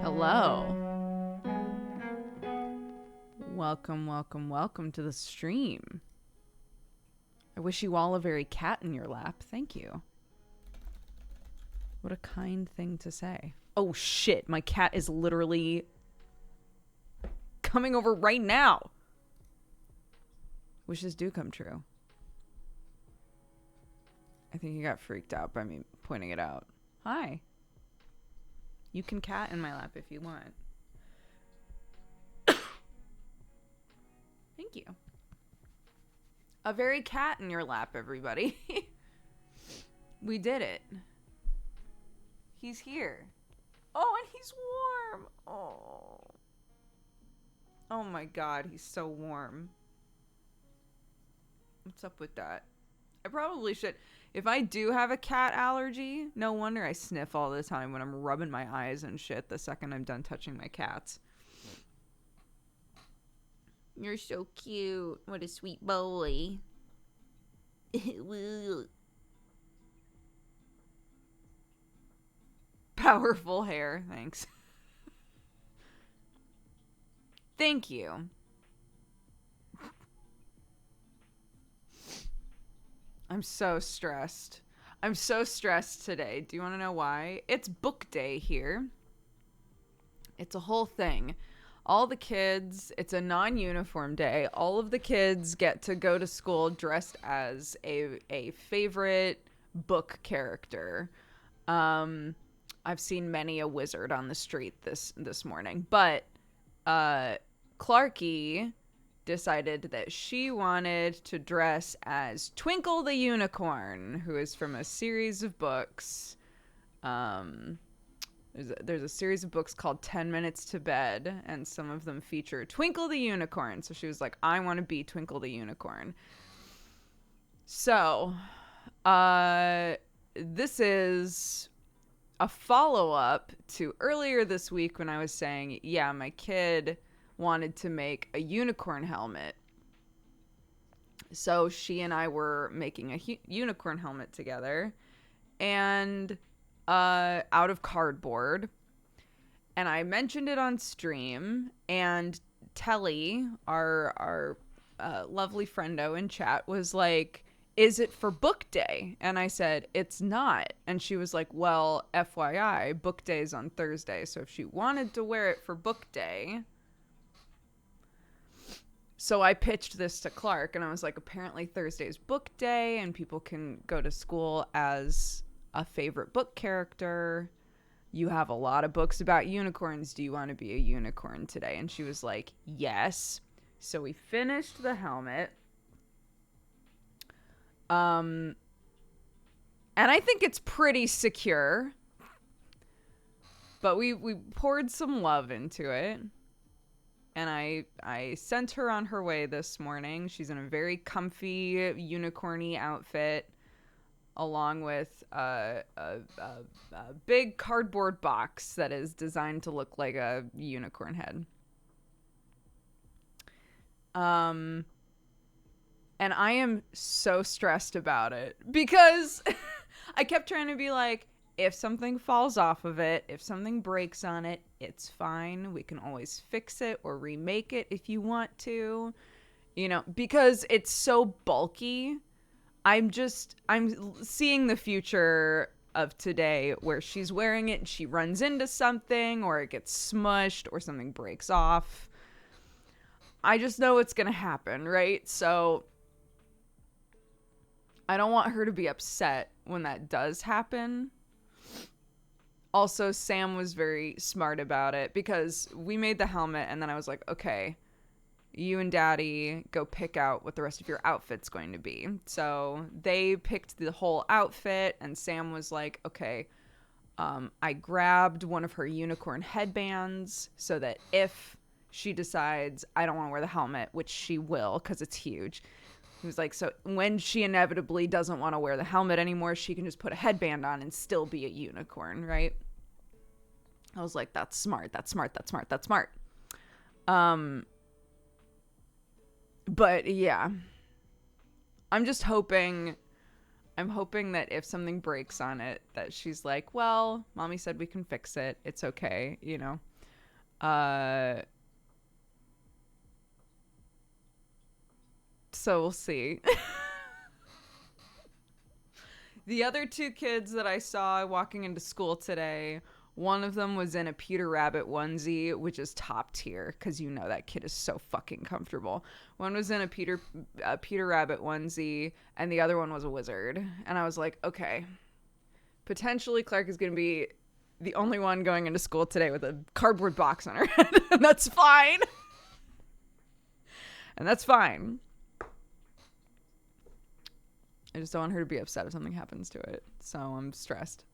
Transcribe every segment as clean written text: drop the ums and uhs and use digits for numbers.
Hello. Welcome to the stream. I wish you all a very cat in your lap. Thank you. What a kind thing to say. Oh shit, my cat is literally coming over right now. Wishes do come true. I think he got freaked out by me pointing it out. Hi. You can cat in my lap if you want. Thank you. A very cat in your lap, everybody. We did it. He's here. Oh, and he's warm. Oh. Oh my god, he's so warm. What's up with that? I probably should. If I do have a cat allergy, no wonder I sniff all the time when I'm rubbing my eyes and shit the second I'm done touching my cats. You're so cute. What a sweet boy. Powerful hair. Thanks. Thank you. I'm so stressed. I'm so stressed today. Do you want to know why? It's book day here. It's a whole thing. All the kids, it's a non-uniform day. All of the kids get to go to school dressed as a favorite book character. I've seen many a wizard on the street this morning. But Clarky decided that she wanted to dress as Twinkle the Unicorn, who is from a series of books. There's a series of books called 10 Minutes to Bed, and some of them feature Twinkle the Unicorn. So she was like, I want to be Twinkle the Unicorn. So, this is a follow-up to earlier this week when I was saying, yeah, my kid wanted to make a unicorn helmet. So she and I were making a unicorn helmet together, and out of cardboard. And I mentioned it on stream, and Telly, our lovely friendo in chat, was like, is it for book day? And I said, it's not. And she was like, well, FYI, book day is on Thursday. So if she wanted to wear it for book day. So I pitched this to Clark, and I was like, apparently Thursday's book day, and people can go to school as a favorite book character. You have a lot of books about unicorns. Do you want to be a unicorn today? And she was like, yes. So we finished the helmet. And I think it's pretty secure. But we poured some love into it. And I sent her on her way this morning. She's in a very comfy unicorny outfit, along with a big cardboard box that is designed to look like a unicorn head. And I am so stressed about it because I kept trying to be like, if something falls off of it, if something breaks on it, it's fine. We can always fix it or remake it if you want to, you know, because it's so bulky. I'm seeing the future of today where she's wearing it and she runs into something, or it gets smushed, or something breaks off. I just know it's going to happen, right? So I don't want her to be upset when that does happen. Also, Sam was very smart about it because we made the helmet, and then I was like, okay, you and Daddy go pick out what the rest of your outfit's going to be. So they picked the whole outfit, and Sam was like, okay, I grabbed one of her unicorn headbands so that if she decides I don't want to wear the helmet, which she will because it's huge, he was like, so when she inevitably doesn't want to wear the helmet anymore, she can just put a headband on and still be a unicorn, right? I was like, that's smart. But yeah, I'm hoping that if something breaks on it, that she's like, well, Mommy said we can fix it. It's okay, you know? Uh, so we'll see. The other two kids that I saw walking into school today, one of them was in a Peter Rabbit onesie, which is top tier because you know that kid is so fucking comfortable. One was in a Peter Rabbit onesie, and the other one was a wizard. And I was like, okay, potentially Clark is going to be the only one going into school today with a cardboard box on her head, and that's fine. And that's fine. I just don't want her to be upset if something happens to it. So I'm stressed.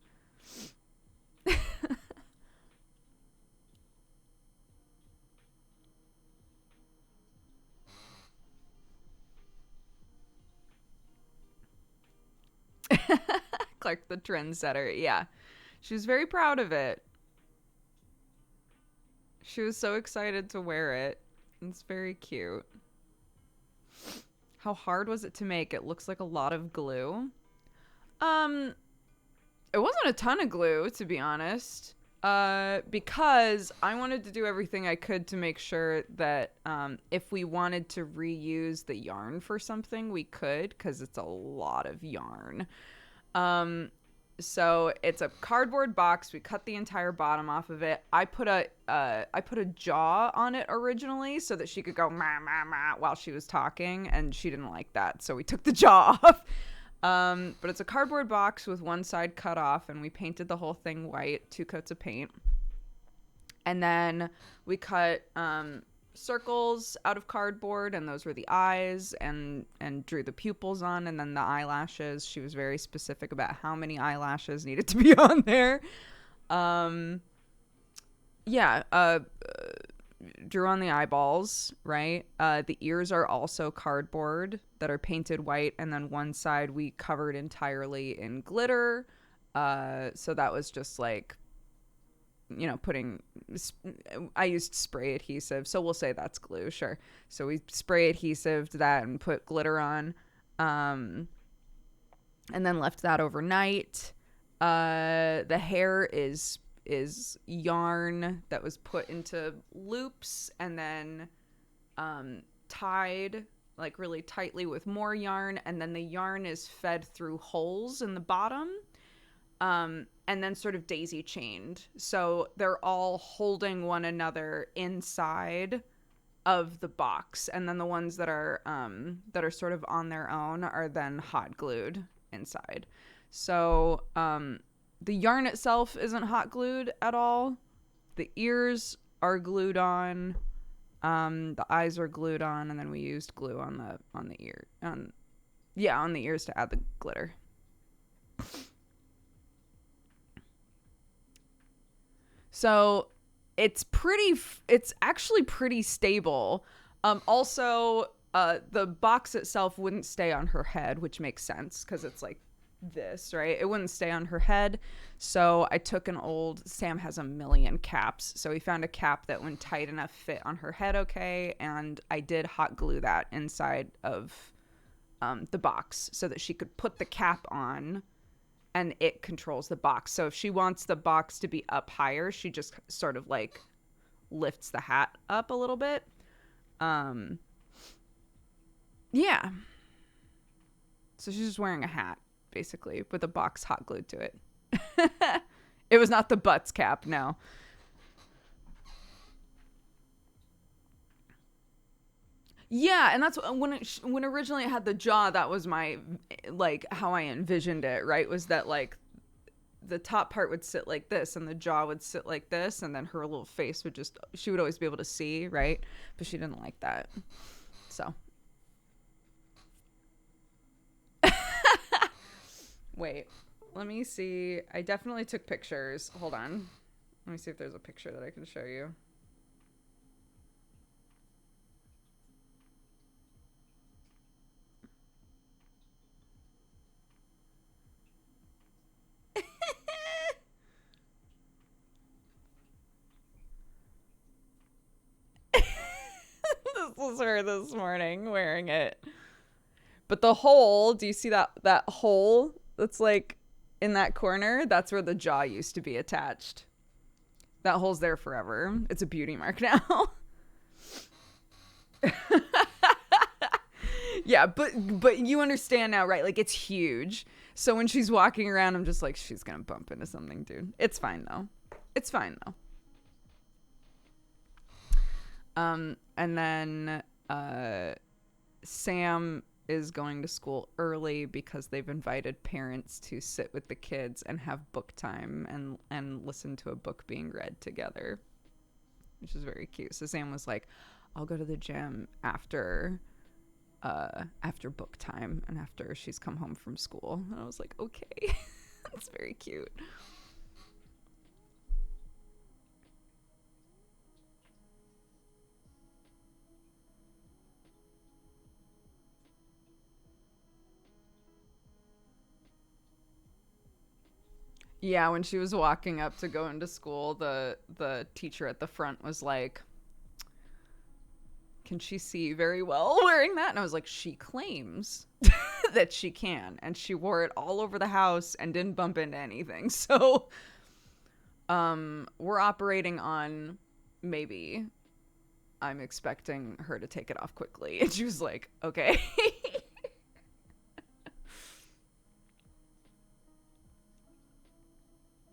Clark the trendsetter. Yeah. She was very proud of it. She was so excited to wear it. It's very cute. How hard was it to make? It looks like a lot of glue. It wasn't a ton of glue, to be honest. Because I wanted to do everything I could to make sure that if we wanted to reuse the yarn for something, we could, because it's a lot of yarn. So it's a cardboard box. We cut the entire bottom off of it. I put a jaw on it originally so that she could go ma ma ma while she was talking, and she didn't like that, so we took the jaw off. But it's a cardboard box with one side cut off, and we painted the whole thing white, 2 coats of paint. And then we cut circles out of cardboard, and those were the eyes, and drew the pupils on, and then the eyelashes. She was very specific about how many eyelashes needed to be on there. Drew on the eyeballs, right? The ears are also cardboard that are painted white, and then one side we covered entirely in glitter. So that was just like, you know, I used spray adhesive, so we'll say that's glue, sure. So we spray adhesived that and put glitter on, and then left that overnight. The hair is yarn that was put into loops and then tied like really tightly with more yarn, and then the yarn is fed through holes in the bottom, and then sort of daisy chained, so they're all holding one another inside of the box, and then the ones that are sort of on their own are then hot glued inside. So the yarn itself isn't hot glued at all. The ears are glued on. The eyes are glued on, and then we used glue on the ears to add the glitter. So it's actually pretty stable. Also, the box itself wouldn't stay on her head, which makes sense because it's like this, right? It wouldn't stay on her head. So I took Sam has a million caps, so we found a cap that when tight enough fit on her head okay, and I did hot glue that inside of the box so that she could put the cap on and it controls the box. So if she wants the box to be up higher, she just sort of like lifts the hat up a little bit. Yeah. So she's just wearing a hat, basically, with a box hot glued to it. It was not the Butts cap, no. Yeah, and that's when originally it had the jaw. That was my, like, how I envisioned it, right? Was that, like, the top part would sit like this and the jaw would sit like this, and then her little face would she would always be able to see, right? But she didn't like that. So. Wait, let me see. I definitely took pictures. Hold on. Let me see if there's a picture that I can show you. This was her this morning wearing it. But the hole, do you see that hole that's like in that corner? That's where the jaw used to be attached. That hole's there forever. It's a beauty mark now. Yeah, but you understand now, right? Like, it's huge. So when she's walking around, I'm just like, she's gonna bump into something, dude. It's fine though. It's fine though. And then Sam is going to school early because they've invited parents to sit with the kids and have book time and listen to a book being read together, which is very cute. So Sam was like, I'll go to the gym after book time and after she's come home from school. And I was like, okay. That's very cute. Yeah, when she was walking up to go into school, the teacher at the front was like, can she see very well wearing that? And I was like, she claims that she can, and she wore it all over the house and didn't bump into anything. So we're operating on maybe. I'm expecting her to take it off quickly. And she was like, okay.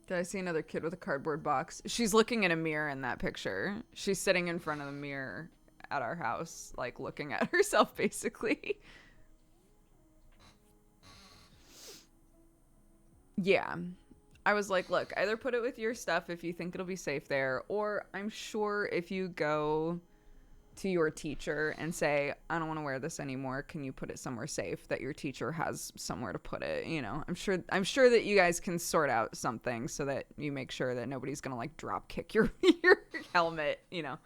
Did I see another kid with a cardboard box? She's looking in a mirror in that picture. She's sitting in front of the mirror at our house, like looking at herself, basically. Yeah. I was like, look, either put it with your stuff if you think it'll be safe there, or I'm sure if you go to your teacher and say, I don't want to wear this anymore, can you put it somewhere safe, that your teacher has somewhere to put it. You know, I'm sure that you guys can sort out something so that you make sure that nobody's gonna like drop kick your your helmet, you know.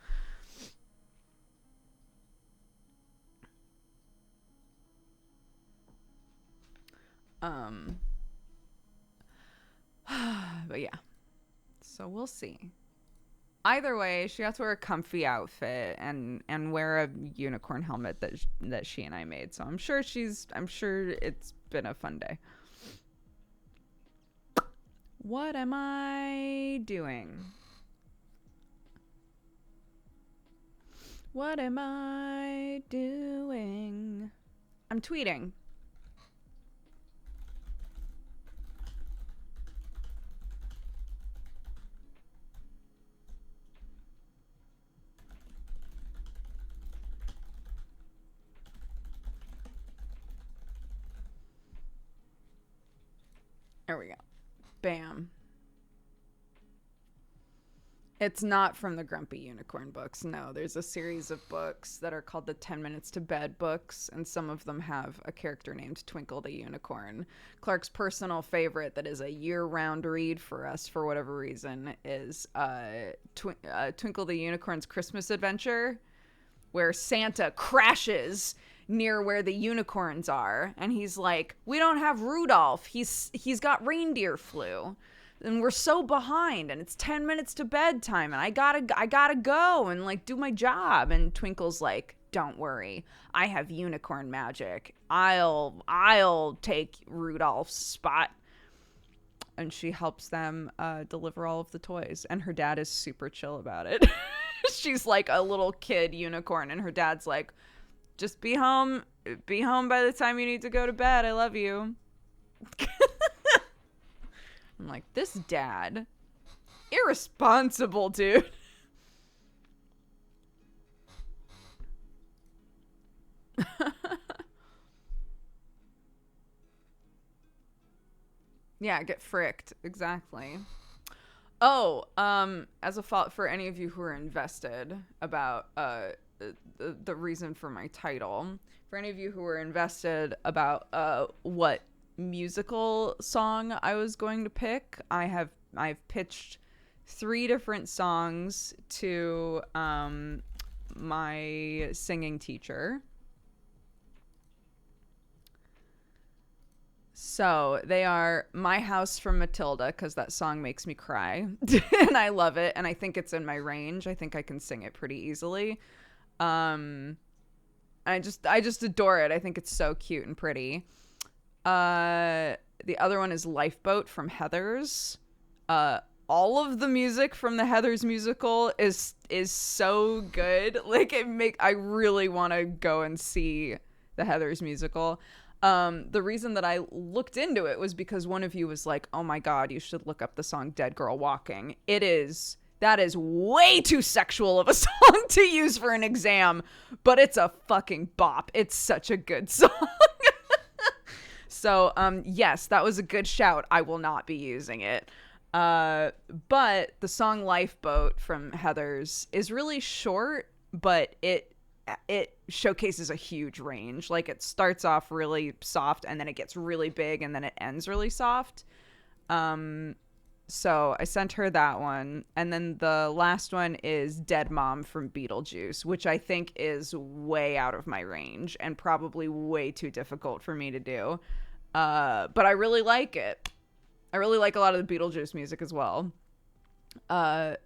um but yeah, so we'll see. Either way, she got to wear a comfy outfit and wear a unicorn helmet that she and I made. So I'm sure it's been a fun day. What am I doing? What am I doing? I'm tweeting. There we go. Bam. It's not from the Grumpy Unicorn books. No, there's a series of books that are called the 10 Minutes to Bed books, and some of them have a character named Twinkle the Unicorn. Clark's personal favorite that is a year-round read for us for whatever reason is Twinkle the Unicorn's Christmas Adventure, where Santa crashes near where the unicorns are, and he's like, we don't have Rudolph, he's got reindeer flu, and we're so behind, and it's 10 minutes to bedtime, and I gotta go and like do my job. And Twinkle's like, don't worry, I have unicorn magic, I'll take Rudolph's spot. And she helps them deliver all of the toys, and her dad is super chill about it. She's like a little kid unicorn, and her dad's like, just be home by the time you need to go to bed, I love you. I'm like, this dad, irresponsible, dude. Yeah, get fricked, exactly. Oh, as a fault for any of you who are invested about the reason for my title, for any of you who are invested about what musical song I was going to pick, I've pitched 3 different songs to my singing teacher. So they are My House from Matilda, because that song makes me cry and I love it, and I think it's in my range. I think I can sing it pretty easily. I just adore it. I think it's so cute and pretty. The other one is Lifeboat from Heathers. all of the music from the Heathers musical is so good. Like I really want to go and see the Heathers musical. The reason that I looked into it was because one of you was like, "Oh my God, you should look up the song Dead Girl Walking." That is way too sexual of a song to use for an exam, but it's a fucking bop. It's such a good song. So, yes, that was a good shout. I will not be using it. But the song Lifeboat from Heathers is really short, but it showcases a huge range. Like, it starts off really soft and then it gets really big and then it ends really soft. So I sent her that one. And then the last one is Dead Mom from Beetlejuice, which I think is way out of my range and probably way too difficult for me to do. But I really like it. I really like a lot of the Beetlejuice music as well. But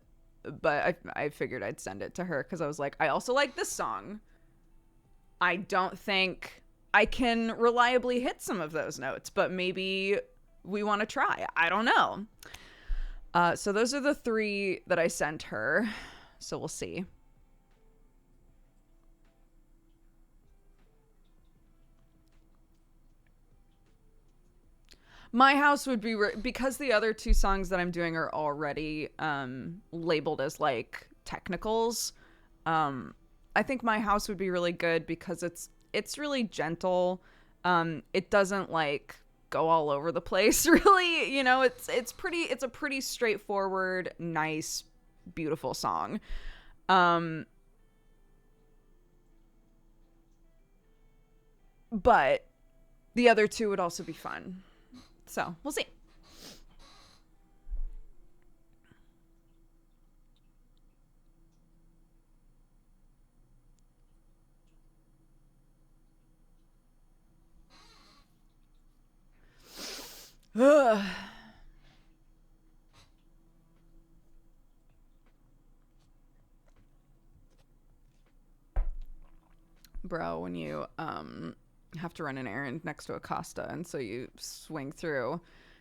I figured I'd send it to her because I was like, I also like this song. I don't think I can reliably hit some of those notes, but maybe we want to try. I don't know. So those are the 3 that I sent her. So we'll see. My house would be because the other 2 songs that I'm doing are already labeled as like technicals. I think My House would be really good because it's really gentle. It doesn't like go all over the place really, you know. It's a pretty straightforward, nice, beautiful song. But the other 2 would also be fun. So, we'll see. Bro, when you have to run an errand next to a Costa, and so you swing through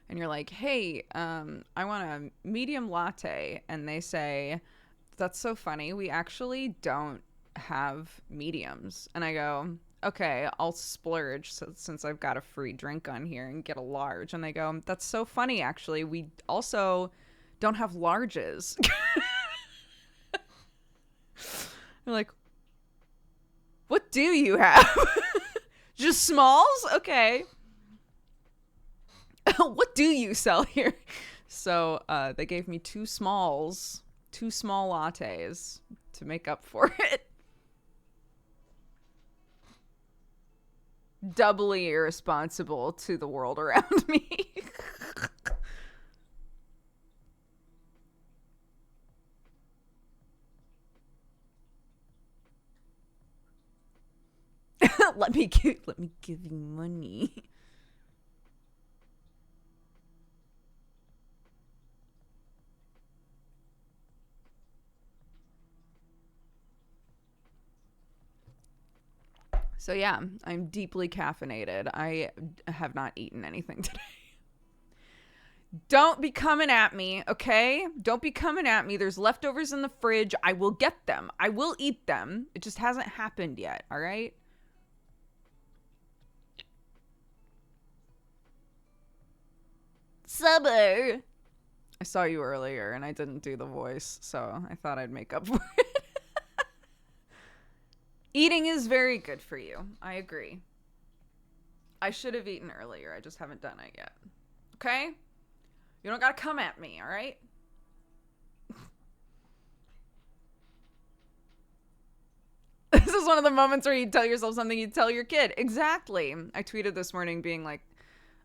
and you're like, "Hey, I want a medium latte," and they say, "That's so funny, we actually don't have mediums." And I go, "Okay, I'll splurge since I've got a free drink on here and get a large." And they go, "That's so funny, actually, we also don't have larges." They're like, "What do you have?" Just smalls? Okay. What do you sell here? So they gave me 2 small lattes to make up for it. Doubly irresponsible to the world around me. let me give you money. So yeah, I'm deeply caffeinated. I have not eaten anything today. Don't be coming at me, okay? Don't be coming at me. There's leftovers in the fridge. I will get them. I will eat them. It just hasn't happened yet, all right? Summer. I saw you earlier and I didn't do the voice, so I thought I'd make up for it. Eating is very good for you. I agree. I should have eaten earlier. I just haven't done it yet. Okay? You don't gotta come at me, all right? This is one of the moments where you tell yourself something you tell your kid. Exactly. I tweeted this morning being like,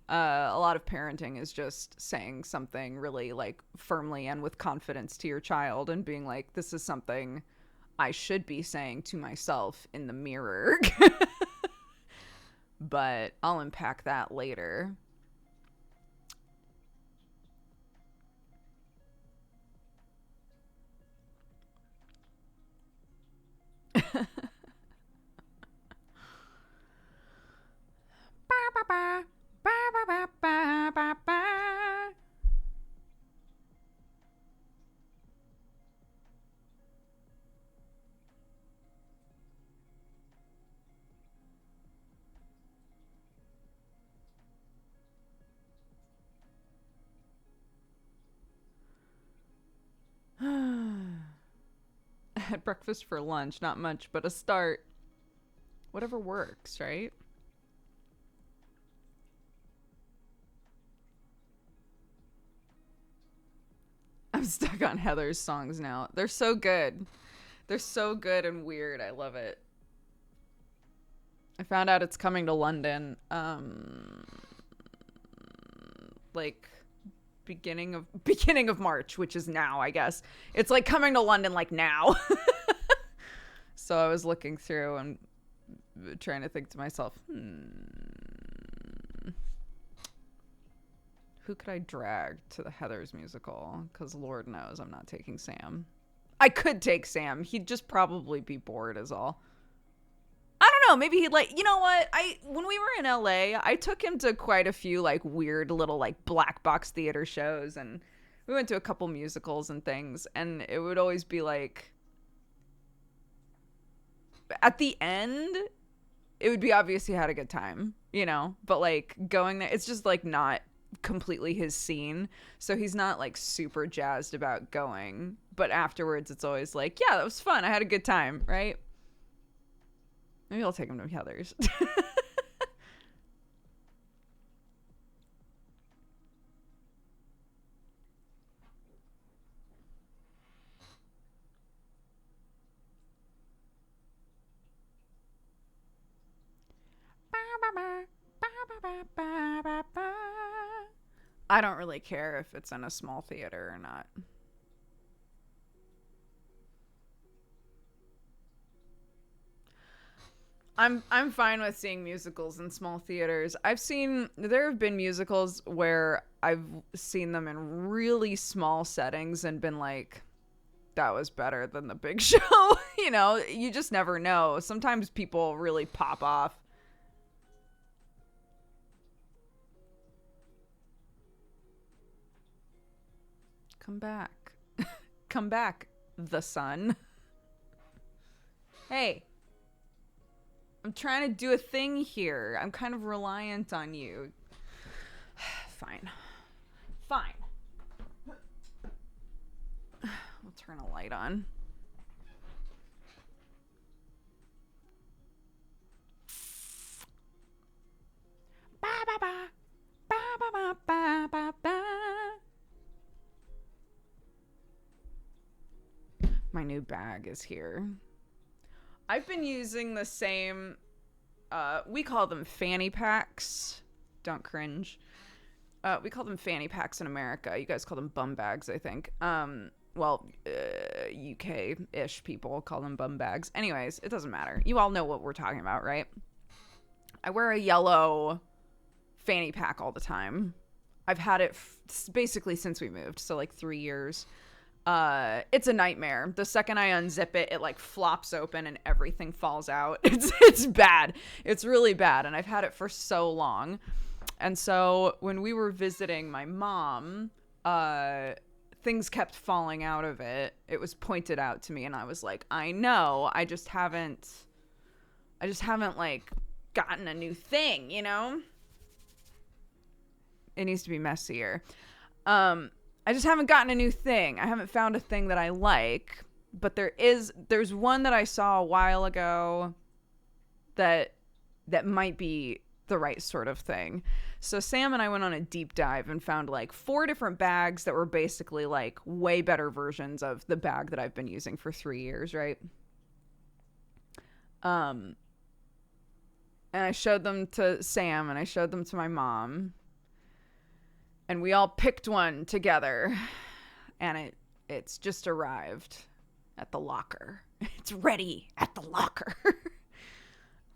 a lot of parenting is just saying something really like firmly and with confidence to your child and being like, this is something I should be saying to myself in the mirror. But I'll unpack that later. had breakfast for lunch. Not much, but a start. Whatever works, right? I'm stuck on Heather's songs now. They're so good. They're so good and weird. I love it. I found out it's coming to London. Like beginning of March, which is now, I guess. It's like coming to London like now. So I was looking through and trying to think to myself, who could I drag to the Heathers musical? Because Lord knows I'm not taking Sam. I could take Sam. He'd just probably be bored is all. I don't know. Maybe he'd like, you know what? When we were in LA, I took him to quite a few like weird little like black box theater shows, and we went to a couple musicals and things, and it would always be like, at the end, it would be obvious he had a good time, you know? But like going there, it's just like not completely his scene, so he's not like super jazzed about going, but afterwards it's always like, yeah, that was fun, I had a good time, right? Maybe I'll take him to Heather's. I don't really care if it's in a small theater or not. I'm fine with seeing musicals in small theaters. There have been musicals where I've seen them in really small settings and been like, that was better than the big show. You know, you just never know. Sometimes people really pop off. Come back. Come back, the sun. Hey. I'm trying to do a thing here. I'm kind of reliant on you. Fine. Fine. We'll turn a light on. Ba ba ba. Ba ba ba ba ba ba. My new bag is here. I've been using the same, we call them fanny packs. Don't cringe. We call them fanny packs in America. You guys call them bum bags, I think. UK-ish people call them bum bags. Anyways, it doesn't matter. You all know what we're talking about, right? I wear a yellow fanny pack all the time. I've had it basically since we moved, so like 3 years. It's a nightmare. The second I unzip it, it like flops open and everything falls out. It's bad. It's really bad. And I've had it for so long. And so when we were visiting my mom, things kept falling out of it. It was pointed out to me and I was like, I know, I just haven't like gotten a new thing, you know? It needs to be messier. I just haven't gotten a new thing. I haven't found a thing that I like, but there's one that I saw a while ago that might be the right sort of thing. So Sam and I went on a deep dive and found like 4 different bags that were basically like way better versions of the bag that I've been using for 3 years, right? And I showed them to Sam and I showed them to my mom. And we all picked one together, and it's just arrived at the locker. It's ready at the locker.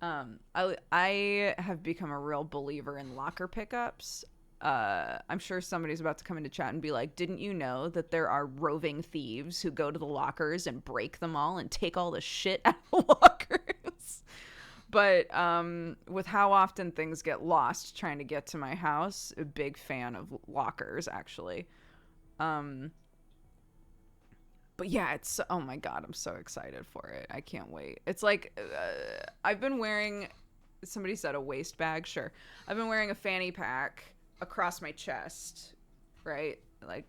I have become a real believer in locker pickups. I'm sure somebody's about to come into chat and be like, didn't you know that there are roving thieves who go to the lockers and break them all and take all the shit out of the lockers? But with how often things get lost trying to get to my house, a big fan of lockers, actually. But yeah, oh my God, I'm so excited for it. I can't wait. It's like, I've been wearing, somebody said a waist bag, sure. I've been wearing a fanny pack across my chest, right? Like,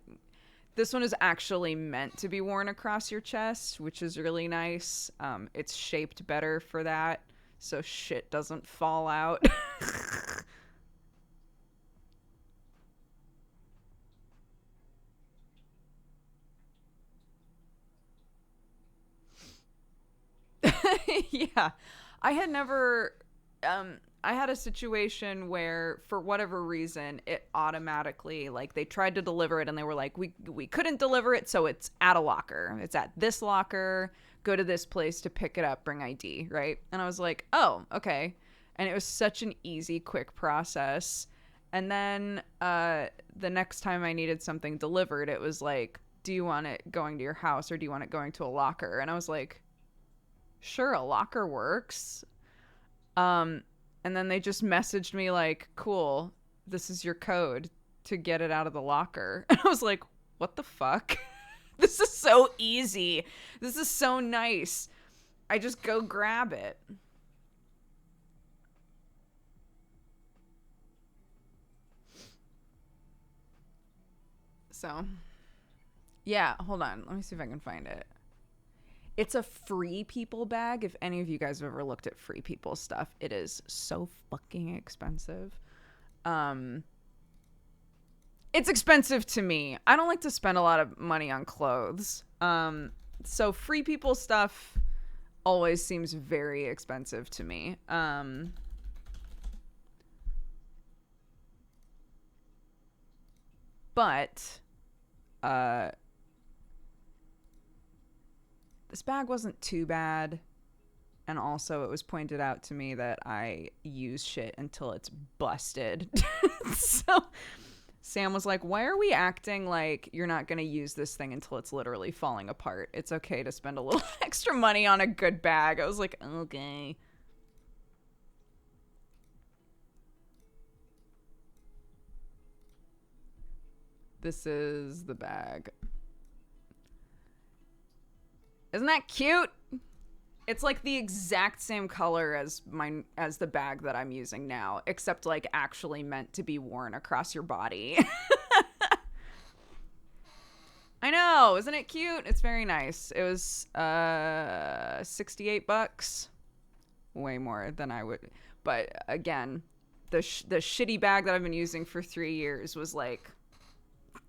This one is actually meant to be worn across your chest, which is really nice. It's shaped better for that, so shit doesn't fall out. Yeah. I had never I had a situation where for whatever reason it automatically, like, they tried to deliver it and they were like, we couldn't deliver it, so it's at a locker. It's at this locker. Go to this place to pick it up, bring ID, right? And I was like, "Oh, okay." And it was such an easy, quick process. And then the next time I needed something delivered, it was like, "Do you want it going to your house or do you want it going to a locker?" And I was like, "Sure, a locker works." Um, and then they just messaged me like, "Cool, this is your code to get it out of the locker." And I was like, "What the fuck?" This is so easy. This is so nice. I just go grab it. So, yeah, hold on. Let me see if I can find it. It's a Free People bag. If any of you guys have ever looked at Free People stuff, it is so fucking expensive. Um, it's expensive to me. I don't like to spend a lot of money on clothes. So Free People stuff always seems very expensive to me. But this bag wasn't too bad. And also, it was pointed out to me that I use shit until it's busted. So Sam was like, "Why are we acting like you're not going to use this thing until it's literally falling apart? It's okay to spend a little extra money on a good bag." I was like, "Okay." This is the bag. Isn't that cute? It's like the exact same color as the bag that I'm using now, except like actually meant to be worn across your body. I know, isn't it cute? It's very nice. It was $68. Way more than I would. But again, the shitty bag that I've been using for 3 years was like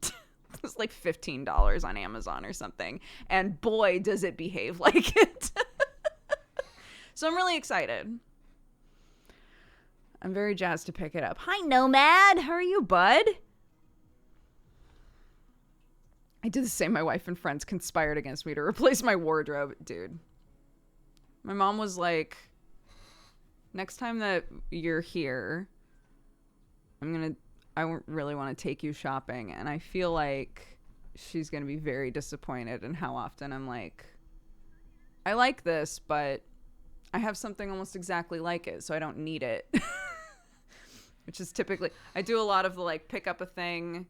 it was like $15 on Amazon or something. And boy, does it behave like it. So I'm really excited. I'm very jazzed to pick it up. Hi, Nomad. How are you, bud? I did the same. My wife and friends conspired against me to replace my wardrobe. Dude. My mom was like, "Next time that you're here, I really want to take you shopping." And I feel like she's going to be very disappointed in how often I'm like, "I like this, but I have something almost exactly like it, so I don't need it." Which is typically, I do a lot of the like pick up a thing,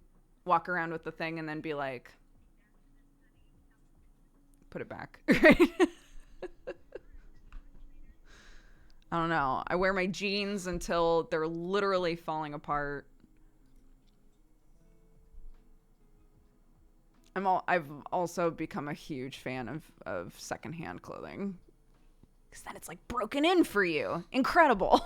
walk around with the thing, and then be like, put it back. Right? I don't know. I wear my jeans until they're literally falling apart. I've also become a huge fan of secondhand clothing. Because then it's like broken in for you. Incredible.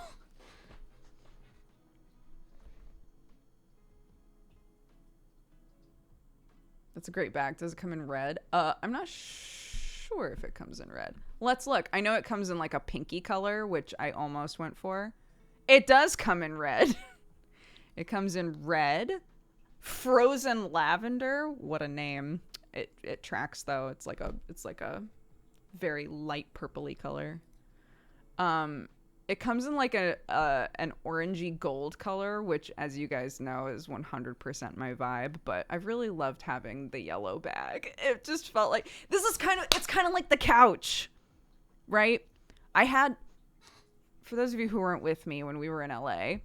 That's a great bag. Does it come in red? I'm not sure if it comes in red. Let's look. I know it comes in like a pinky color, which I almost went for. It does come in red. It comes in red. Frozen lavender. What a name. It tracks though. It's like a very light purpley color. It comes in like an orangey gold color, which, as you guys know, is 100% my vibe. But I've really loved having the yellow bag. It just felt like it's kind of like the couch, right? For those of you who weren't with me when we were in LA,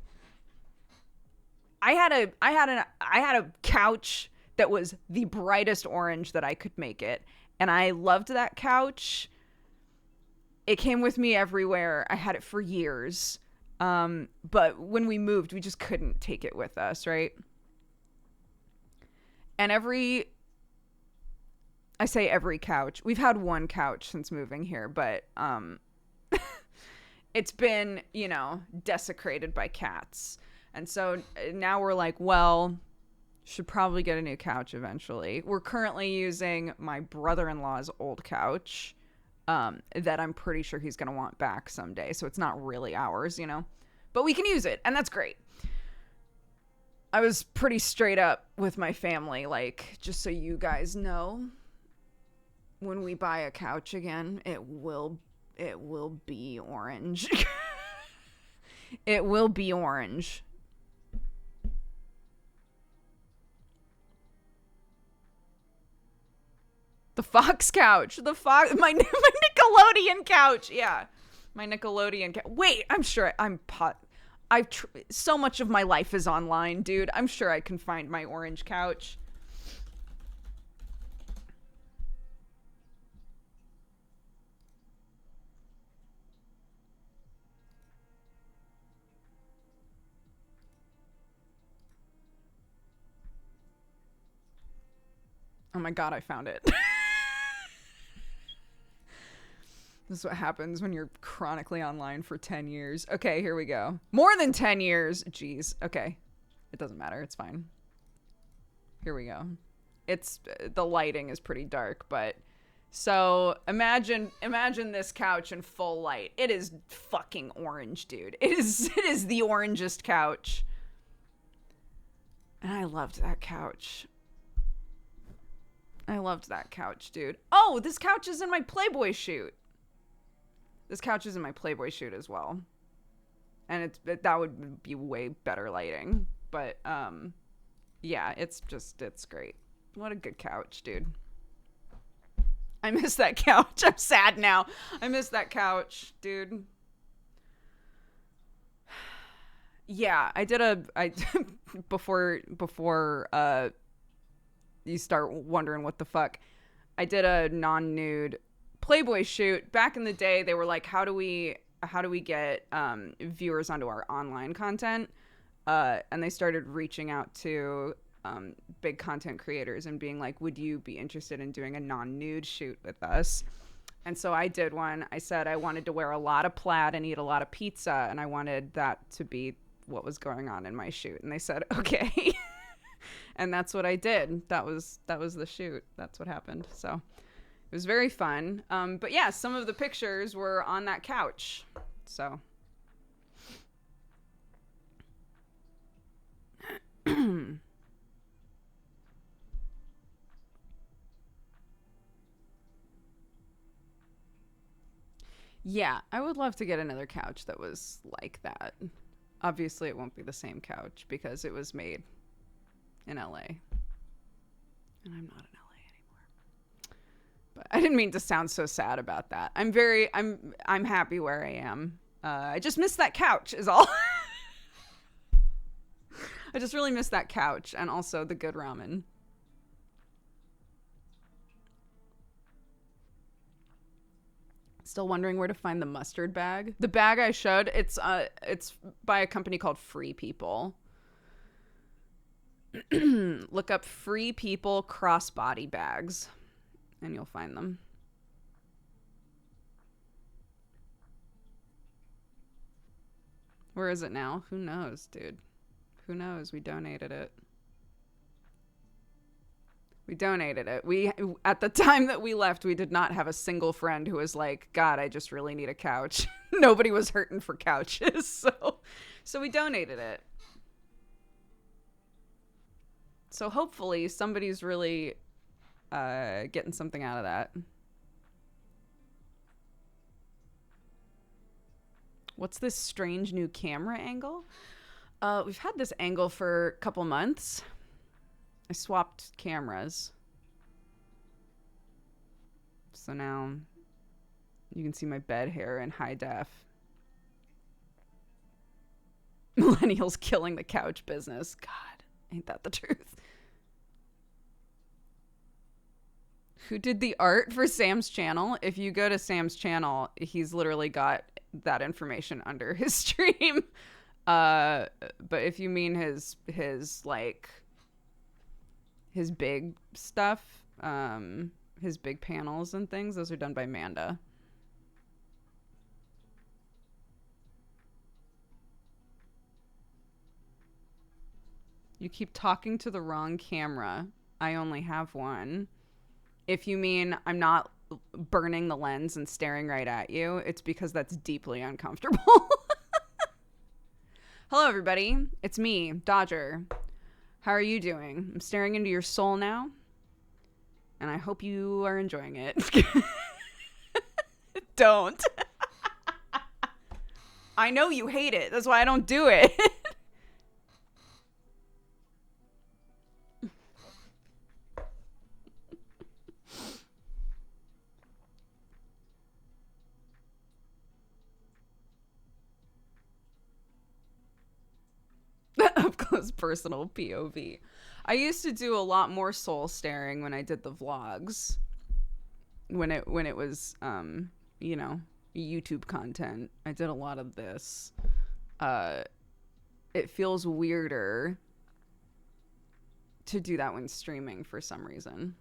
I had a couch that was the brightest orange that I could make it, and I loved that couch. It came with me everywhere. I had it for years. But when we moved, we just couldn't take it with us, right? And every I say every couch. We've had one couch since moving here, but it's been, you know, desecrated by cats. And so now we're like, well, should probably get a new couch eventually. We're currently using my brother-in-law's old couch that I'm pretty sure he's going to want back someday. So it's not really ours, you know, but we can use it, and that's great. I was pretty straight up with my family, like, just so you guys know, when we buy a couch again, it will be orange. It will be orange. The Fox couch. My Nickelodeon couch. Yeah. My Nickelodeon couch. Wait, I'm sure so much of my life is online, dude. I'm sure I can find my orange couch. Oh my god, I found it. This is what happens when you're chronically online for 10 years. Okay, here we go. More than 10 years. Jeez. Okay. It doesn't matter. It's fine. Here we go. The lighting is pretty dark, but so imagine this couch in full light. It is fucking orange, dude. It is the orangest couch. And I loved that couch. I loved that couch, dude. Oh, this couch is in my Playboy shoot. This couch is in my Playboy shoot as well. And that would be way better lighting. But, yeah, it's great. What a good couch, dude. I miss that couch. I'm sad now. I miss that couch, dude. Yeah, before you start wondering what the fuck, I did a non-nude Playboy shoot. Back in the day, they were like, how do we get viewers onto our online content? And they started reaching out to big content creators and being like, would you be interested in doing a non-nude shoot with us? And so I did one. I said I wanted to wear a lot of plaid and eat a lot of pizza, and I wanted that to be what was going on in my shoot. And they said, okay. And that's what I did. That was the shoot. That's what happened. So it was very fun. But yeah, some of the pictures were on that couch. So. Yeah, I would love to get another couch that was like that. Obviously, it won't be the same couch because it was made in LA. And I'm not in LA anymore. But I didn't mean to sound so sad about that. I'm happy where I am. I just miss that couch is all. I just really miss that couch and also the good ramen. Still wondering where to find the mustard bag. The bag I showed, it's by a company called Free People. Look up Free People crossbody bags and you'll find them. Where is it now? Who knows, dude? Who knows? We donated it. We at the time that we left, we did not have a single friend who was like, God, I just really need a couch. Nobody was hurting for couches. So we donated it. So hopefully somebody's really getting something out of that. What's this strange new camera angle? We've had this angle for a couple months. I swapped cameras. So now you can see my bed hair in high def. Millennials killing the couch business. God, ain't that the truth? Who did the art for Sam's channel? If you go to Sam's channel, he's literally got that information under his stream. But if you mean his like his big stuff, his big panels and things. Those are done by Manda. You keep talking to the wrong camera. I only have one. If you mean I'm not burning the lens and staring right at you, it's because that's deeply uncomfortable. Hello, everybody. It's me, Dodger. How are you doing? I'm staring into your soul now, and I hope you are enjoying it. Don't. I know you hate it. That's why I don't do it. Up close personal POV. I used to do a lot more soul staring when I did the vlogs. When it was you know, YouTube content. I did a lot of this. It feels weirder to do that when streaming for some reason.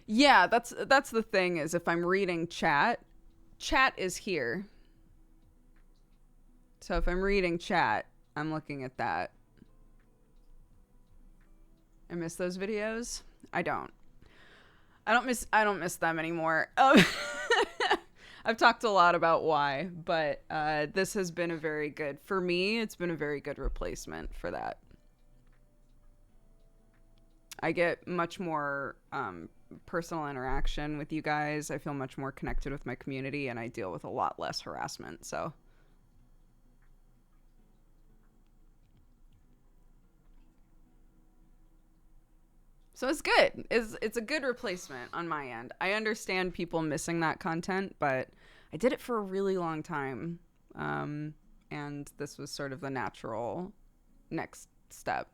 Yeah, that's the thing, is if I'm reading chat is here. So if I'm reading chat, I'm looking at that. I miss those videos. I don't miss them anymore. I've talked a lot about why, but this has been a very good, for me, it's been a very good replacement for that. I get much more personal interaction with you guys. I feel much more connected with my community, and I deal with a lot less harassment. So it's good. It's a good replacement on my end. I understand people missing that content, but I did it for a really long time, and this was sort of the natural next step.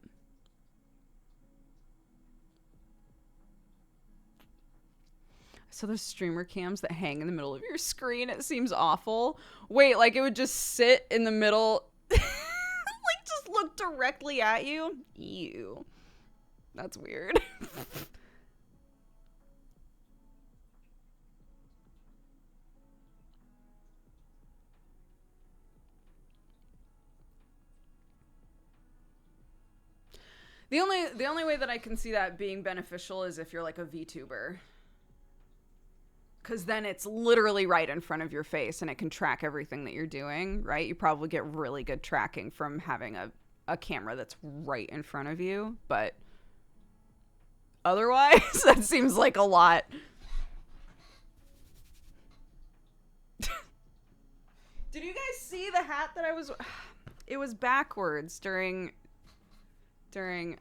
So there's streamer cams that hang in the middle of your screen. It seems awful. Wait, like it would just sit in the middle, like just look directly at you? Ew. That's weird. The only way that I can see that being beneficial is if you're like a VTuber. Because then it's literally right in front of your face and it can track everything that you're doing, right? You probably get really good tracking from having a camera that's right in front of you. But otherwise, that seems like a lot. Did you guys see the hat that I was... It was backwards during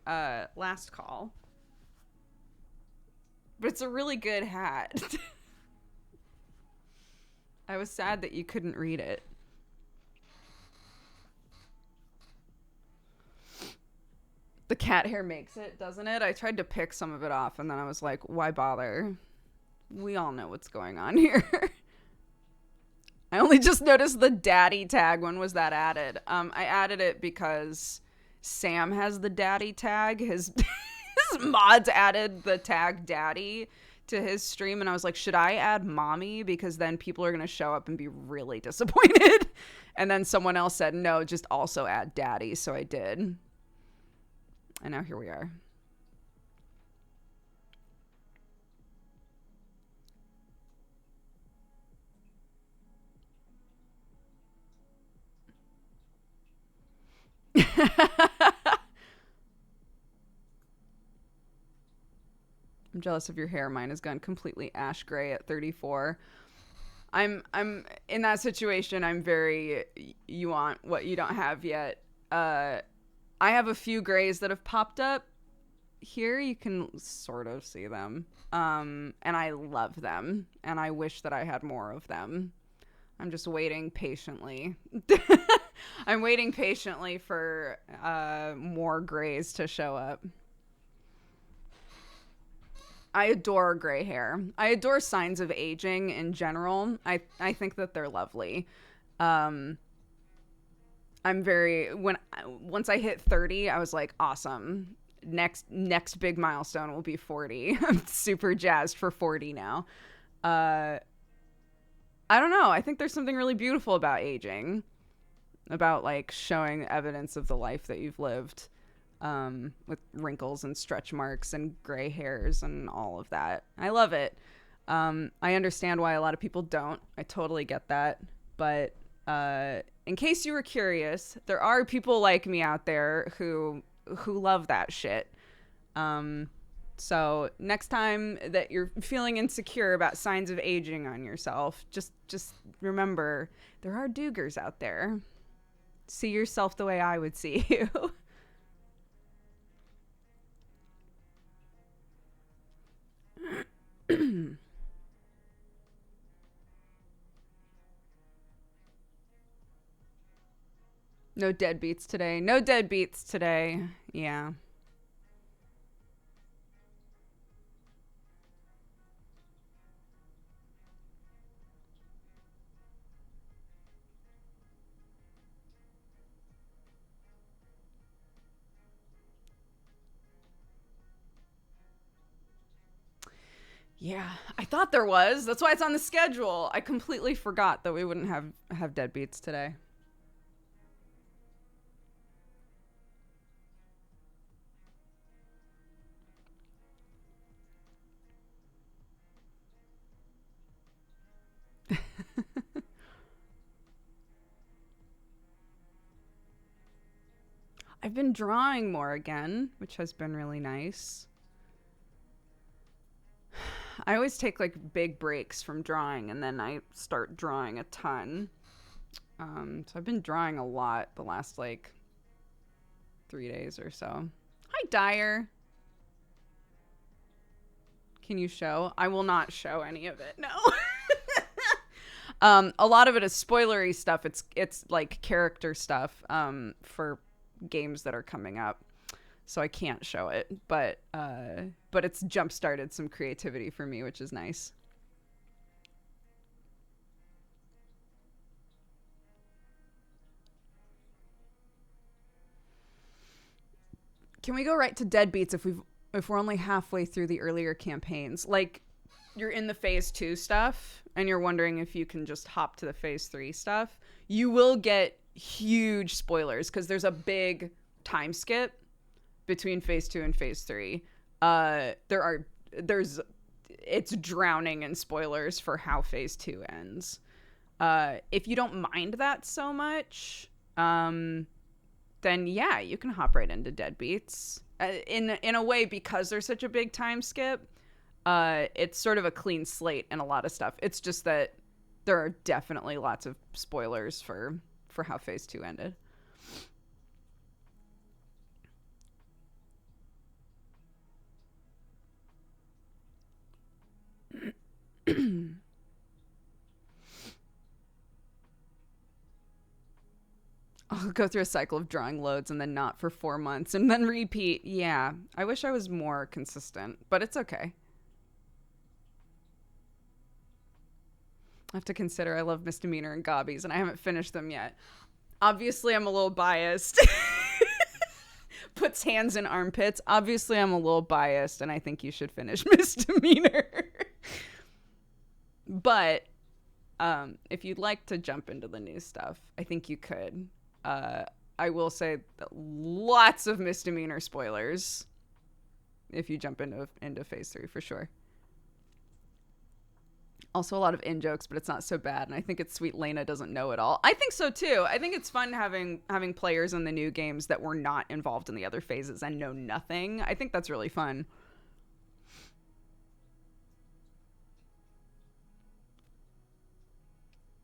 last call. But it's a really good hat. I was sad that you couldn't read it. The cat hair makes it, doesn't it? I tried to pick some of it off, and then I was like, why bother? We all know what's going on here. I only just noticed the daddy tag. When was that added? I added it because Sam has the daddy tag. His mods added the tag daddy to his stream, and I was like, should I add mommy? Because then people are going to show up and be really disappointed. And then someone else said, no, just also add daddy. So I did. And now here we are. I'm jealous of your hair. Mine has gone completely ash gray at 34. I'm in that situation. I'm very, you want what you don't have yet. I have a few grays that have popped up here. You can sort of see them. And I love them. And I wish that I had more of them. I'm just waiting patiently. I'm waiting patiently for more grays to show up. I adore gray hair. I adore signs of aging in general. I think that they're lovely. Um, I'm very when once I hit 30, I was like, awesome. Next big milestone will be 40. I'm super jazzed for 40 now. Uh, I don't know. I think there's something really beautiful about aging, about like showing evidence of the life that you've lived, with wrinkles and stretch marks and gray hairs and all of that. I love it. I understand why a lot of people don't. I totally get that. But in case you were curious, there are people like me out there who love that shit. So next time that you're feeling insecure about signs of aging on yourself, just remember there are doogers out there. See yourself the way I would see you. No deadbeats today. No deadbeats today. Yeah. Yeah, I thought there was. That's why it's on the schedule. I completely forgot that we wouldn't have deadbeats today. I've been drawing more again, which has been really nice. I always take like big breaks from drawing and then I start drawing a ton. So I've been drawing a lot the last like 3 days or so. Hi, Dyer. Can you show? I will not show any of it. No. A lot of it is spoilery stuff. It's like character stuff for games that are coming up. So I can't show it, but it's jump started some creativity for me, which is nice. Can we go right to deadbeats if we're only halfway through the earlier campaigns? Like you're in the phase 2 stuff and you're wondering if you can just hop to the phase 3 stuff. You will get huge spoilers because there's a big time skip between phase 2 and phase 3. There's it's drowning in spoilers for how phase 2 ends. If you don't mind that so much, then yeah, you can hop right into deadbeats. In a way, because there's such a big time skip, it's sort of a clean slate in a lot of stuff. It's just that there are definitely lots of spoilers for how phase 2 ended. I'll go through a cycle of drawing loads and then not for 4 months and then repeat. Yeah, I wish I was more consistent, but it's okay. I have to consider I love Misdemeanor and Gobbies and I haven't finished them yet. Obviously, I'm a little biased. Puts hands in armpits. Obviously, I'm a little biased and I think you should finish Misdemeanor. But if you'd like to jump into the new stuff, I think you could. I will say that lots of Misdemeanor spoilers if you jump into phase 3 for sure. Also a lot of in jokes, but it's not so bad, and I think it's sweet Lena doesn't know it all. I think so too. I think it's fun having players in the new games that were not involved in the other phases and know nothing. I think that's really fun.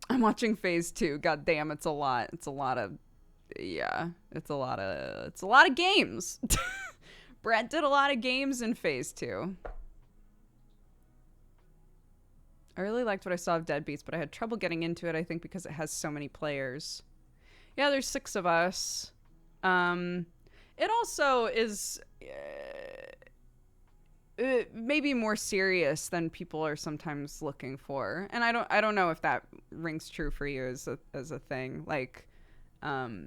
I'm watching phase 2. God damn, it's a lot. It's a lot of yeah, it's a lot of games. Brett did a lot of games in phase 2. I really liked what I saw of Deadbeats, but I had trouble getting into it, I think, because it has so many players. Yeah, there's 6 of us. It also is maybe more serious than people are sometimes looking for. And I don't know if that rings true for you as a thing. Like, a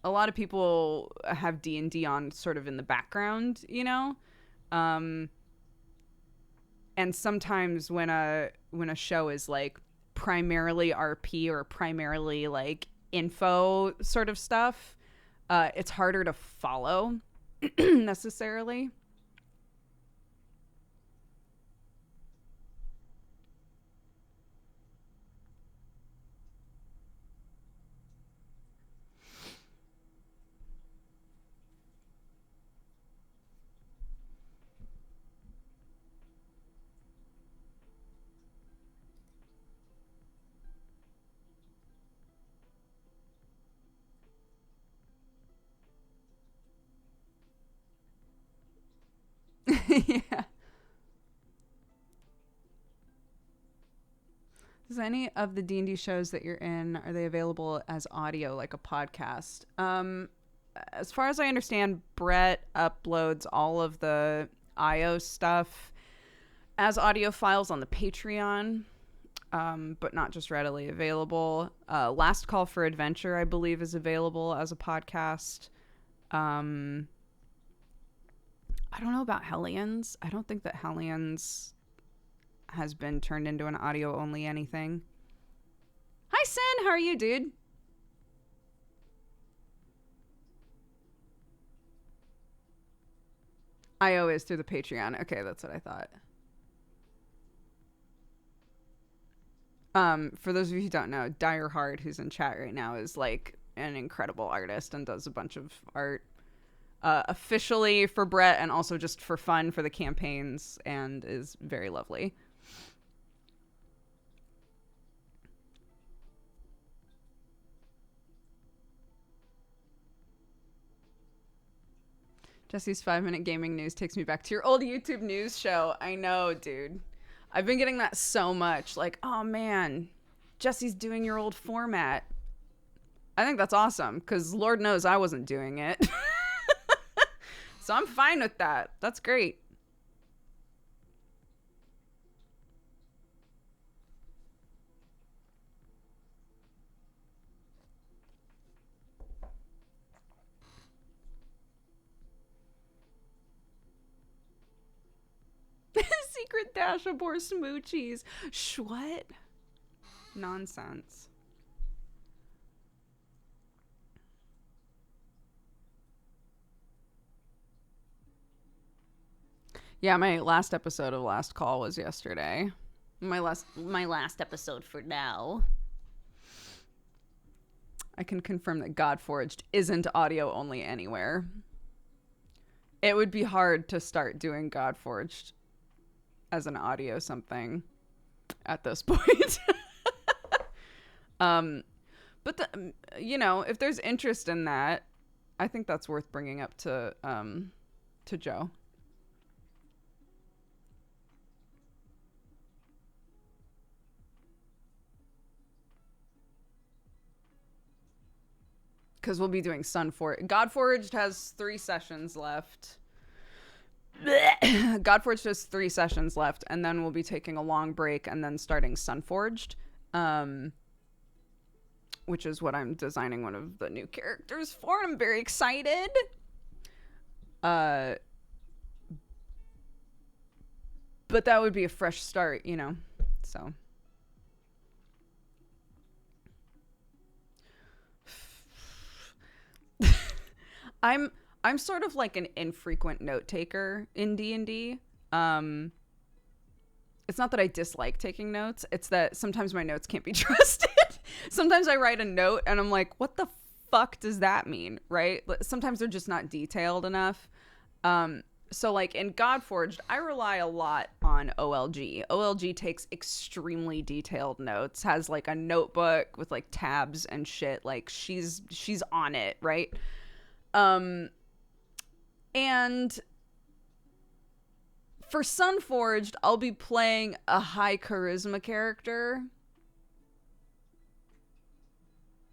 lot of people have D&D on sort of in the background, you know? And sometimes when a show is like primarily RP or primarily like info sort of stuff, it's harder to follow necessarily. Yeah. Does any of the D&D shows that you're in, are they available as audio, like a podcast? As far as I understand, Brett uploads all of the IO stuff as audio files on the Patreon, but not just readily available. Last Call for Adventure, I believe, is available as a podcast. I don't know about Hellions. I don't think that Hellions has been turned into an audio only anything. Hi Sin, how are you, dude? IO is through the Patreon. Okay, that's what I thought. For those of you who don't know, Dire Hard, who's in chat right now, is like an incredible artist and does a bunch of art officially for Brett and also just for fun for the campaigns, and is very lovely. Jesse's 5-minute gaming news takes me back to your old YouTube news show. I know, dude. I've been getting that so much. Like, oh man, Jesse's doing your old format. I think that's awesome, because Lord knows I wasn't doing it. So I'm fine with that. That's great. Secret dash of more smoochies. What? Nonsense. Yeah, my last episode of Last Call was yesterday. My last episode for now. I can confirm that Godforged isn't audio only anywhere. It would be hard to start doing Godforged as an audio something at this point. But the, you know, if there's interest in that, I think that's worth bringing up to Joe. Because we'll be doing Sunforged. Godforged has 3 sessions left. Godforged has 3 sessions left, and then we'll be taking a long break and then starting Sunforged, which is what I'm designing one of the new characters for, and I'm very excited. But that would be a fresh start, you know, so... I'm sort of like an infrequent note taker in D&D. It's not that I dislike taking notes. It's that sometimes my notes can't be trusted. Sometimes I write a note and I'm like, what the fuck does that mean? Right? Sometimes they're just not detailed enough. So like in Godforged, I rely a lot on OLG. OLG takes extremely detailed notes, has like a notebook with like tabs and shit. Like she's on it, right? And for Sunforged, I'll be playing a high charisma character,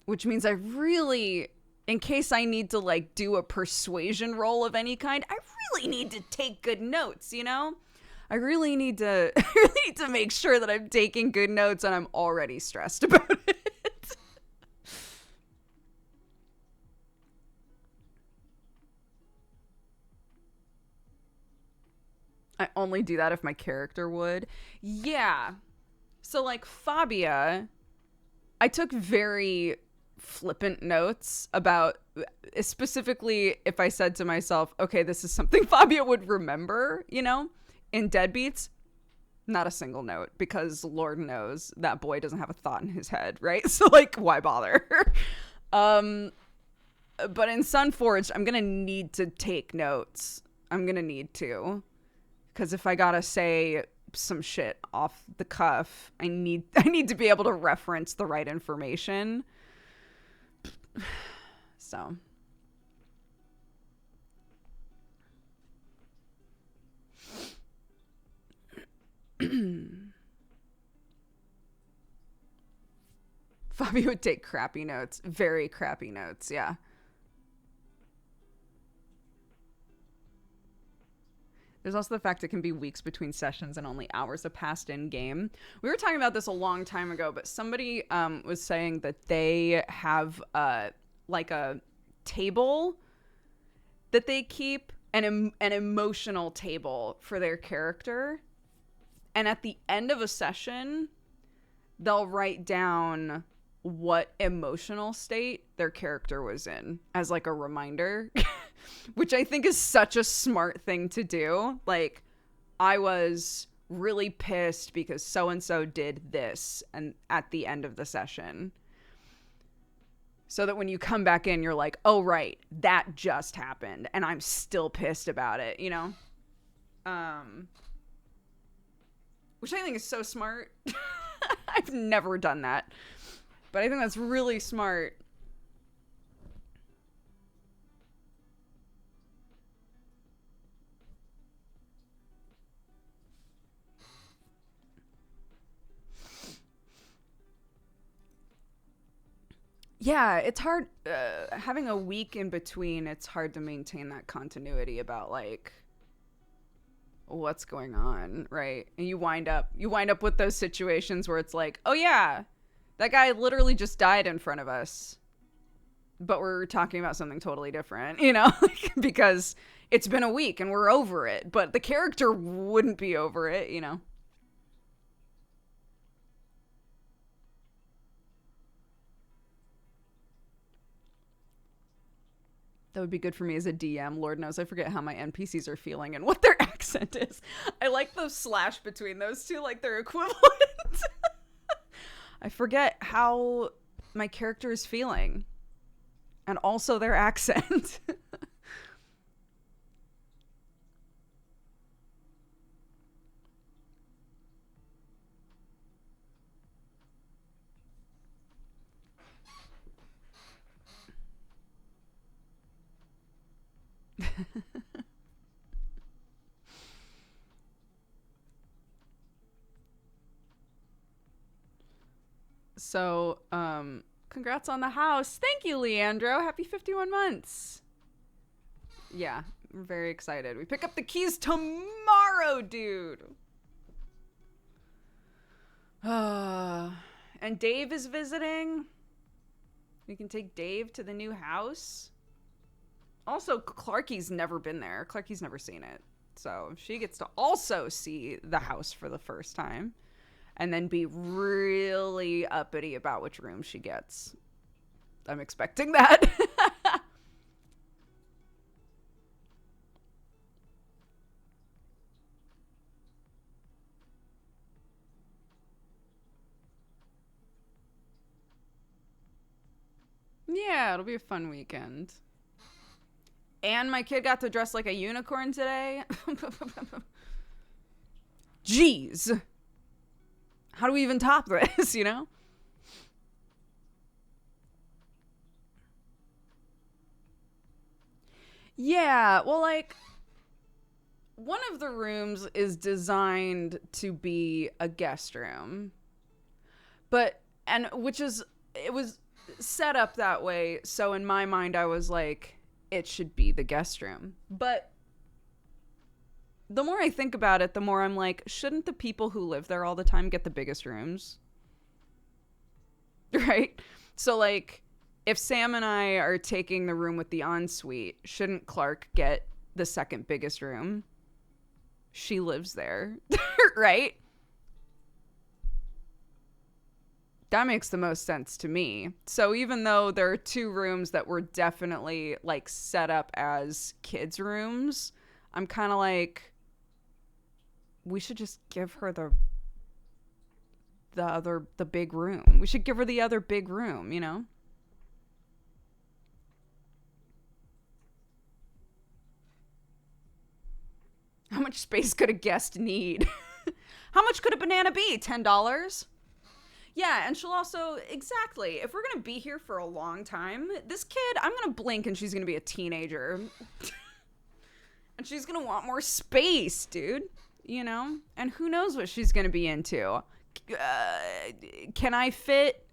which means I really, in case I need to like do a persuasion roll of any kind, I really need to take good notes, you know? I really need to I really need to make sure that I'm taking good notes, and I'm already stressed about it. I only do that if my character would. Yeah. So like Fabia, I took very flippant notes about, specifically if I said to myself, okay, this is something Fabia would remember, you know, in Deadbeats. Not a single note, because Lord knows that boy doesn't have a thought in his head, right? So like, why bother? But in Sunforged, I'm gonna need to take notes. I'm gonna need to, because if I gotta say some shit off the cuff, I need to be able to reference the right information. So Fabi would take crappy notes, very crappy notes. Yeah. There's also the fact it can be weeks between sessions and only hours have passed in game. We were talking about this a long time ago, but somebody was saying that they have like a table that they keep, an emotional table for their character. And at the end of a session, they'll write down what emotional state their character was in as like a reminder, which I think is such a smart thing to do. Like, I was really pissed because so-and-so did this, and at the end of the session, so that when you come back in, you're like, oh, right, that just happened and I'm still pissed about it, you know? Which I think is so smart. I've never done that, but I think that's really smart. Yeah, it's hard having a week in between. It's hard to maintain that continuity about like what's going on, right? And you wind up with those situations where it's like, oh yeah, that guy literally just died in front of us, but we're talking about something totally different, you know? Because it's been a week and we're over it, but the character wouldn't be over it, you know? That would be good for me as a DM. Lord knows I forget how my NPCs are feeling and what their accent is. I like the slash between those two, like they're equivalent. I forget how my character is feeling and also their accent. So, congrats on the house. Thank you, Leandro. Happy 51 months. Yeah, we're very excited. We pick up the keys tomorrow, dude. And Dave is visiting. We can take Dave to the new house. Also, Clarky's never been there. Clarky's never seen it. So she gets to also see the house for the first time. And then be really uppity about which room she gets. I'm expecting that. Yeah, it'll be a fun weekend. And my kid got to dress like a unicorn today. Jeez. How do we even top this, you know? Yeah, well, like, one of the rooms is designed to be a guest room. It was set up that way, so in my mind I was like, it should be the guest room. But the more I think about it, the more I'm like, shouldn't the people who live there all the time get the biggest rooms? Right? So, like, if Sam and I are taking the room with the ensuite, shouldn't Clark get the second biggest room? She lives there, right? That makes the most sense to me. So even though there are two rooms that were definitely like set up as kids' rooms, I'm kind of like, we should just give her the big room. We should give her the other big room, you know? How much space could a guest need? How much could a banana be? $10? Yeah, and she'll also, exactly, if we're going to be here for a long time, this kid, I'm going to blink and she's going to be a teenager. And she's going to want more space, dude. You know? And who knows what she's going to be into. Can I fit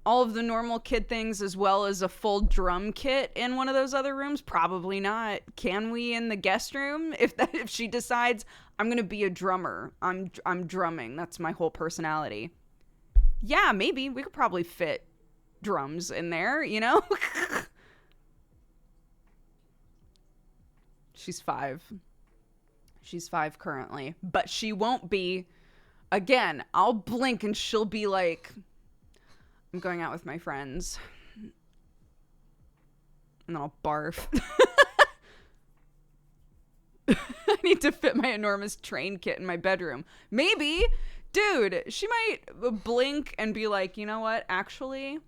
all of the normal kid things as well as a full drum kit in one of those other rooms? Probably not. Can we in the guest room? If she decides, I'm going to be a drummer. I'm drumming. That's my whole personality. Yeah, maybe. We could probably fit drums in there, you know? She's 5. She's 5 currently. But she won't be. Again, I'll blink and she'll be like, I'm going out with my friends. And then I'll barf. I need to fit my enormous train kit in my bedroom. Maybe. Dude, she might blink and be like, you know what? Actually,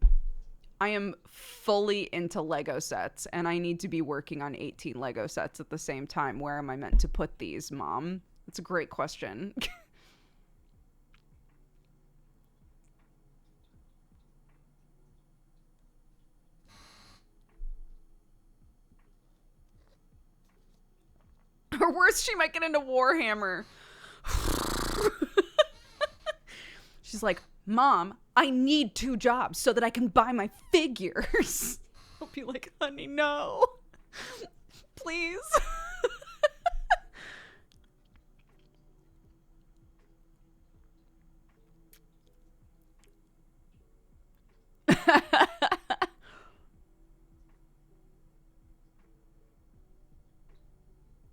I am fully into Lego sets and I need to be working on 18 Lego sets at the same time. Where am I meant to put these, Mom? That's a great question. Or worse, she might get into Warhammer. She's like, Mom, I need 2 jobs so that I can buy my figures. I'll be like, honey, no. Please.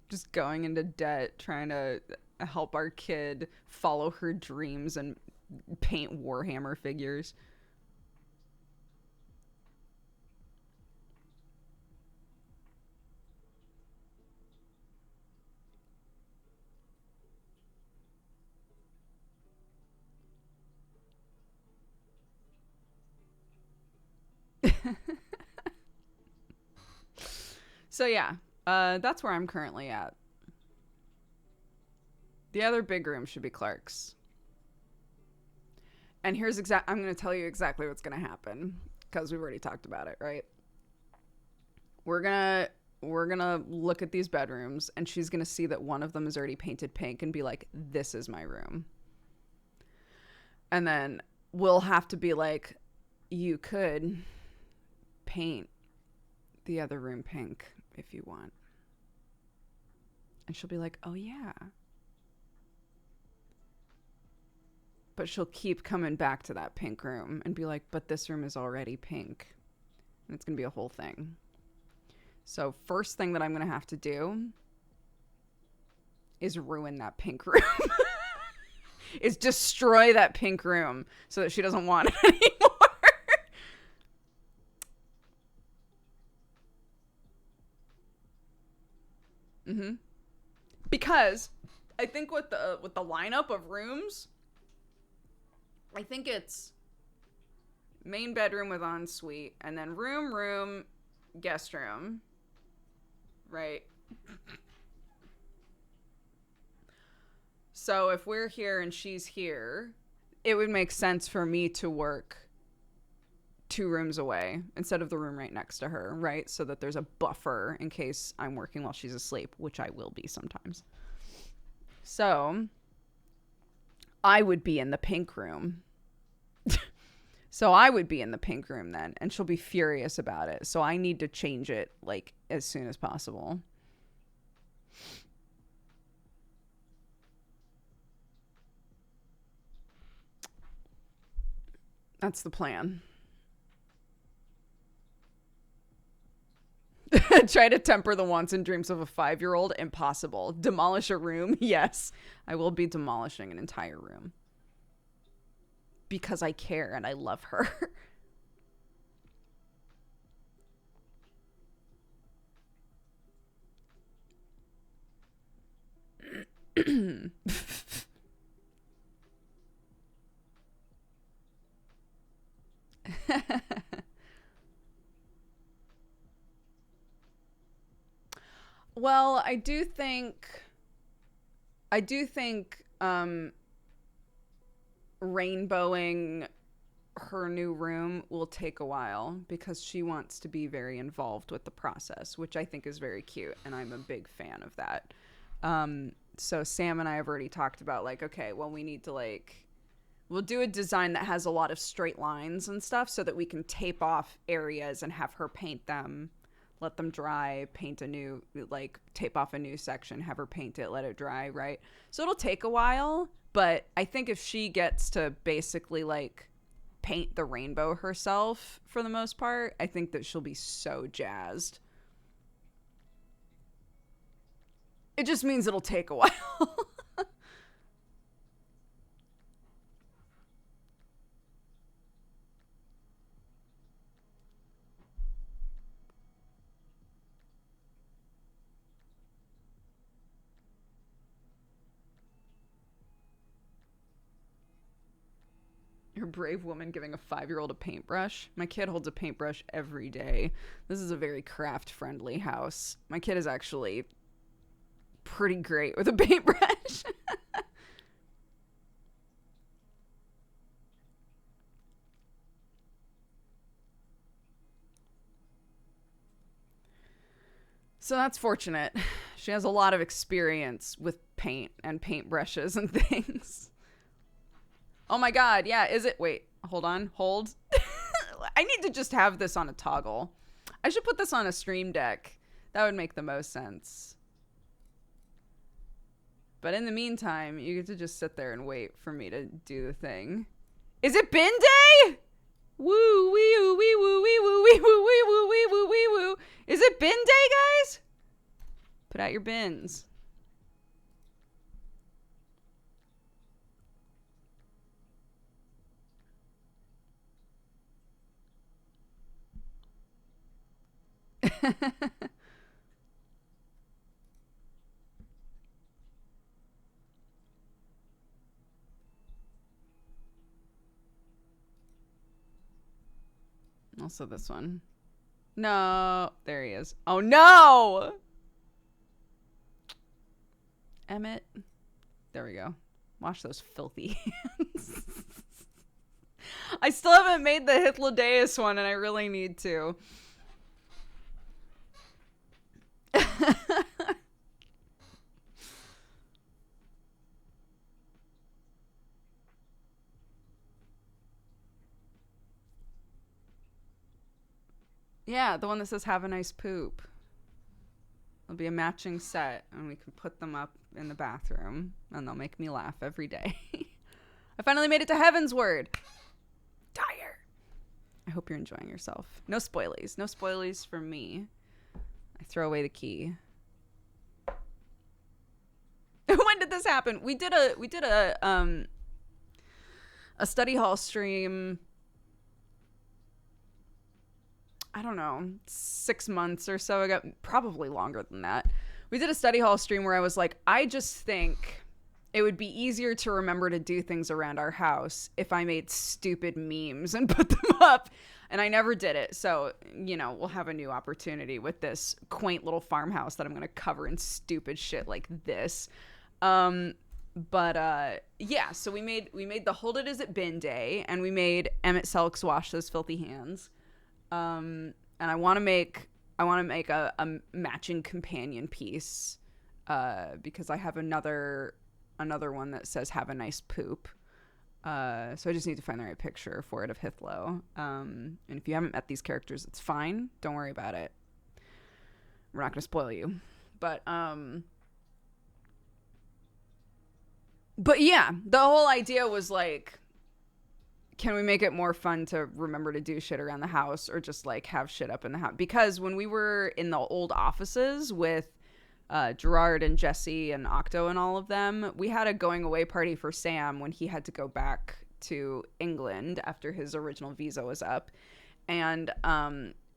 Just going into debt, trying to help our kid follow her dreams and paint Warhammer figures. So yeah, that's where I'm currently at. The other big room should be Clark's. And here's I'm going to tell you exactly what's going to happen because we've already talked about it, right? We're going to look at these bedrooms and she's going to see that one of them is already painted pink and be like, this is my room. And then we'll have to be like, you could paint the other room pink if you want. And she'll be like, oh yeah. But she'll keep coming back to that pink room and be like, but this room is already pink. And it's going to be a whole thing. So first thing that I'm going to have to do is ruin that pink room. Is destroy that pink room so that she doesn't want it anymore. Mm-hmm. Because I think with the lineup of rooms, I think it's main bedroom with ensuite, and then room, guest room, right? So if we're here and she's here, it would make sense for me to work 2 rooms away instead of the room right next to her, right? So that there's a buffer in case I'm working while she's asleep, which I will be sometimes. So I would be in the pink room. So I would be in the pink room then, and she'll be furious about it. So I need to change it like as soon as possible. That's the plan. Try to temper the wants and dreams of a 5-year-old. Impossible. Demolish a room. Yes, I will be demolishing an entire room. Because I care and I love her. Well, I do think rainbowing her new room will take a while because she wants to be very involved with the process, which I think is very cute, and I'm a big fan of that. So Sam and I have already talked about, like, okay, well, we need to, like, we'll do a design that has a lot of straight lines and stuff so that we can tape off areas and have her paint them, let them dry, paint a new, like, tape off a new section, have her paint it, let it dry, right? So it'll take a while, but I think if she gets to basically, like, paint the rainbow herself for the most part, I think that she'll be so jazzed. It just means it'll take a while. You're a brave woman giving a 5-year-old a paintbrush. My kid holds a paintbrush every day. This is a very craft-friendly house. My kid is actually pretty great with a paintbrush. So that's fortunate. She has a lot of experience with paint and paintbrushes and things. Oh my god, yeah, is it? Wait, hold on, hold. I need to just have this on a toggle. I should put this on a stream deck. That would make the most sense. But in the meantime, you get to just sit there and wait for me to do the thing. Is it bin day? Woo, wee, woo, wee, woo, wee, woo, wee, woo, wee, woo, wee, woo, wee, woo. Is it bin day, guys? Put out your bins. Also this one. No, there he is. Oh no! Emmett. There we go. Wash those filthy hands. I still haven't made the Hythlodaeus one, and I really need to. Yeah, the one that says have a nice poop. It'll be a matching set, and we can put them up in the bathroom, and they'll make me laugh every day. I finally made it to Heaven's Word. Dire. I hope you're enjoying yourself. No spoilies. No spoilies for me. I throw away the key. When did this happen? We did a study hall stream, I don't know, 6 months or so ago, probably longer than that. We did a study hall stream where I was like, I just think it would be easier to remember to do things around our house if I made stupid memes and put them up. And I never did it. So, you know, we'll have a new opportunity with this quaint little farmhouse that I'm going to cover in stupid shit like this. Yeah, so we made the Hold It Is It Bin Day, and we made Emmett Selks wash those filthy hands. And I want to make a matching companion piece, because I have another one that says have a nice poop. So I just need to find the right picture for it of Hythlo. And if you haven't met these characters, it's fine. Don't worry about it. We're not going to spoil you. But yeah, the whole idea was like can we make it more fun to remember to do shit around the house, or just like have shit up in the house? Because when we were in the old offices with Gerard and Jesse and Octo and all of them, we had a going away party for Sam when he had to go back to England after his original visa was up. And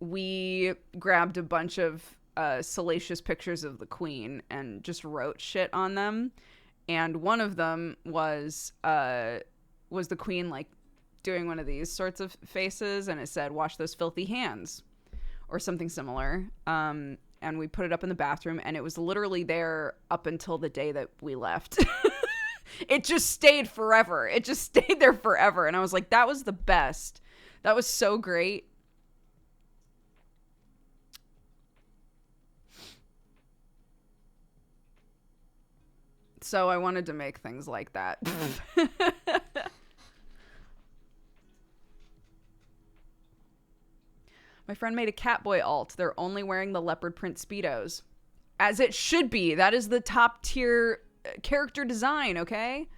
we grabbed a bunch of salacious pictures of the Queen and just wrote shit on them. And one of them was the Queen like doing one of these sorts of faces, and it said, "Wash those filthy hands," or something similar. And we put it up in the bathroom, and it was literally there up until the day that we left. It just stayed forever. It just stayed there forever. And I was like, that was the best. That was so great. So I wanted to make things like that. My friend made a Catboy alt. They're only wearing the leopard print Speedos. As it should be. That is the top tier character design, okay?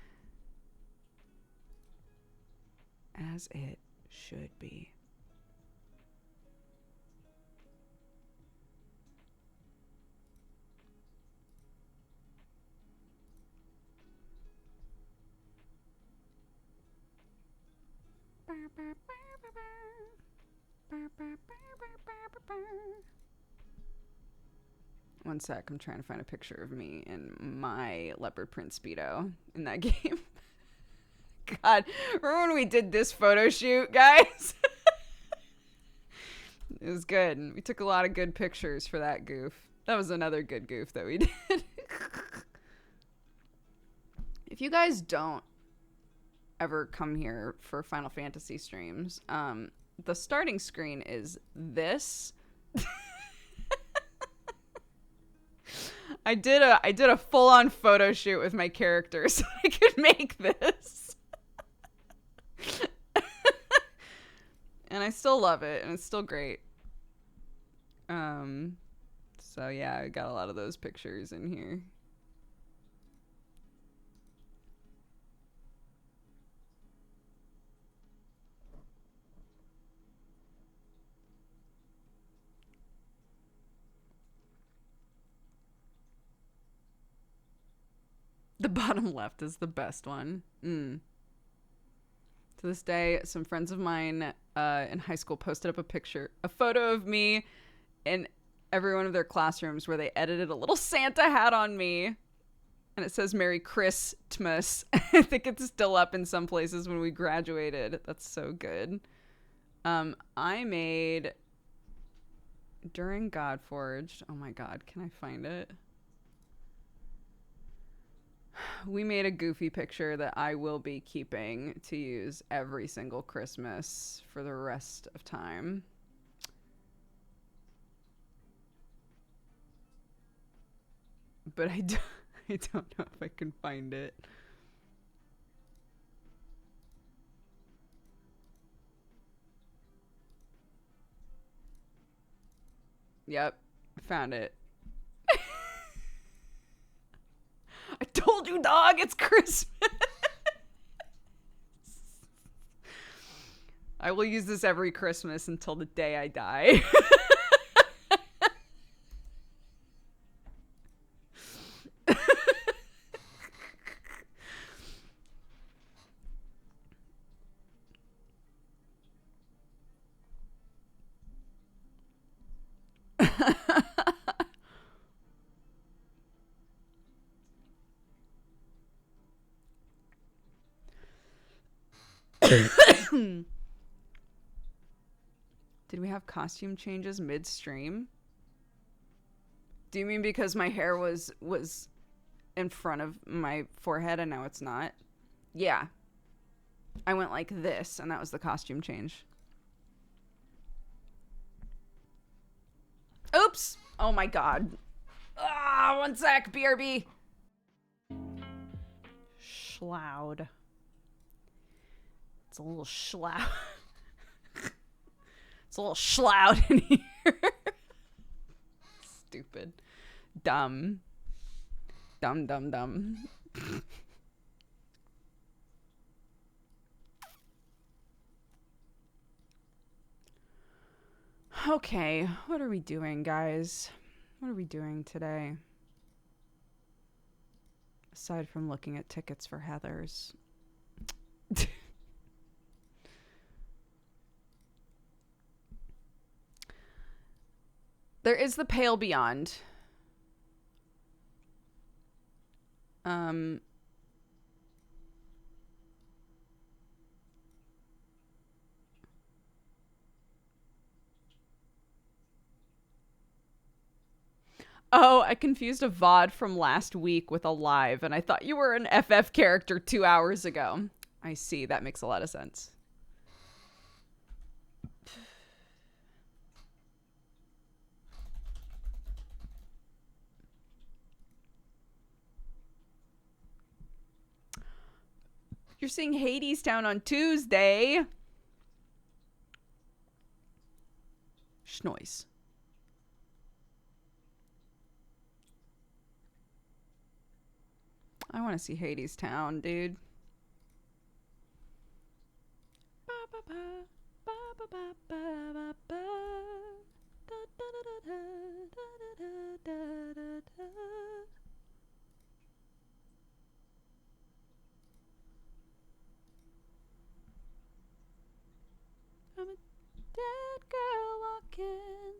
As it should be. One sec, I'm trying to find a picture of me in my leopard print Speedo in that game. God, remember when we did this photo shoot, guys? It was good. We took a lot of good pictures for that goof. That was another good goof that we did. If you guys don't ever come here for Final Fantasy streams, the starting screen is this. I did a full-on photo shoot with my character so I could make this. And I still love it, and it's still great. So yeah, I got a lot of those pictures in here. The bottom left is the best one. To this day, some friends of mine in high school posted up a photo of me in every one of their classrooms where they edited a little Santa hat on me. And it says Merry Christmas. I think it's still up in some places when we graduated. That's so good. I made during Godforged. Oh my God, can I find it? We made a goofy picture that I will be keeping to use every single Christmas for the rest of time. But I don't know if I can find it. Yep, found it. I told you, dog, it's Christmas. I will use this every Christmas until the day I die. Did we have costume changes midstream? Do you mean because my hair was in front of my forehead and now it's not? Yeah. I went like this and that was the costume change. Oops! Oh my God. Ah, one sec, BRB. Shloud. It's a little shloud. It's a little shloud in here. Stupid. Dumb. Dumb, dumb, dumb. Okay, what are we doing, guys? What are we doing today? Aside from looking at tickets for Heathers. There is the Pale Beyond. Oh, I confused a VOD from last week with a live, and I thought you were an FF character 2 hours ago. I see. That makes a lot of sense. You're seeing Hades Town on Tuesday. Schnoise. I want to see Hades Town, dude. I'm a dead girl walking.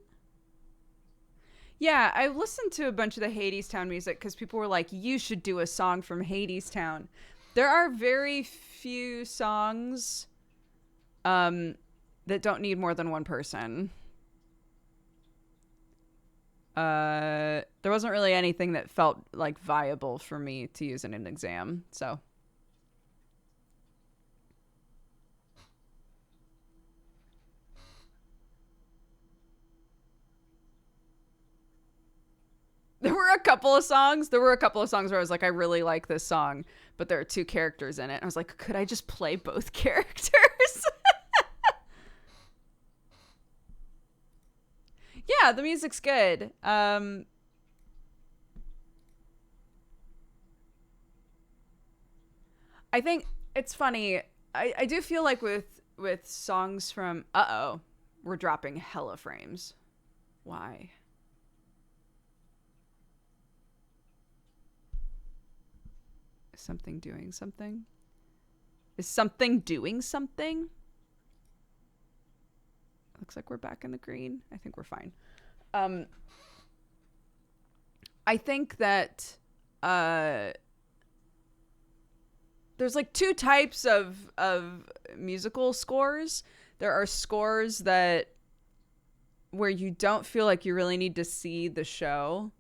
Yeah, I listened to a bunch of the Hades Town music because people were like, you should do a song from Hades Town. There are very few songs that don't need more than one person. There wasn't really anything that felt like viable for me to use in an exam, so... There were a couple of songs where I was like, I really like this song, but there are 2 characters in it. I was like, could I just play both characters? Yeah, the music's good. I think it's funny. I do feel like with songs from... Uh-oh. We're dropping hella frames. Why? Something doing something? Is something doing something? Looks like we're back in the green. I think we're fine. I think that there's like 2 types of musical scores. There are scores that where you don't feel like you really need to see the show.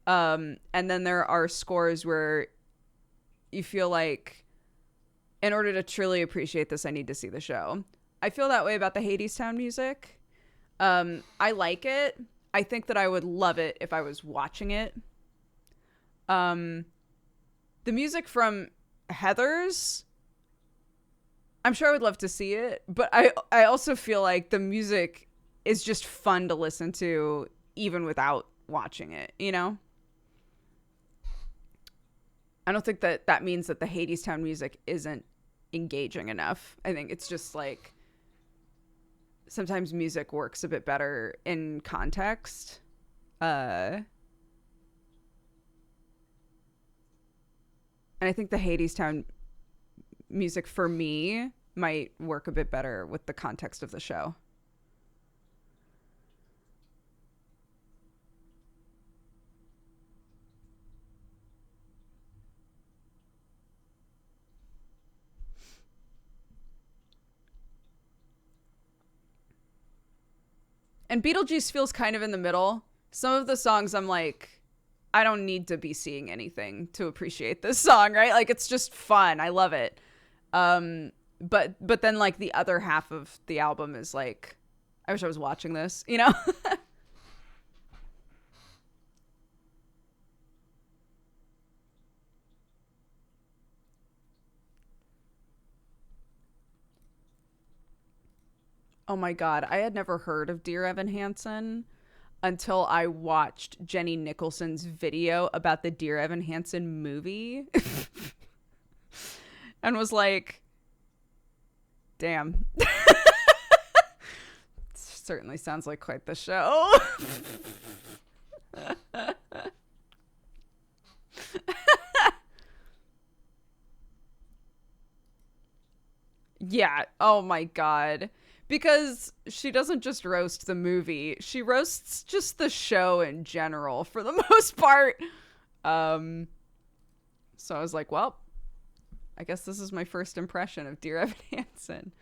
And then there are scores where you feel like, in order to truly appreciate this, I need to see the show. I feel that way about the Hades Town music. I like it. I think that I would love it if I was watching it. The music from Heathers, I'm sure I would love to see it, but I also feel like the music is just fun to listen to even without watching it, you know? I don't think that means that the Hades Town music isn't engaging enough. I think it's just like sometimes music works a bit better in context. And I think the Hades Town music for me might work a bit better with the context of the show. And Beetlejuice feels kind of in the middle. Some of the songs I'm like, I don't need to be seeing anything to appreciate this song, right? Like, it's just fun. I love it. But then like the other half of the album is like, I wish I was watching this, you know? Oh my God. I had never heard of Dear Evan Hansen until I watched Jenny Nicholson's video about the Dear Evan Hansen movie and was like, damn. certainly sounds like quite the show. Yeah. Oh my god. Because she doesn't just roast the movie, she roasts just the show in general for the most part. So I was like, well, I guess this is my first impression of Dear Evan Hansen.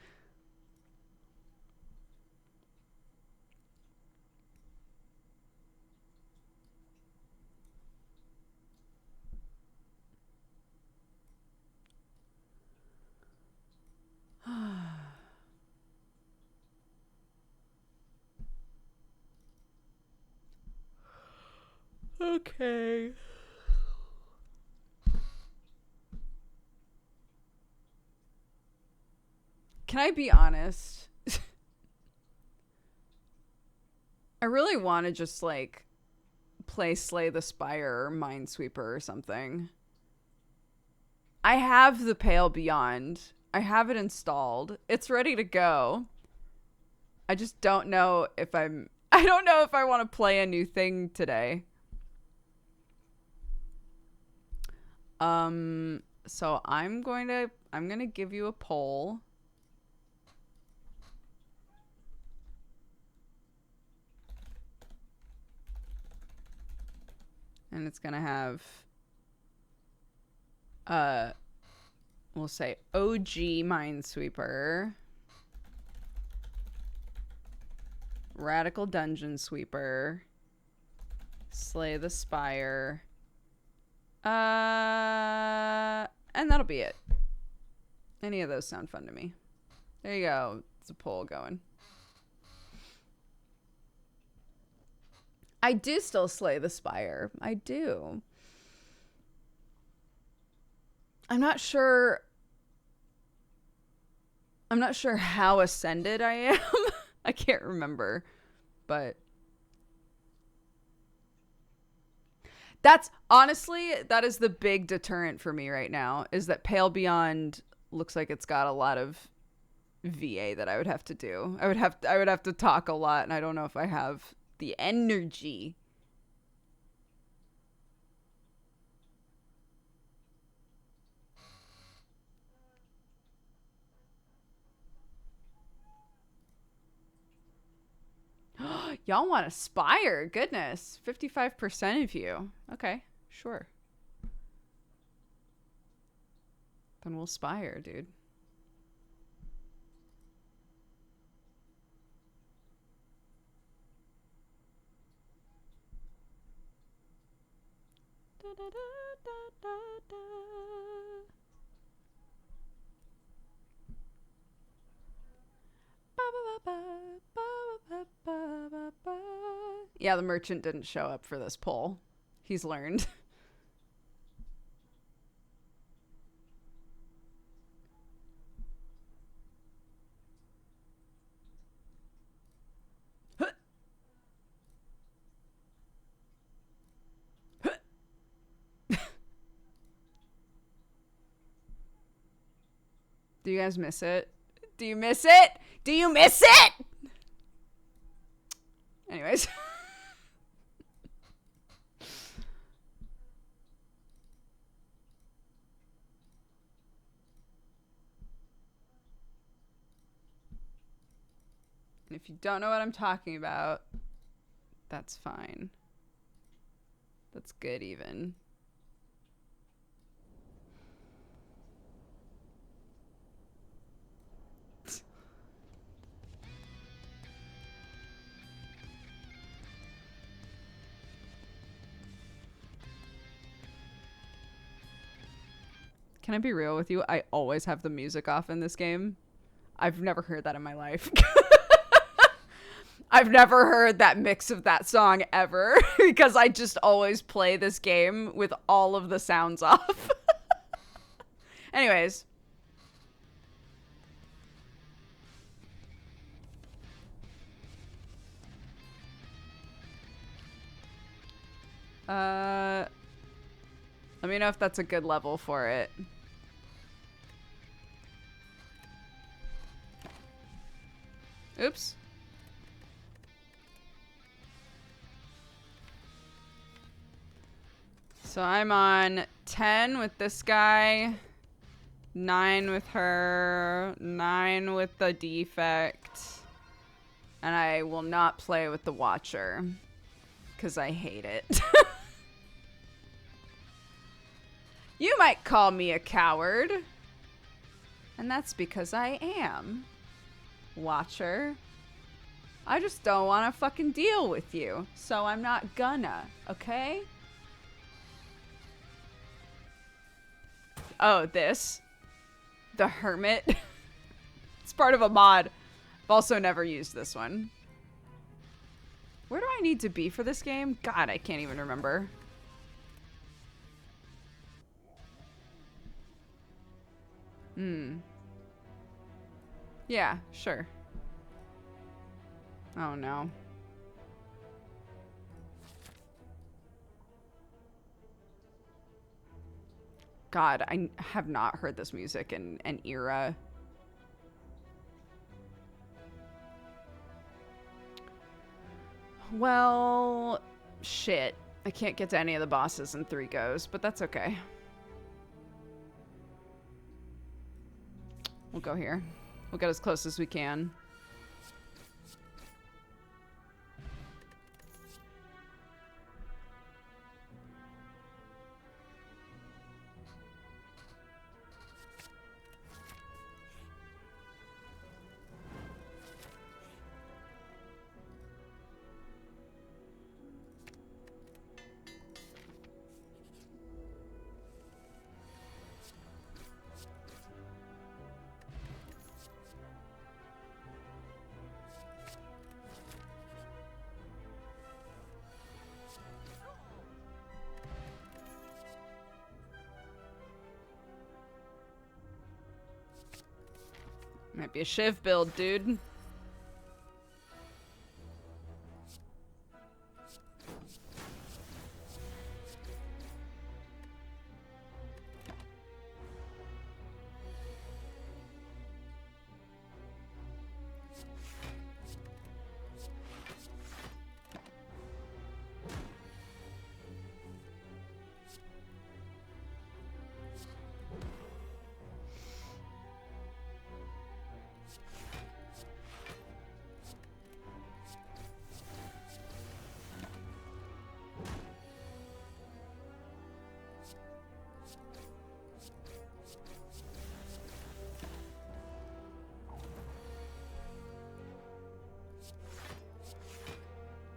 Okay. Can I be honest? I really want to just like play Slay the Spire or Minesweeper or something. I have the Pale Beyond. I have it installed. It's ready to go. I just don't know if I don't know if I want to play a new thing today. So I'm going to give you a poll. And it's going to have we'll say OG Minesweeper, Radical Dungeon Sweeper, Slay the Spire, and that'll be it. Any of those sound fun to me. There you go. It's a poll going. I do still Slay the Spire. I do. I'm not sure how ascended I am. I can't remember. But that's honestly, that is the big deterrent for me right now, is that Pale Beyond looks like it's got a lot of VA that I would have to do. I would have to talk a lot, and I don't know if I have the energy. Y'all want to Spire? Goodness. 55% of you. Okay, sure. Then we'll Spire, dude. Da, da, da, da, da. Yeah, the merchant didn't show up for this poll. He's learned. Do you guys miss it? Do you miss it? Do you miss it? Anyways. And if you don't know what I'm talking about, that's fine. That's good even. Can I be real with you? I always have the music off in this game. I've never heard that in my life. I've never heard that mix of that song ever because I just always play this game with all of the sounds off. Anyways. Let me know if that's a good level for it. Oops. So I'm on 10 with this guy, 9 with her, 9 with the defect, and I will not play with the Watcher because I hate it. You might call me a coward, and that's because I am, Watcher. I just don't want to fucking deal with you, so I'm not gonna, okay? Oh, this. The Hermit. It's part of a mod. I've also never used this one. Where do I need to be for this game? God, I can't even remember. Yeah, sure. Oh no. God, I have not heard this music in an era. Well, shit. I can't get to any of the bosses in 3 goes, but that's okay. We'll go here. We'll get as close as we can. Might be a Shiv build, dude.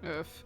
Oof.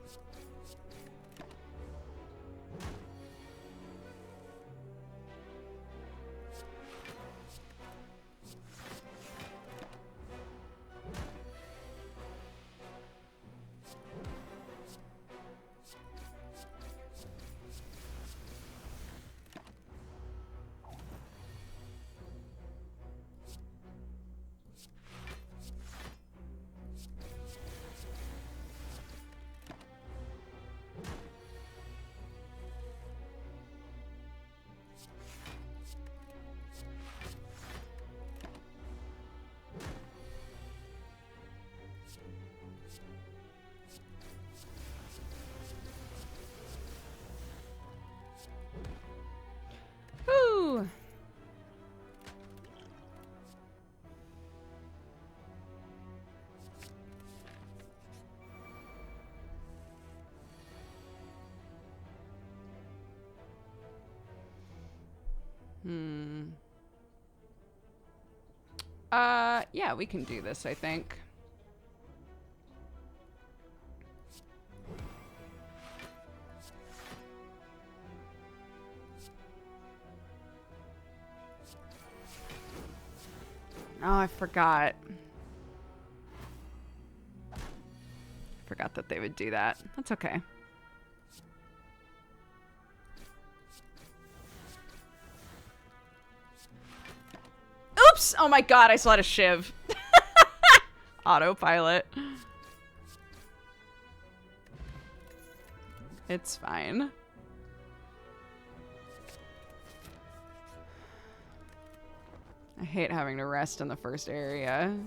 Whew. Yeah, we can do this, I think. Oh, I forgot. Forgot that they would do that. That's okay. Oops! Oh my god, I still had a Shiv. Autopilot. It's fine. I hate having to rest in the first area.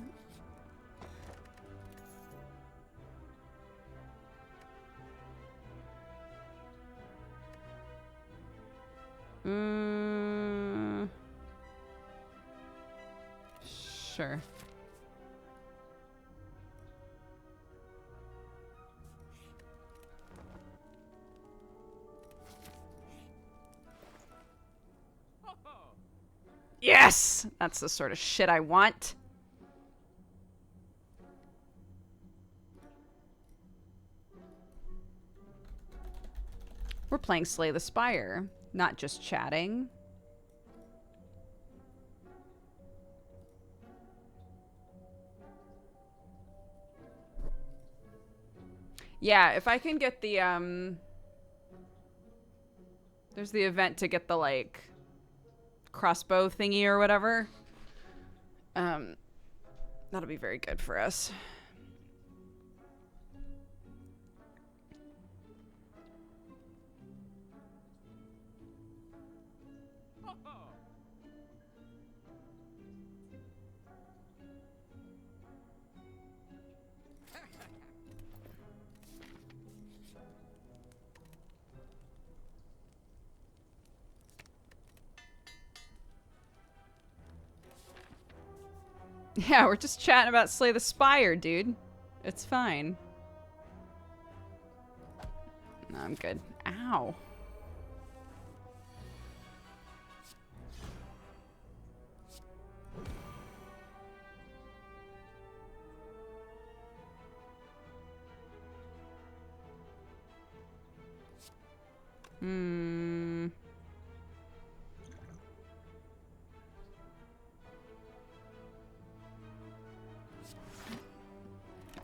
Sure. Yes! That's the sort of shit I want. We're playing Slay the Spire, not just chatting. Yeah, if I can get the, there's the event to get the, like, crossbow thingy or whatever. That'll be very good for us. Yeah, we're just chatting about Slay the Spire, dude. It's fine. No, I'm good. Ow.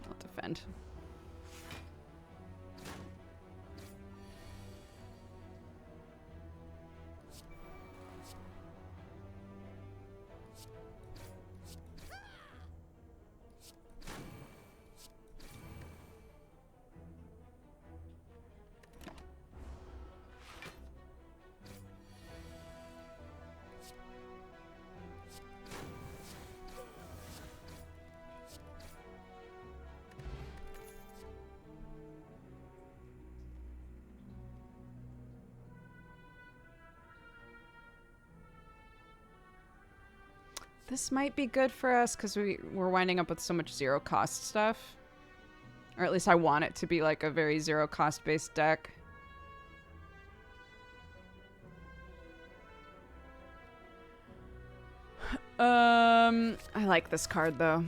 I'll defend. This might be good for us because we're winding up with so much zero cost stuff. Or at least I want it to be like a very zero cost based deck. I like this card though.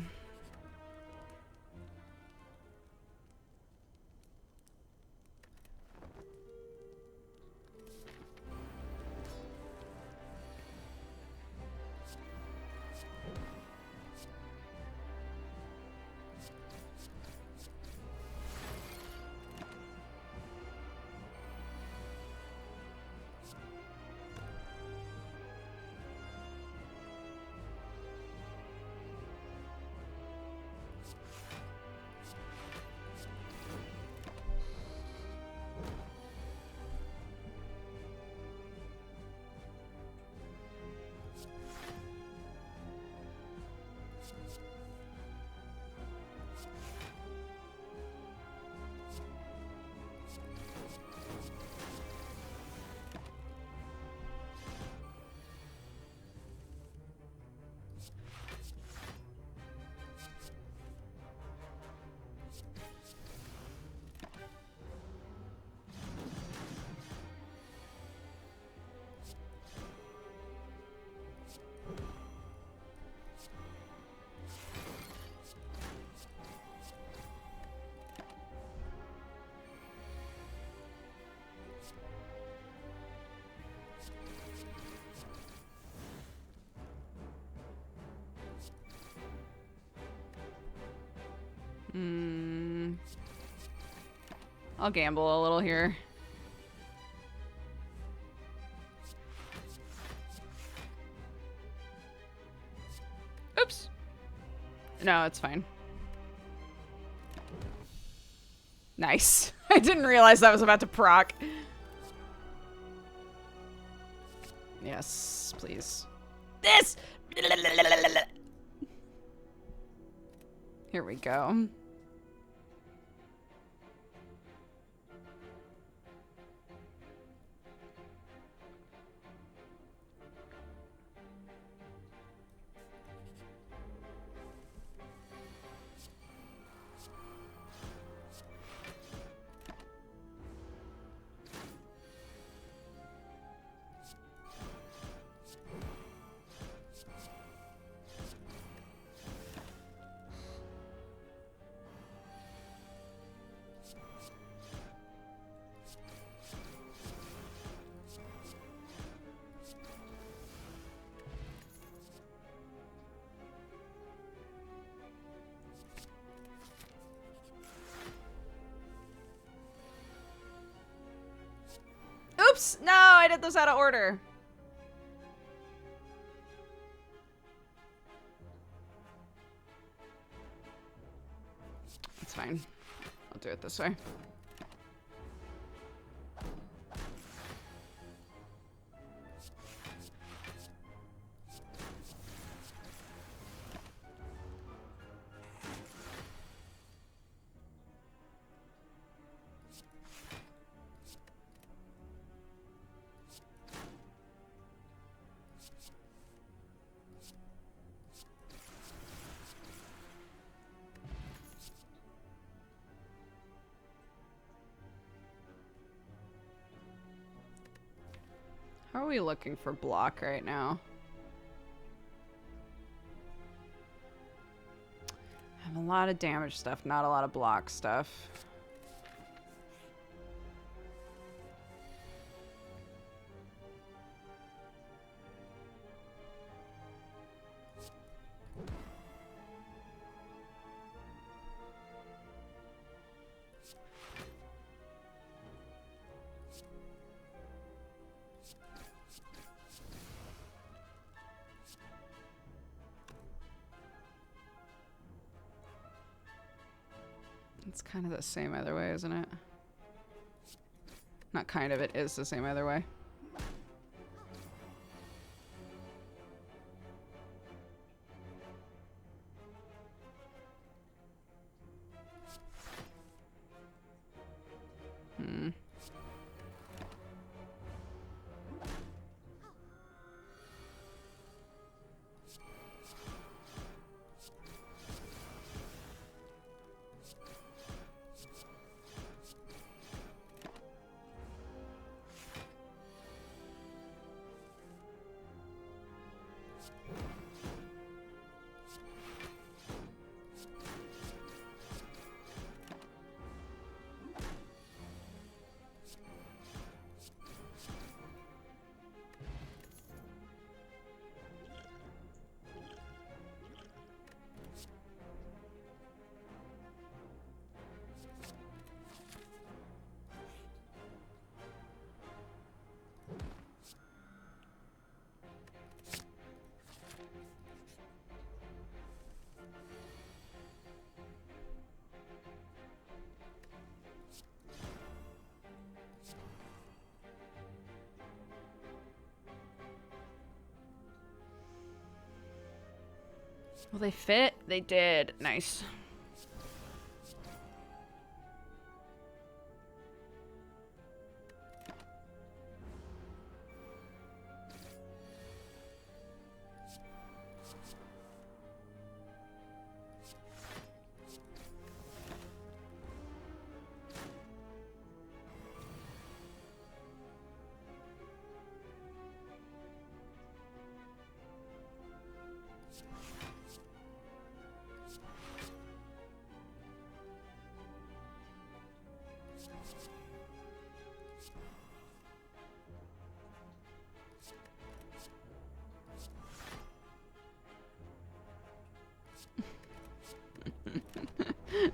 I'll gamble a little here. Oops. No, it's fine. Nice. I didn't realize that was about to proc. Yes, please. This! Here we go. Oops! No, I did this out of order. It's fine. I'll do it this way. How are we looking for block right now? I have a lot of damage stuff, not a lot of block stuff. It's kind of the same either way, isn't it? Not kind of, it is the same either way. Well, they fit. They did. Nice.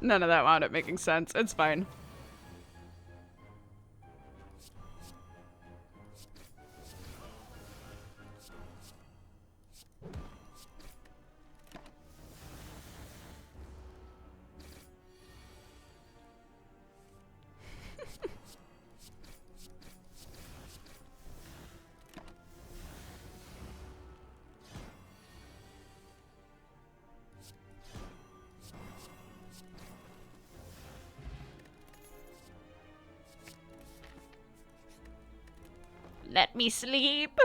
None of that wound up making sense. It's fine. Let me sleep.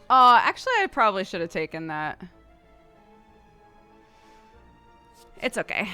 Actually, I probably should have taken that. It's okay.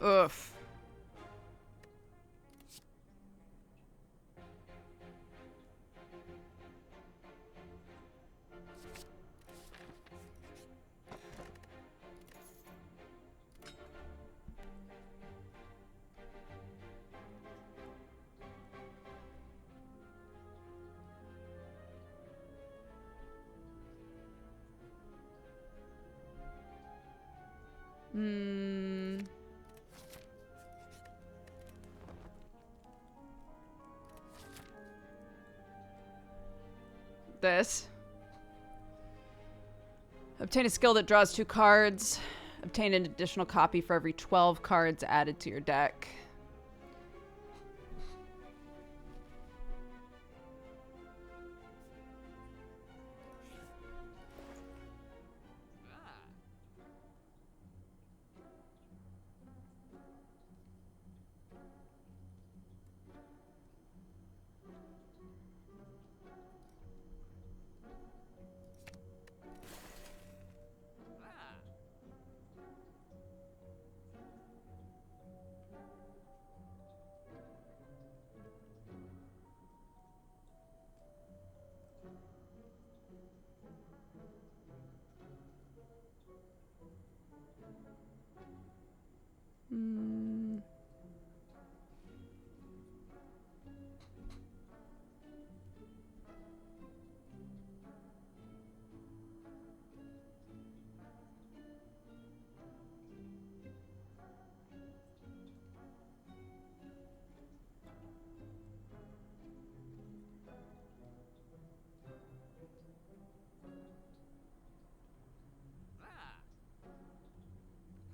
Oof. This. Obtain a skill that draws 2 cards. Obtain an additional copy for every 12 cards added to your deck.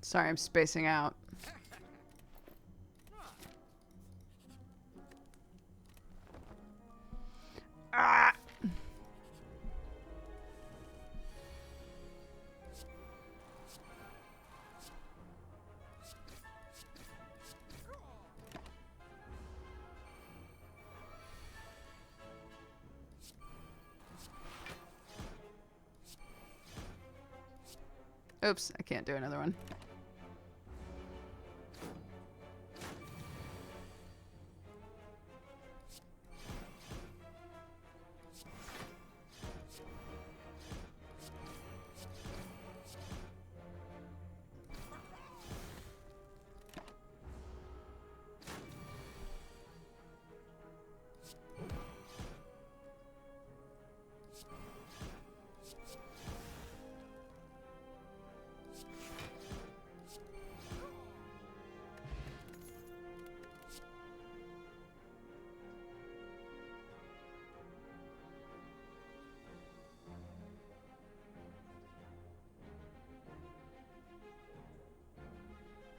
Sorry, I'm spacing out. Ah! Oops, I can't do another one.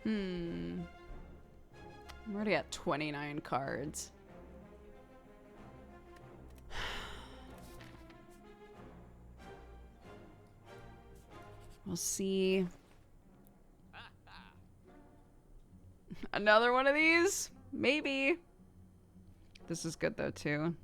I'm already at 29 cards. We'll see. Another one of these? Maybe. This is good though, too.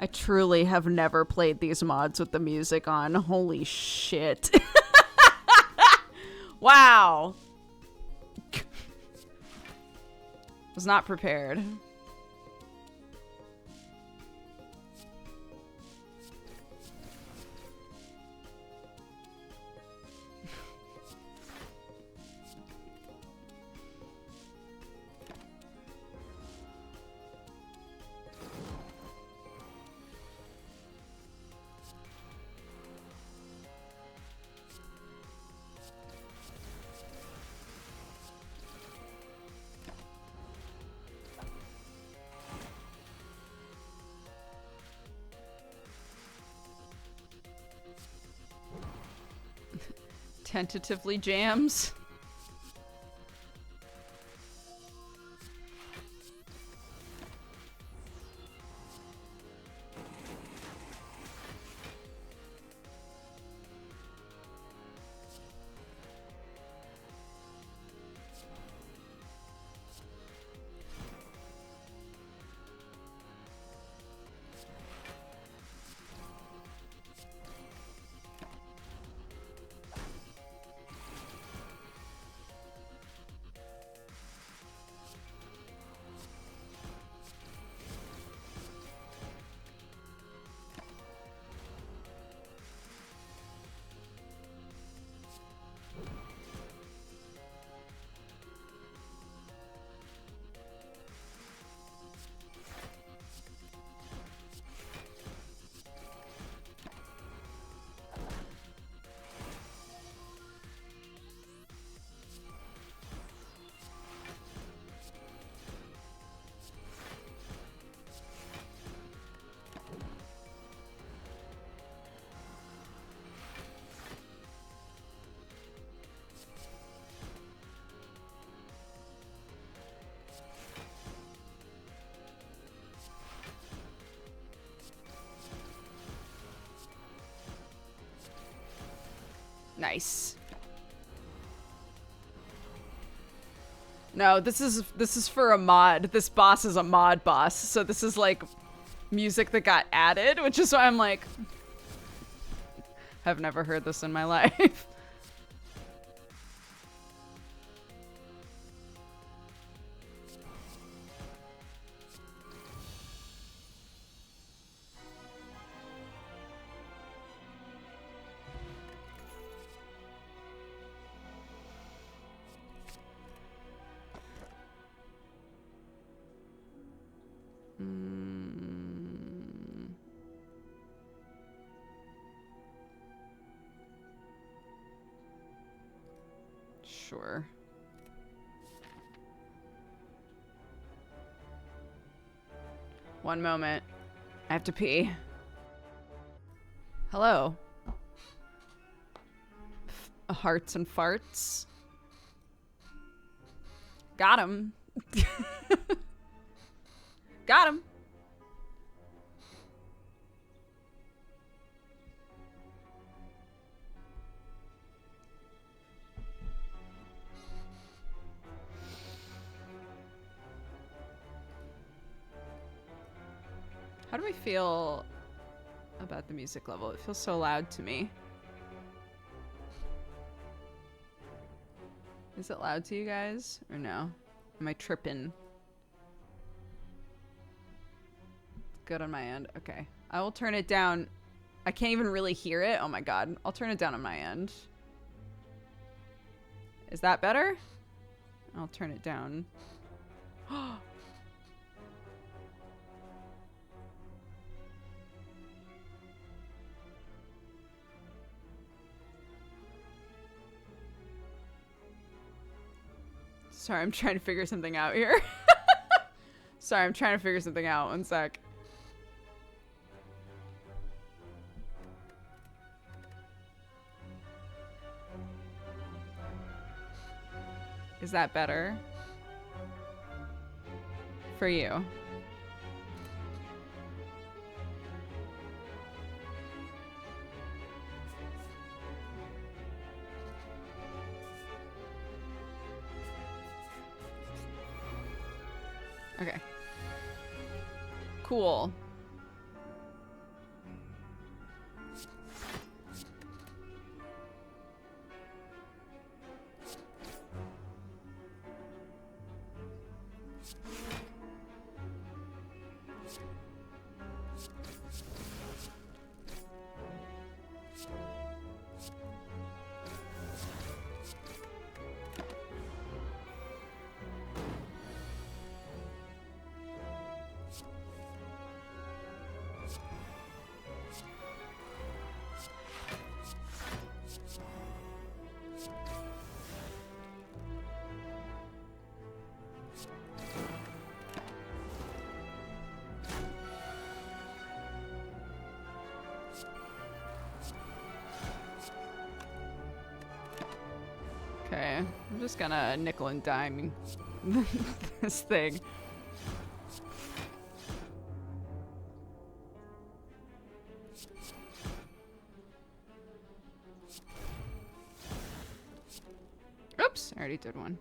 I truly have never played these mods with the music on. Holy shit. Wow. Was not prepared. Tentatively jams. Nice. No, this is for a mod. This boss is a mod boss, so this is like music that got added, which is why I'm like, I've never heard this in my life. Sure. One moment. I have to pee. Hello. Hearts and farts. Got him. Got him. How do I feel about the music level? It feels so loud to me. Is it loud to you guys or no? Am I tripping? Good on my end. Okay. I will turn it down. I can't even really hear it. Oh my god. I'll turn it down on my end. Is that better? I'll turn it down. Sorry, I'm trying to figure something out here. Sorry, I'm trying to figure something out. One sec. Is that better? For you? Okay. Cool. Okay, I'm just gonna nickel and dime this thing. Oops, I already did one.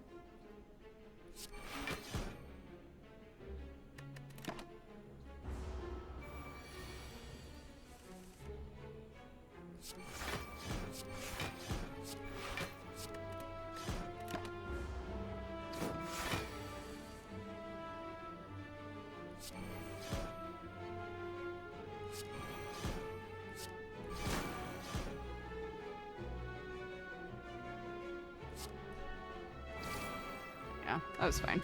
Yeah, that was fine.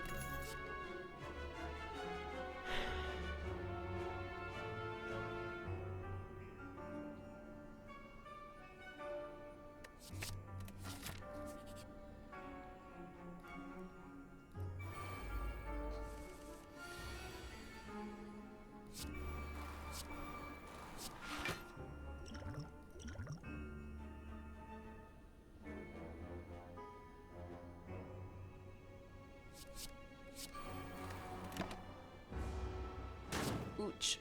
Ouch.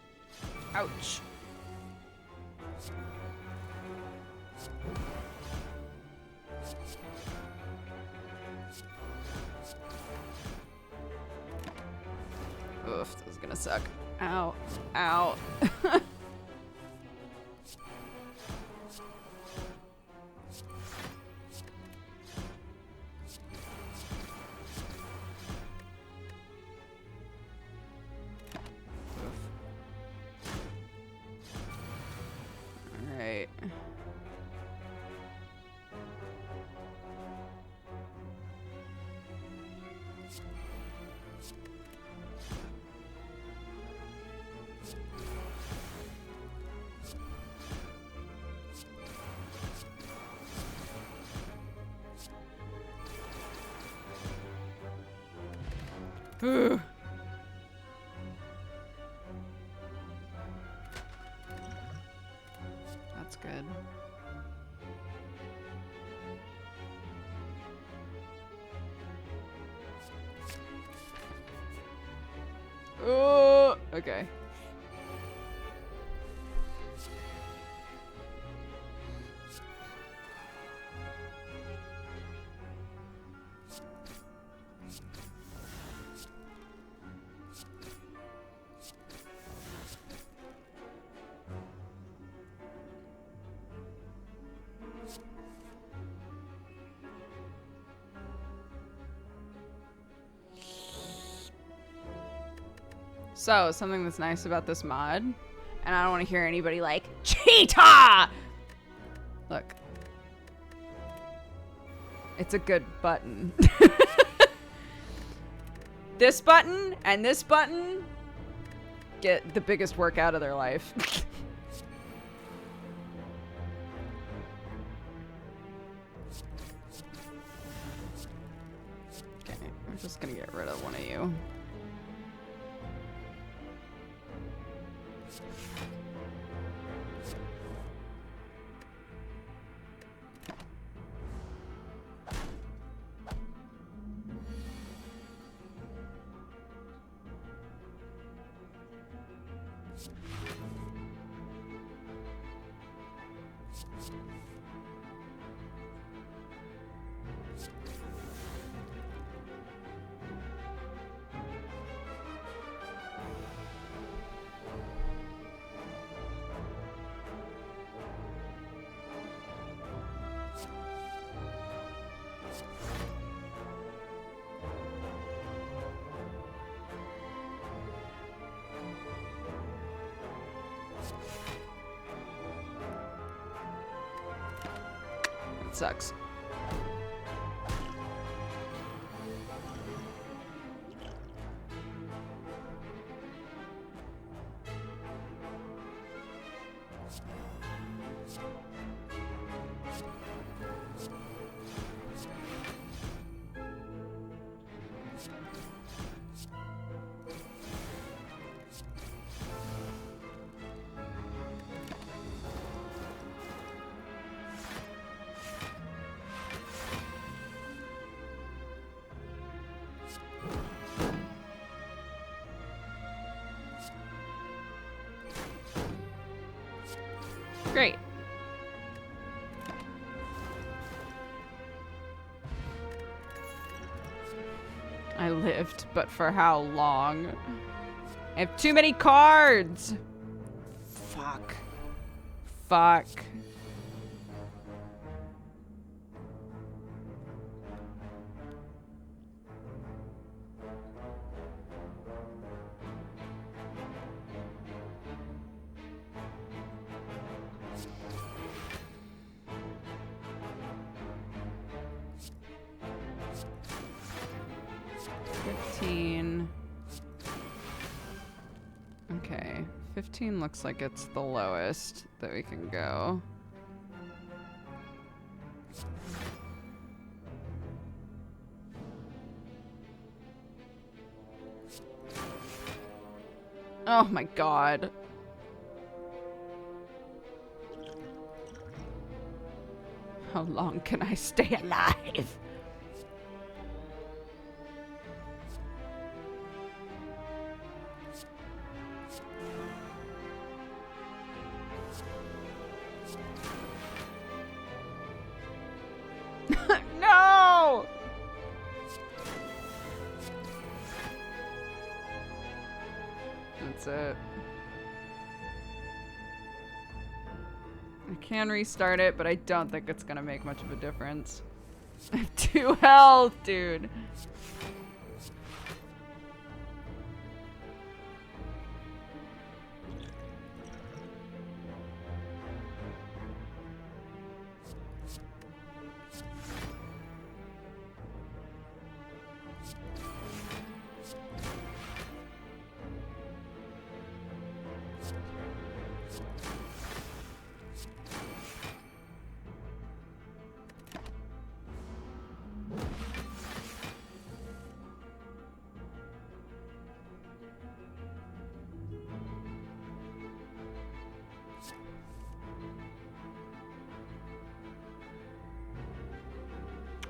Ouch. Oof, this is gonna suck. Ow. Ow. Alright. Ooh. That's good. Oh, okay. So, something that's nice about this mod, and I don't want to hear anybody like, cheetah! Look. It's a good button. This button and this button get the biggest work out of their life. Okay, I'm just gonna get rid of one of you. It sucks. Great. I lived, but for how long? I have too many cards! Fuck. Fuck. Okay, 15 looks like it's the lowest that we can go. Oh my god. How long can I stay alive? No! That's it. I can restart it, but I don't think it's gonna make much of a difference. I have 2 health, dude.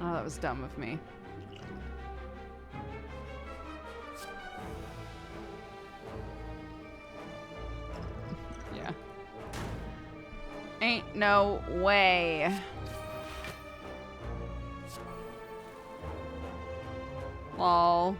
Oh, that was dumb of me. Yeah. Ain't no way. Lol.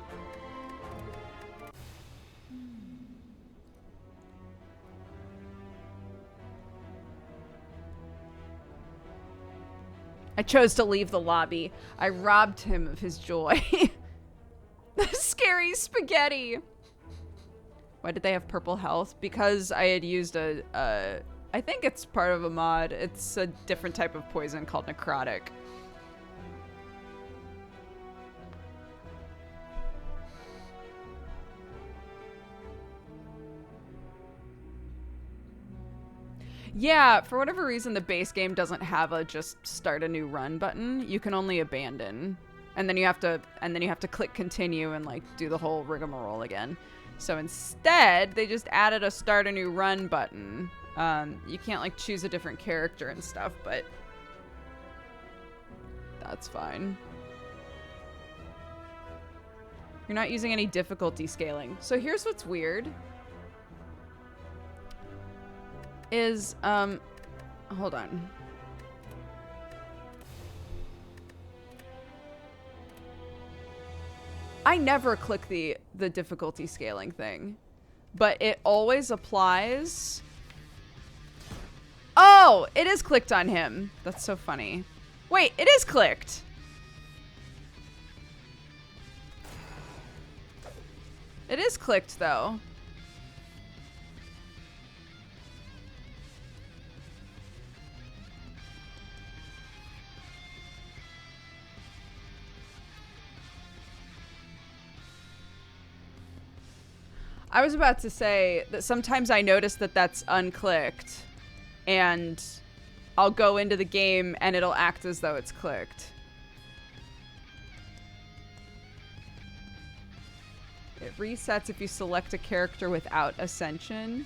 I chose to leave the lobby. I robbed him of his joy. The scary spaghetti. Why did they have purple health? Because I had used I think it's part of a mod. It's a different type of poison called necrotic. Yeah, for whatever reason, the base game doesn't have a just start a new run button. You can only abandon, and then you have to click continue and like do the whole rigmarole again. So instead, they just added a start a new run button. You can't like choose a different character and stuff, but that's fine. You're not using any difficulty scaling. So here's what's weird. Is, hold on. I never click the difficulty scaling thing, but it always applies. Oh, it is clicked on him. That's so funny. Wait, it is clicked. It is clicked though. I was about to say that sometimes I notice that that's unclicked, and I'll go into the game and it'll act as though it's clicked. It resets if you select a character without Ascension.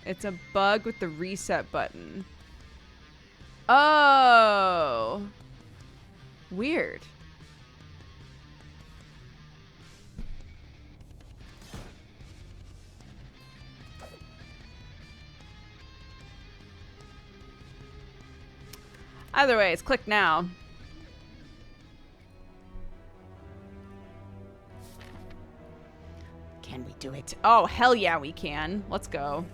It's a bug with the reset button. Oh. Weird. Either way, it's clicked now. Can we do it? Oh, hell yeah, we can. Let's go.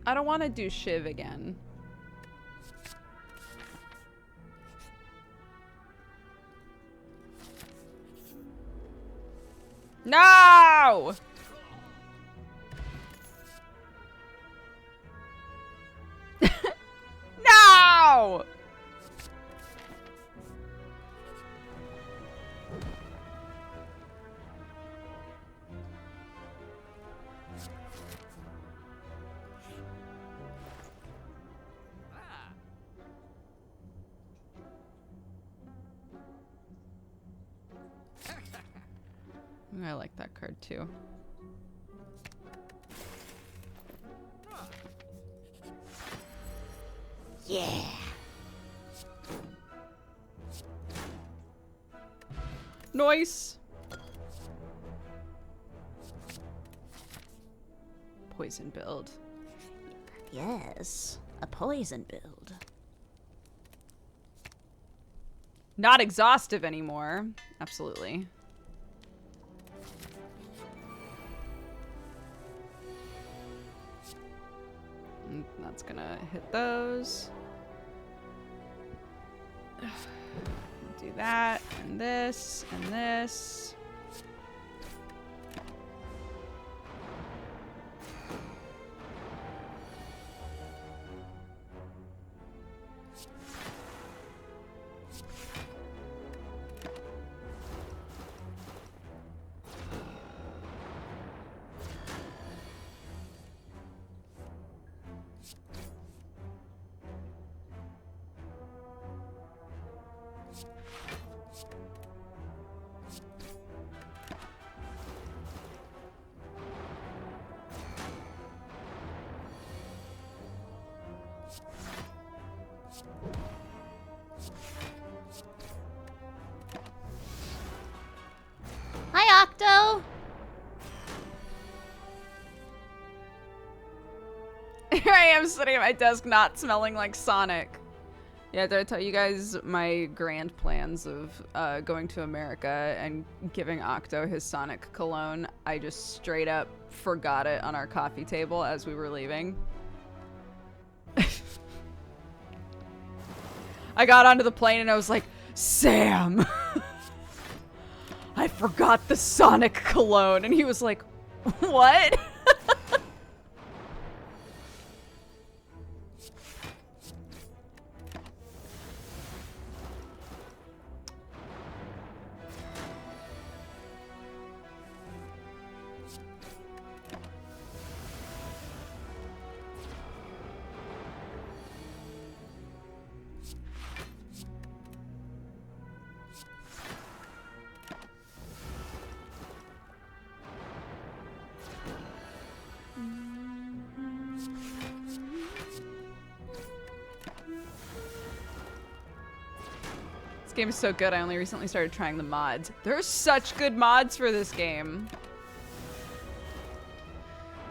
I don't want to do Shiv again. No! No! I like that card too. Yeah. Nice. Poison build. Yes, a poison build. Not exhaustive anymore. Absolutely. And that's gonna hit those. Do that, and this, and this. Hi, Octo. Here I am sitting at my desk not smelling like Sonic. Yeah, did I tell you guys my grand plans of going to America and giving Octo his Sonic cologne? I just straight up forgot it on our coffee table as we were leaving. I got onto the plane and I was like, Sam! I forgot the Sonic cologne. And he was like, what? This game is so good, I only recently started trying the mods. There are such good mods for this game.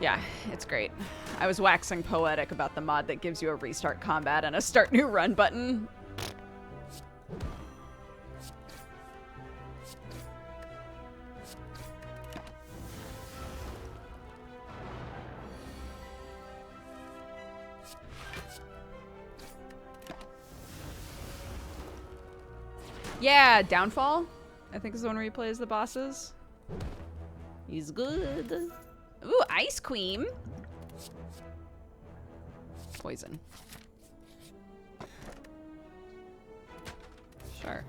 Yeah, it's great. I was waxing poetic about the mod that gives you a restart combat and a start new run button. Yeah, Downfall, I think is the one where you play as the bosses. He's good. Ooh, Ice Queen. Poison. Sure.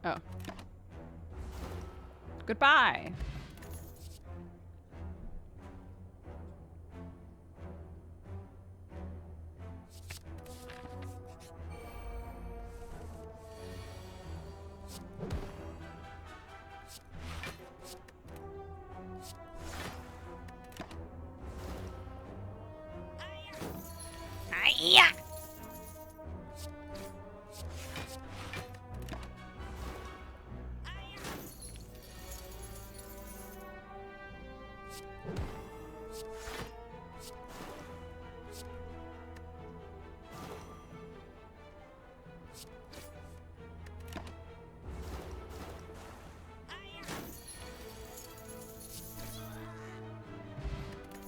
Oh. Goodbye. Hiya.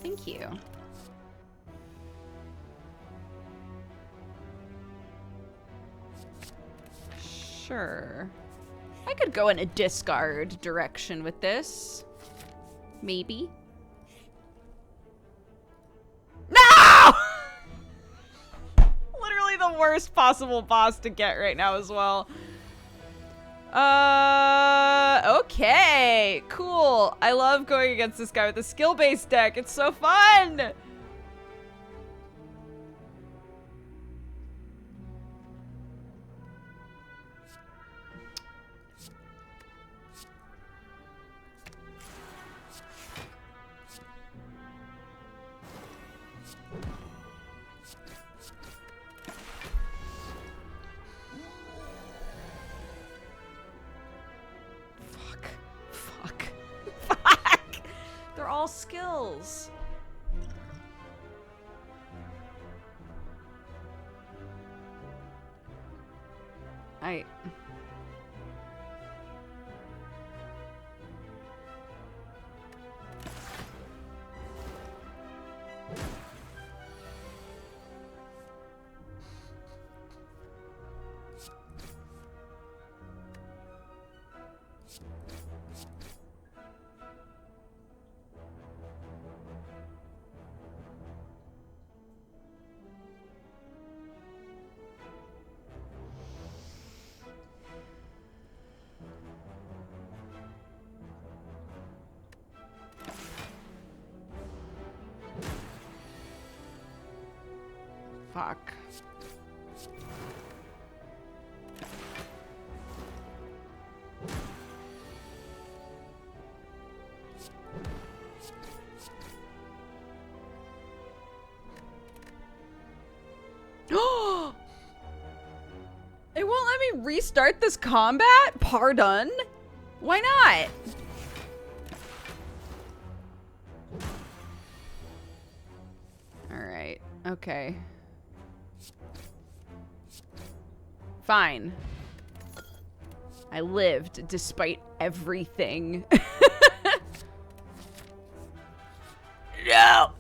Thank you. Sure. I could go in a discard direction with this. Maybe. the worst possible boss to get right now as well. Okay, cool. I love going against this guy with the skill-based deck. It's so fun. They're all skills. Fuck. It won't let me restart this combat? Pardon? Why not? Alright, okay. Fine. I lived despite everything. No!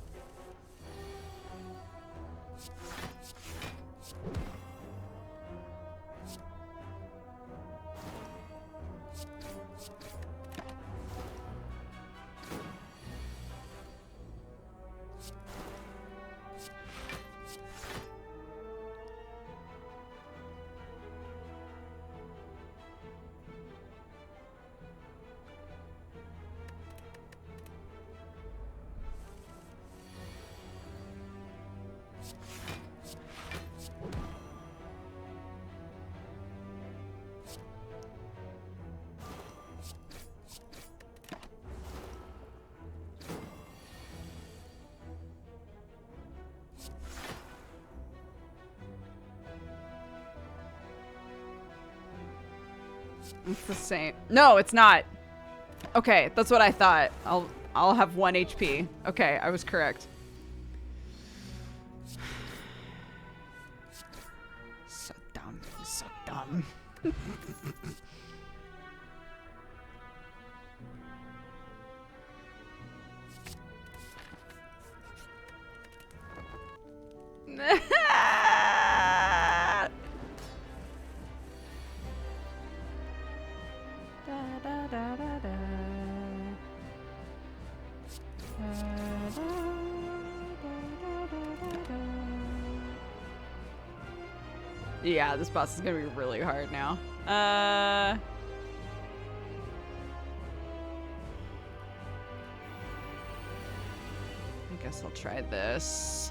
It's the same. No, it's not. Okay, that's what I thought. I'll have 1 HP. Okay, I was correct. So dumb. So dumb. Yeah, this boss is gonna be really hard now. I guess I'll try this.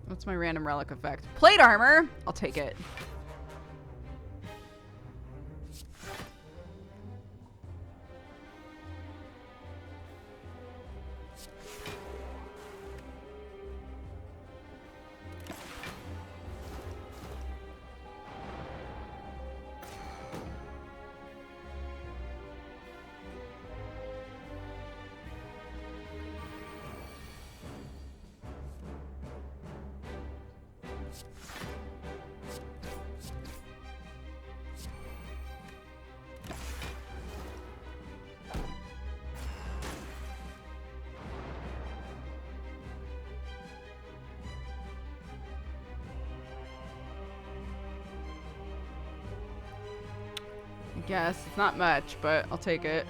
What's my random relic effect? Plate armor! I'll take it. guess. It's not much, but I'll take it.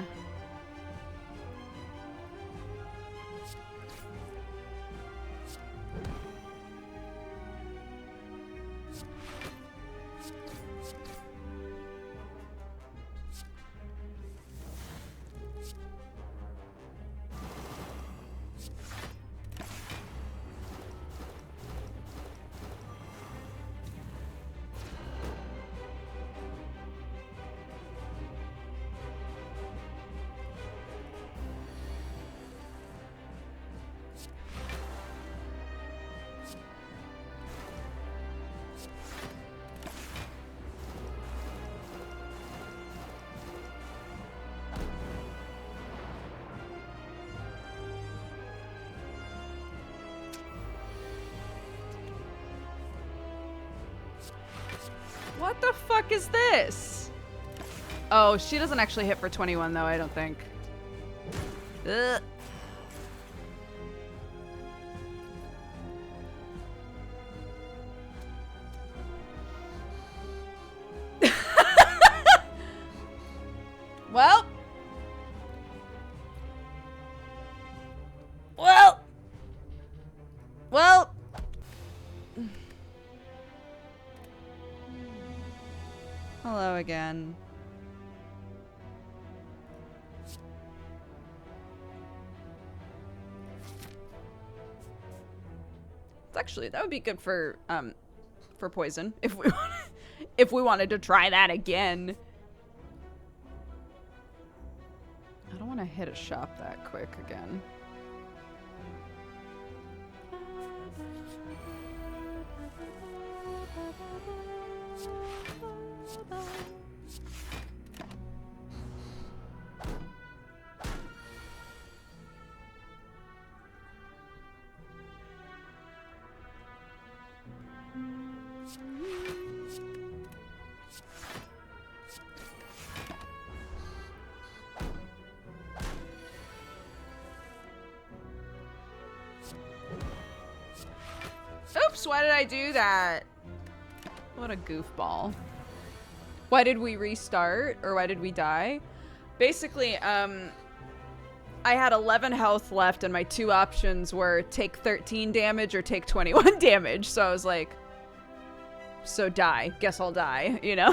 What the fuck is this? Oh, she doesn't actually hit for 21 though, I don't think. Ugh. Well. Well. Hello again. It's actually, that would be good for poison if we if we wanted to try that again. I don't want to hit a shop that quick again. Oops, why did I do that? What a goofball. Why did we restart? Or why did we die? Basically, I had 11 health left and my two options were take 13 damage or take 21 damage. So I was like, so die. Guess I'll die, you know?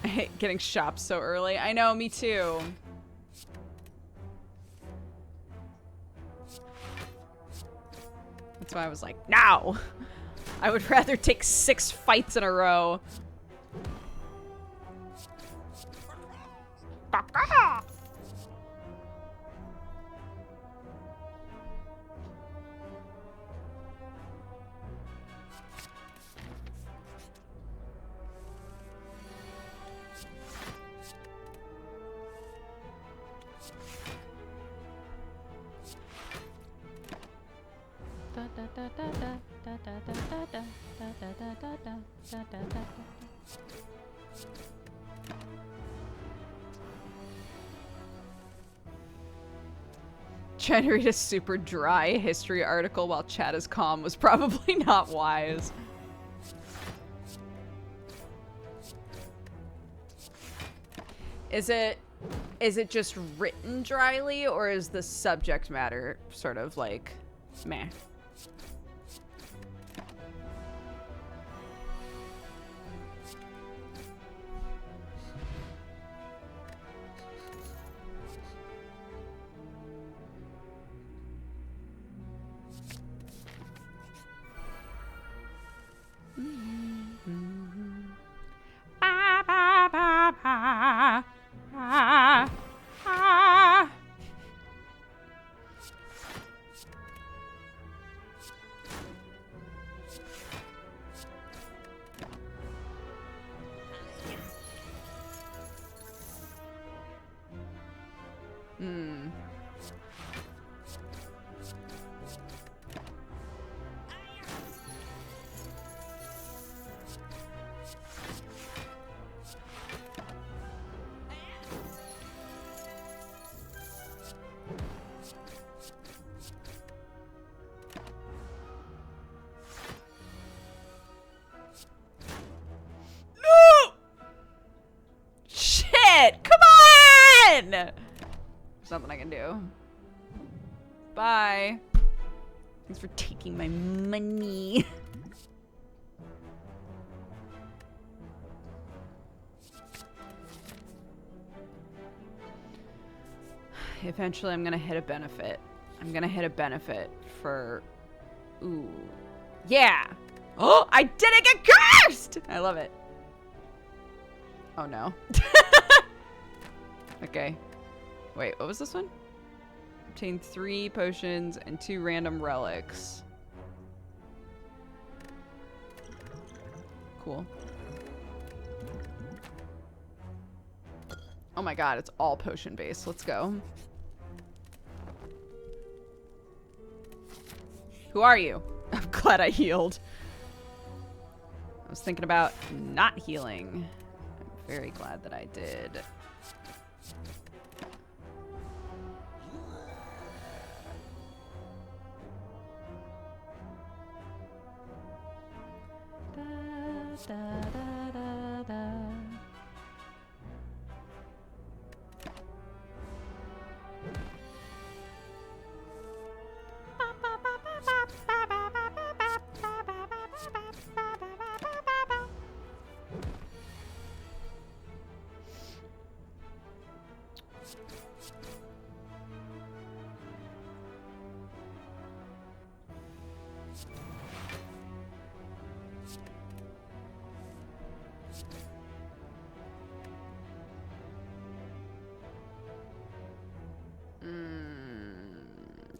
I hate getting shopped so early. I know, me too. That's why I was like, no! I would rather take 6 fights in a row. Trying to read a super dry history article while chat is calm was probably not wise. Is it just written dryly, or is the subject matter sort of like meh? Ah! Ah! Hmm. No! Shit! Come on! There's nothing I can do. Bye. Thanks for taking my money. Eventually, I'm gonna hit a benefit. I'm gonna hit a benefit for... Ooh. Yeah! Oh, I didn't get cursed! I love it. Oh, no. Okay. Wait, what was this one? Obtain 3 potions and 2 random relics. Cool. Oh my god, it's all potion based. Let's go. Who are you? I'm glad I healed. I was thinking about not healing. I'm very glad that I did. Da, da, da, da.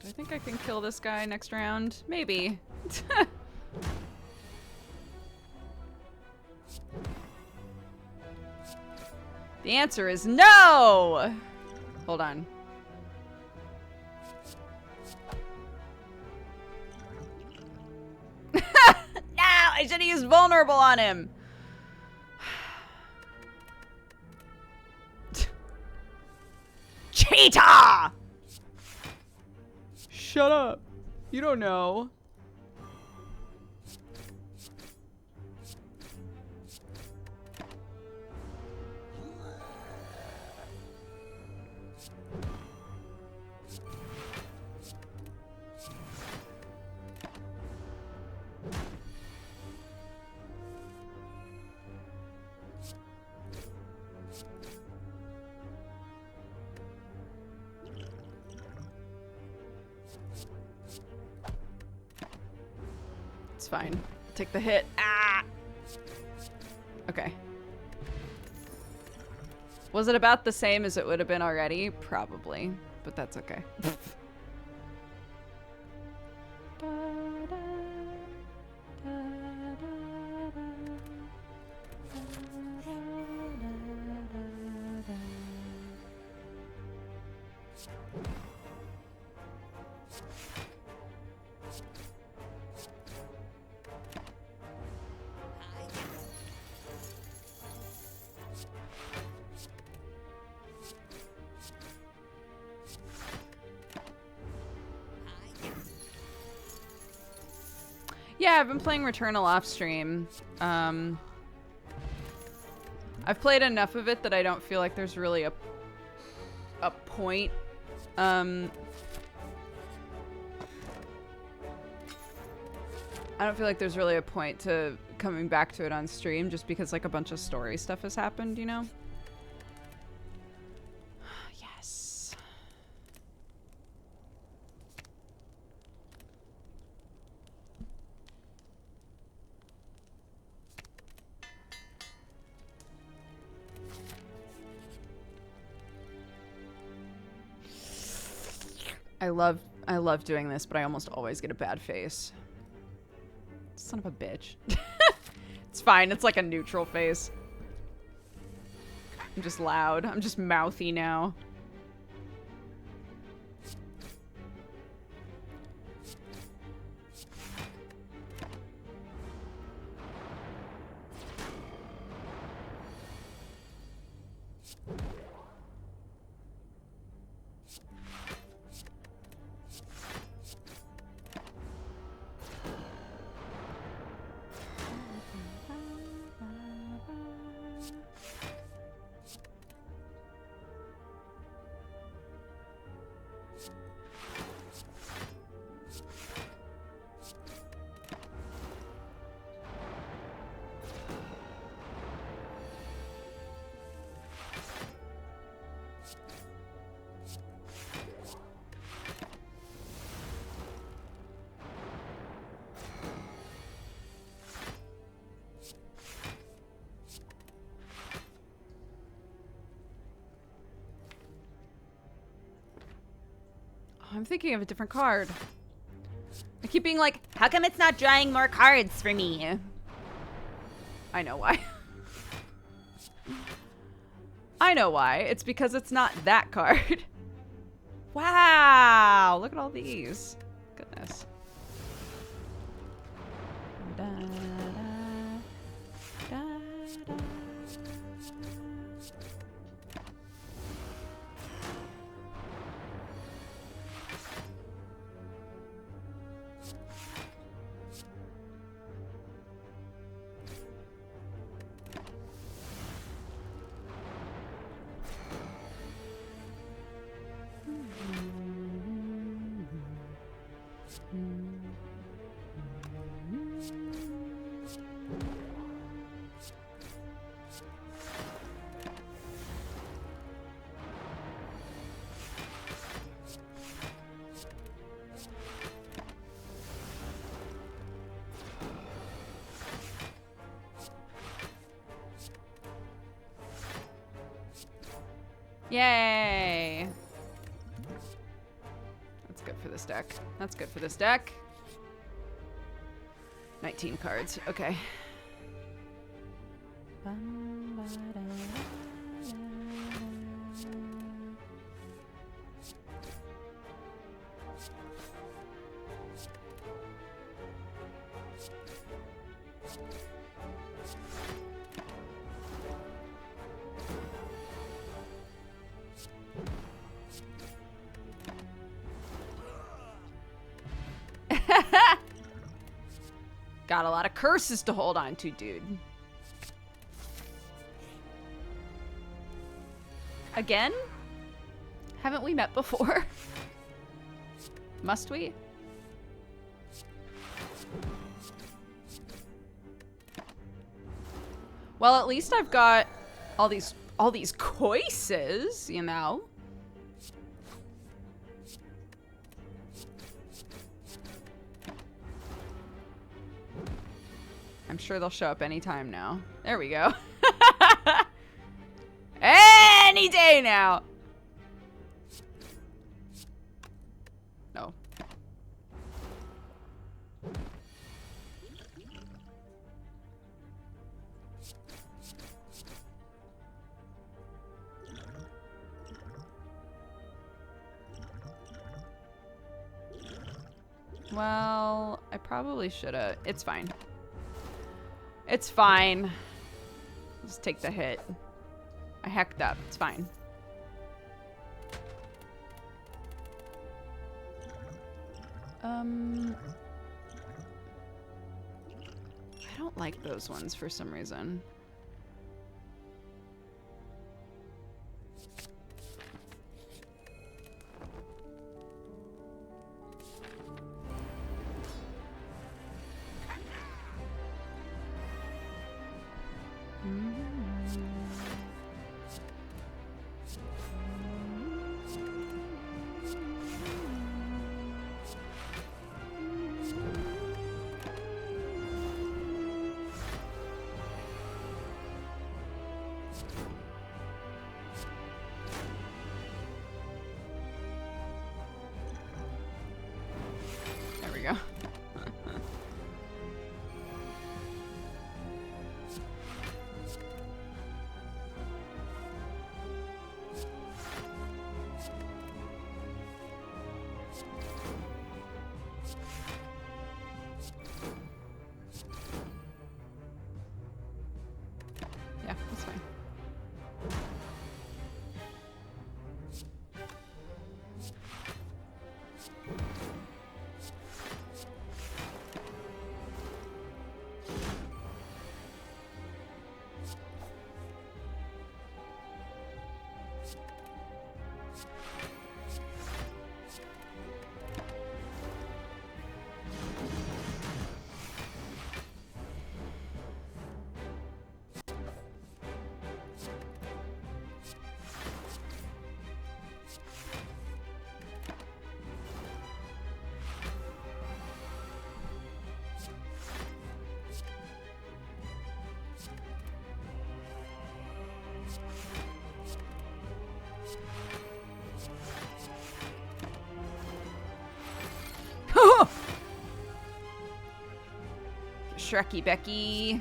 Do I think I can kill this guy next round? Maybe. The answer is no! Hold on. No! I should have used vulnerable on him! Cheetah! Shut up. You don't know. It's fine. Take the hit. Ah! Okay. Was it about the same as it would have been already? Probably. But that's okay. Yeah, I've been playing Returnal off stream. I've played enough of it that I don't feel like there's really a point. I don't feel like there's really a point to coming back to it on stream just because like a bunch of story stuff has happened, you know? Yes. I love doing this, but I almost always get a bad face. Son of a bitch. It's fine. It's like a neutral face. I'm just loud. I'm just mouthy now. I'm thinking of a different card. I keep being like, How come it's not drawing more cards for me? I know why. I know why. It's because it's not that card. Wow, look at all these. Goodness. Da, da, da, da. Yay! That's good for this deck. That's good for this deck. 19 cards. Okay. Got a lot of curses to hold on to, dude. Again? Haven't we met before? Must we? Well, at least I've got all these choices, you know. I'm sure they'll show up anytime now. There we go. Any day now. No. Well, I probably should have. It's fine. It's fine. Just take the hit. I hecked up. It's fine. I don't like those ones for some reason. Shrekky Becky.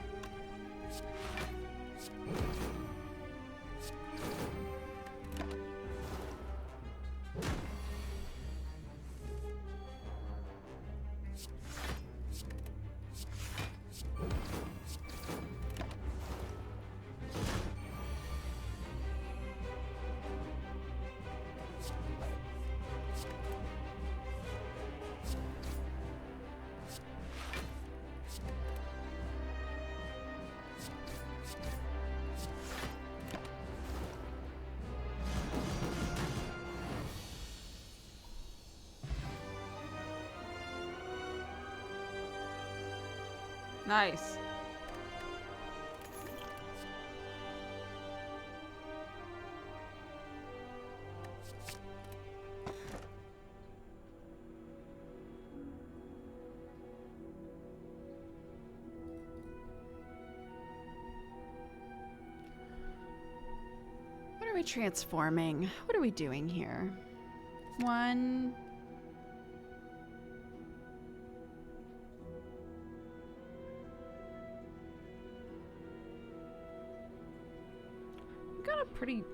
Nice. What are we transforming? What are we doing here? One. Got a pretty...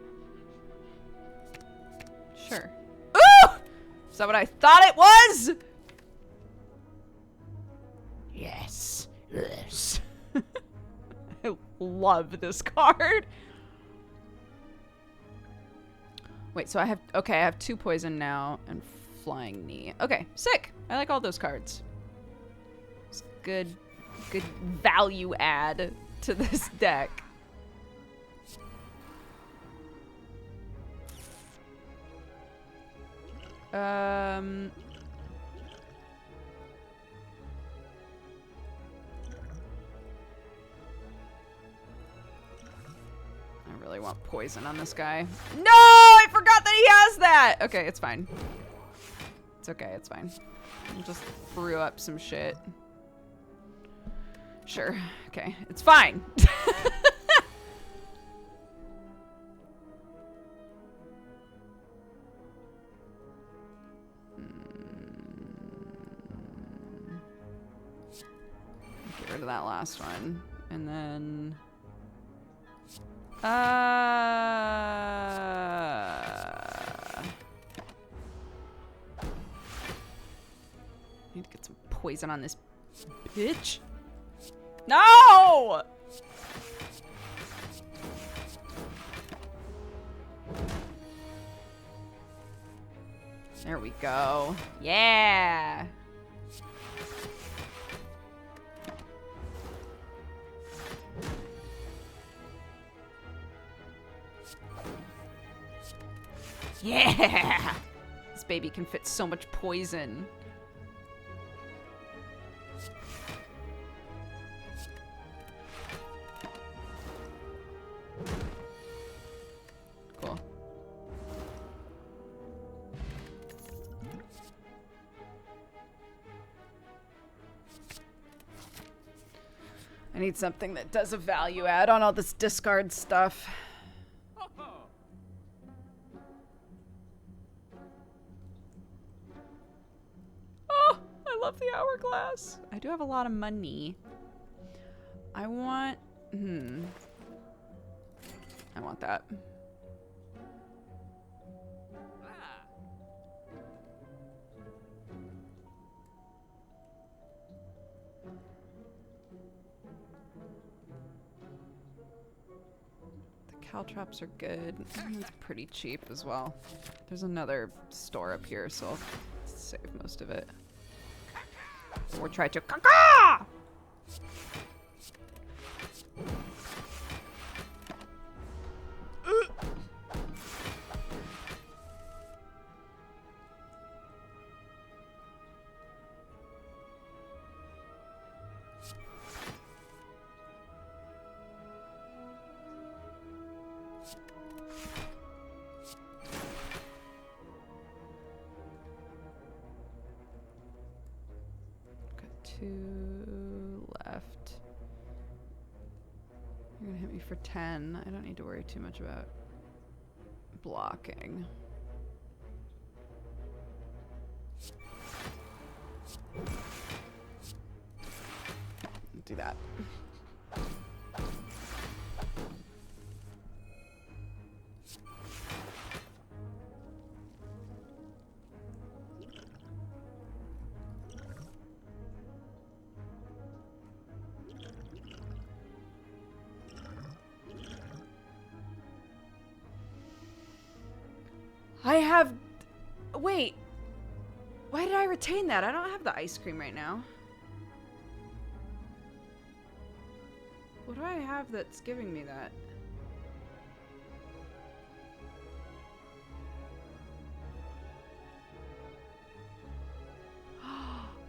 Sure. Ooh! Is that what I thought it was? Yes. Yes. I love this card. Wait, so I have... Okay, I have 2 poison now and flying knee. Okay, sick. I like all those cards. It's good value add to this deck. I really want poison on this guy. No! I forgot that he has that! Okay, it's fine. It's okay, it's fine. I just threw up some shit. Sure. Okay, it's fine. Get rid of that last one. And then... Need to get some poison on this bitch. No! There we go. Yeah! Yeah! This baby can fit so much poison. Cool. I need something that does a value add on all this discard stuff. The hourglass. I do have a lot of money. I want I want that. The caltrops are good. It's pretty cheap as well. There's another store up here, so I'll save most of it. Or try to caca! Two left. You're gonna hit me for 10. I don't need to worry too much about blocking. do that. I have... Wait. Why did I retain that? I don't have the ice cream right now. What do I have that's giving me that?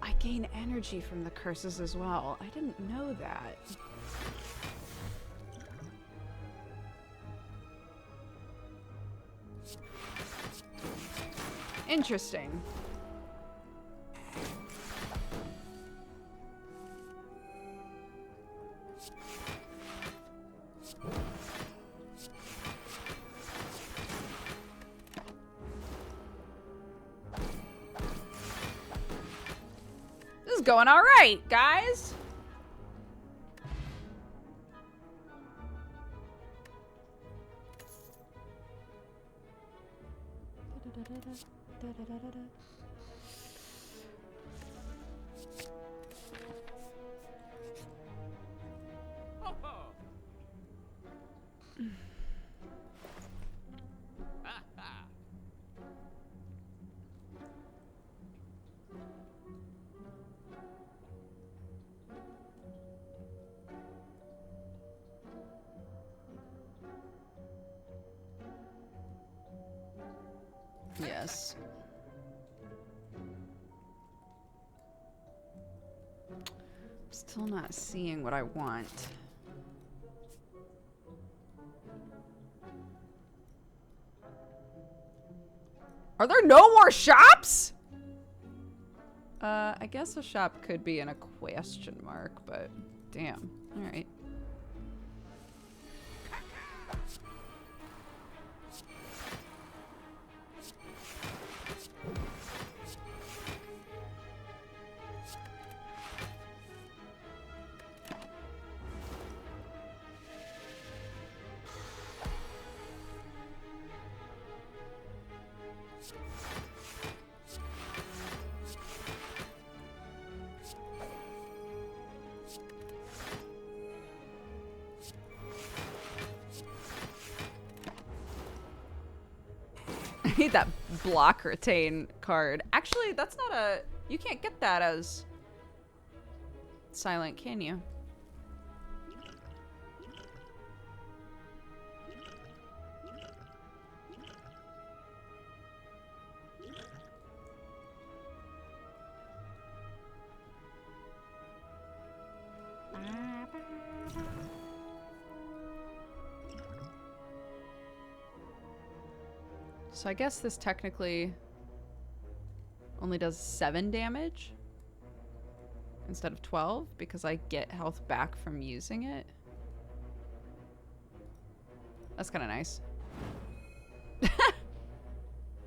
I gain energy from the curses as well. I didn't know that. Interesting. This is going all right, guys. Yes. Still not seeing what I want. Are there no more shops? I guess a shop could be in a question mark, but damn. All right. I need that block retain card. Actually, that's not a... You can't get that as silent, can you? So I guess this technically only does 7 damage instead of 12 because I get health back from using it. That's kind of nice.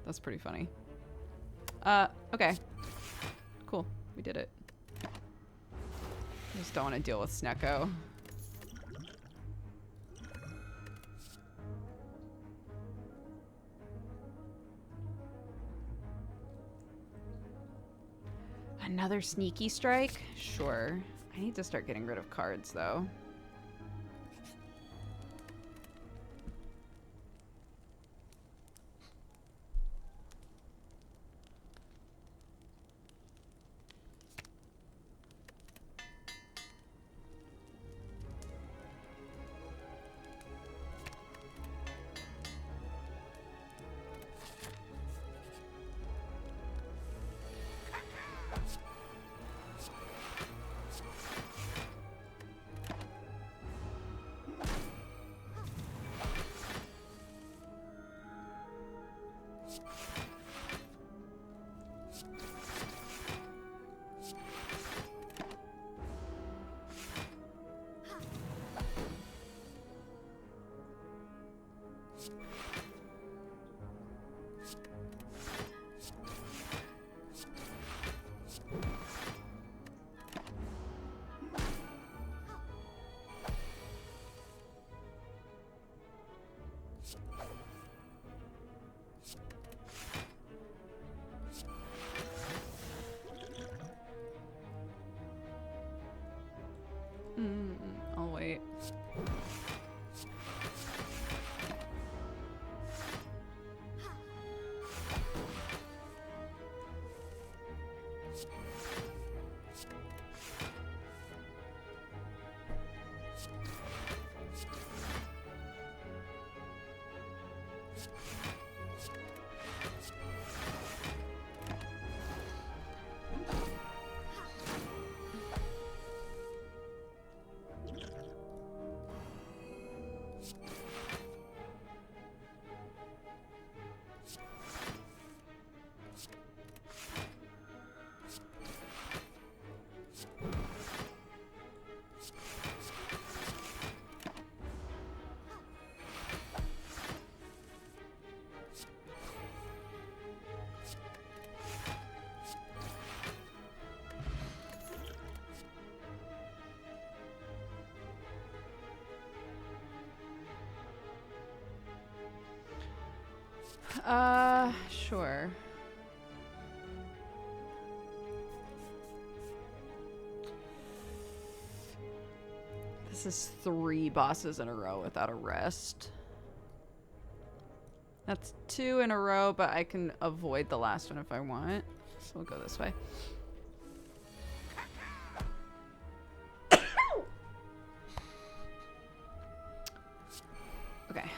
That's pretty funny. Okay. Cool. We did it. I just don't want to deal with Snecko. Another sneaky strike? Sure. I need to start getting rid of cards, though. Sure. This is 3 bosses in a row without a rest. That's 2 in a row, but I can avoid the last one if I want. So we'll go this way. Okay.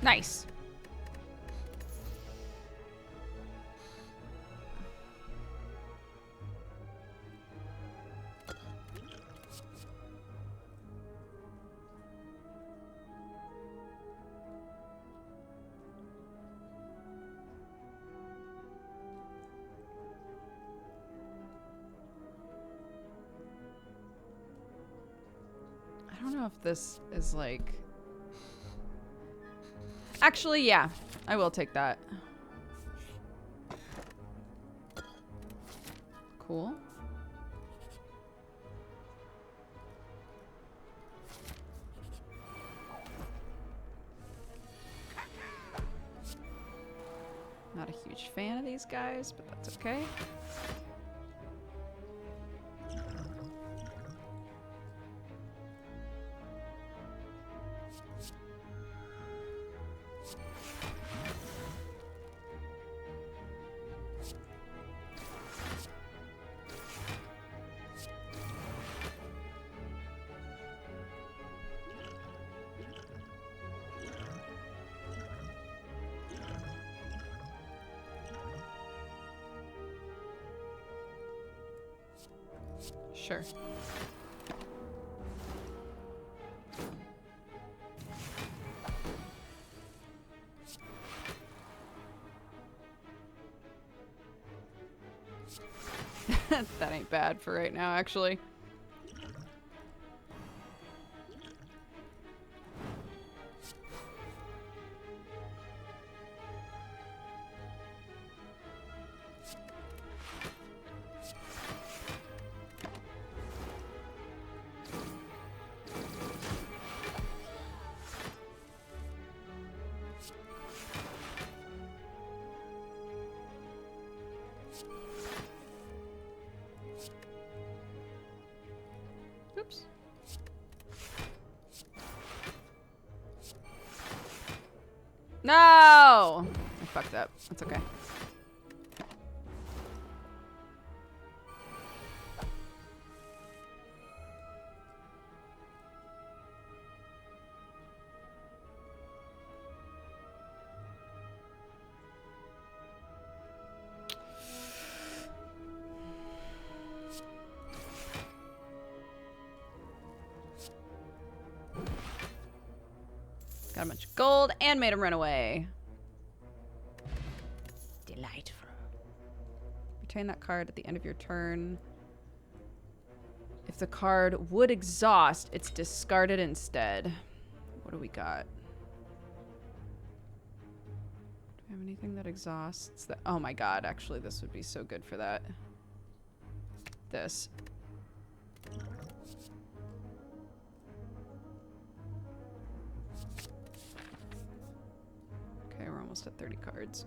Nice. I don't know if this is like... Actually, yeah. I will take that. Cool. Not a huge fan of these guys, but that's okay. Sure. That ain't bad for right now, actually. Oops. No! I fucked up. That's okay. Got a bunch of gold and made him run away. Delightful. Retain that card at the end of your turn. If the card would exhaust, it's discarded instead. What do we got? Do we have anything that exhausts? Oh my god, actually this would be so good for that. This. Okay, we're almost almost at 30 cards.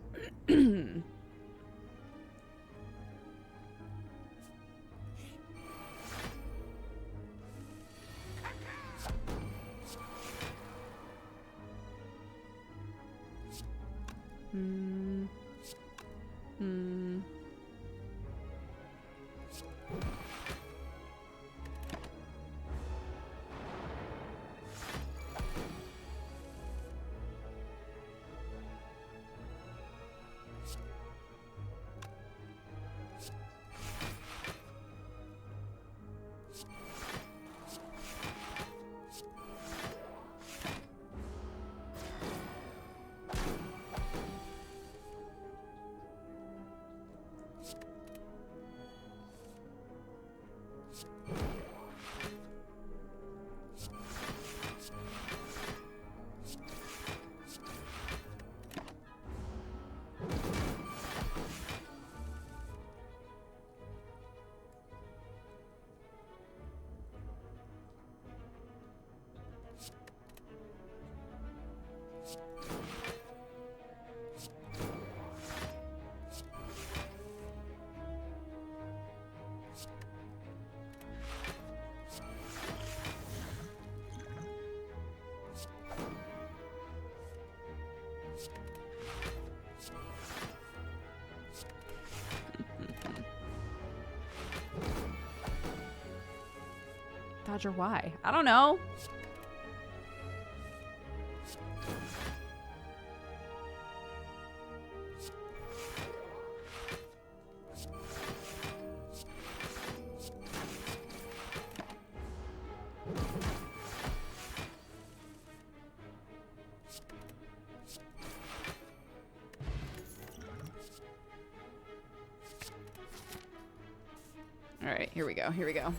Dodger, why? I don't know. All right, here we go. Here we go.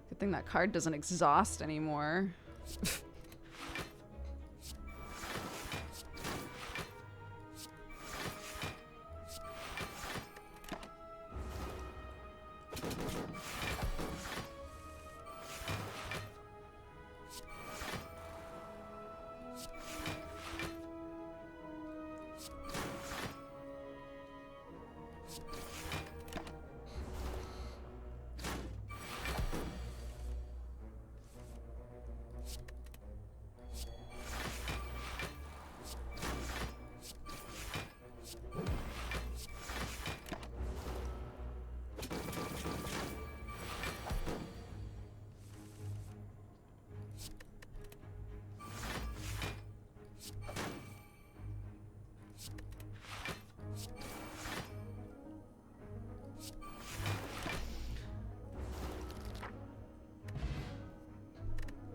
Good thing that card doesn't exhaust anymore.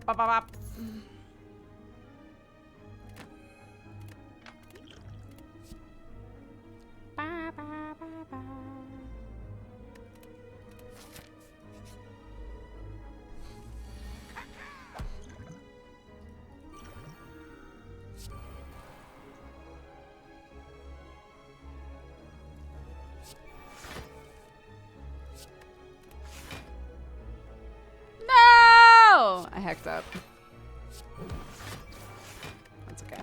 Bop, bop, bop. Ba, ba, ba, ba. No! I hacked up. That's okay.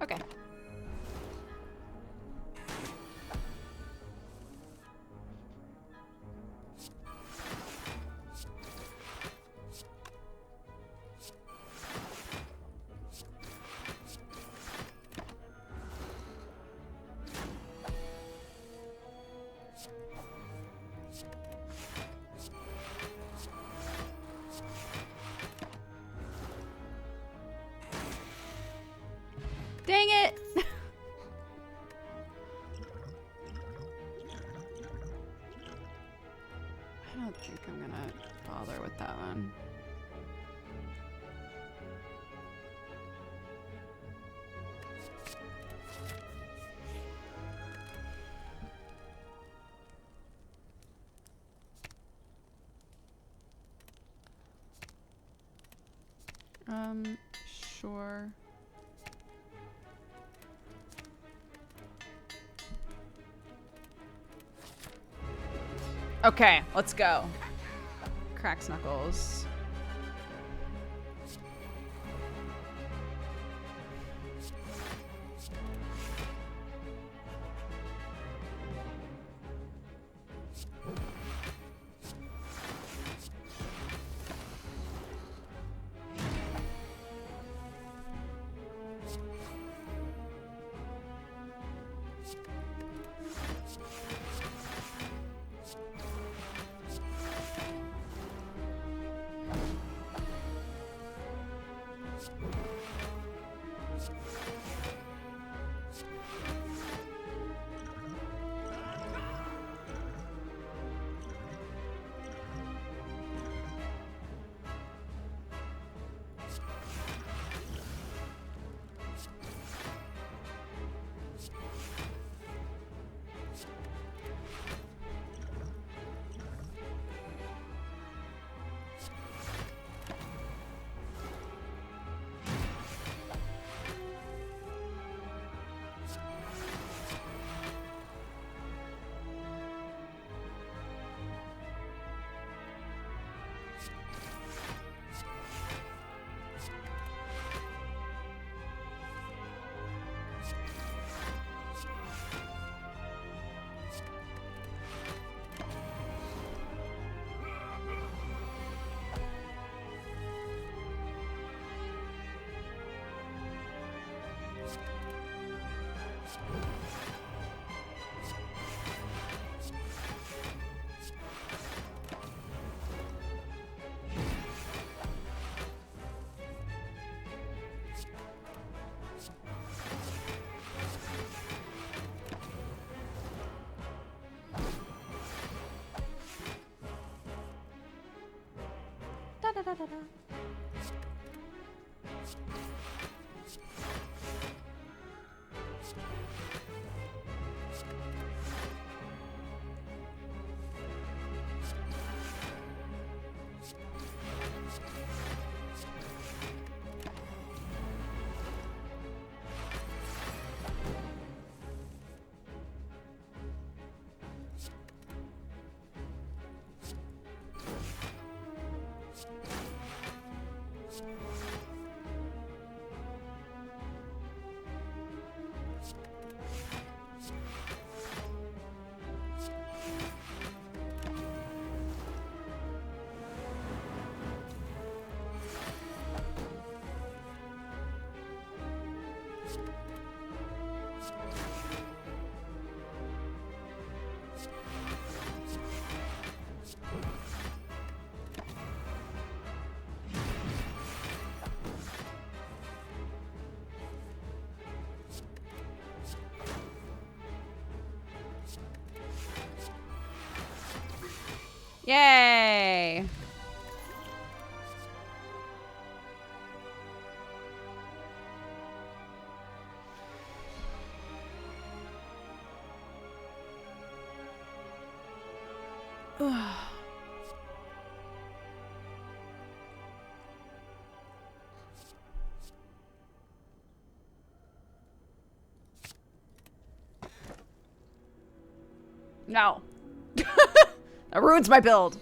Okay. that one. Sure. Okay, let's go. Cracks knuckles. Da, da, da, da, da. Yay! No. That ruins my build.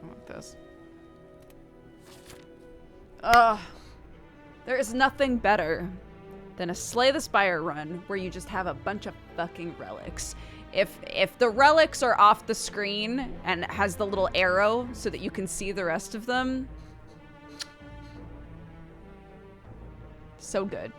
I want this. Ugh. There is nothing better than a Slay the Spire run where you just have a bunch of fucking relics. If the relics are off the screen and it has the little arrow so that you can see the rest of them, so good.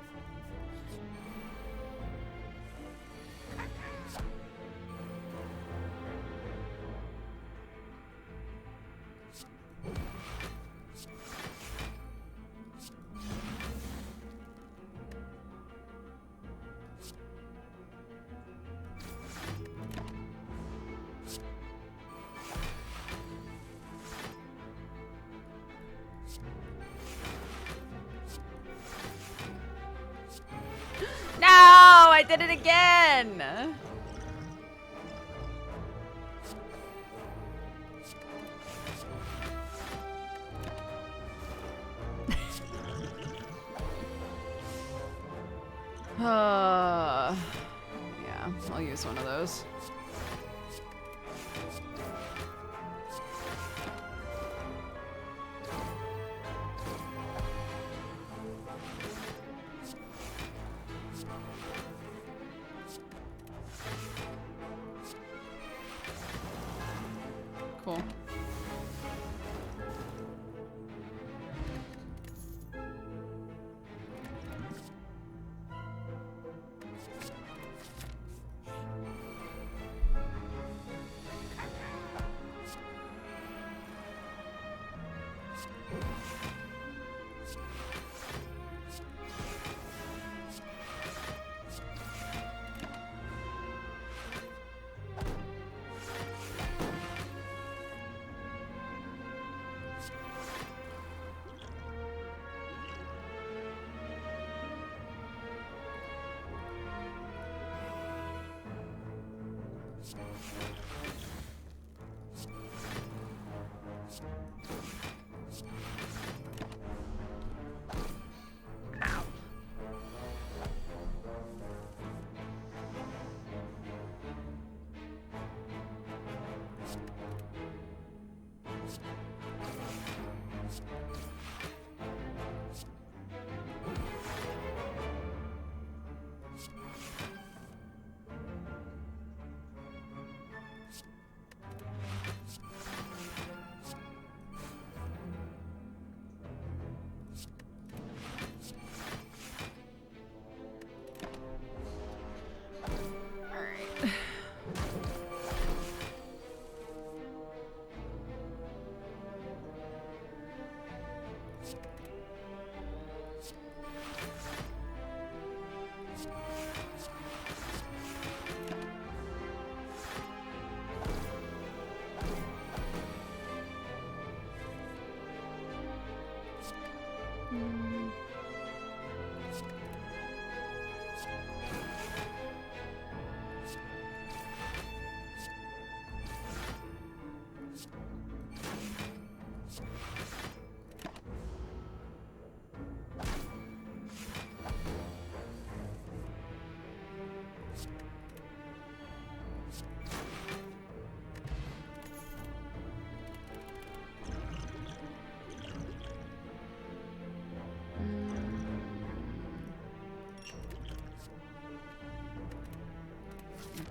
No, I did it again. Yeah, I'll use one of those. Cool.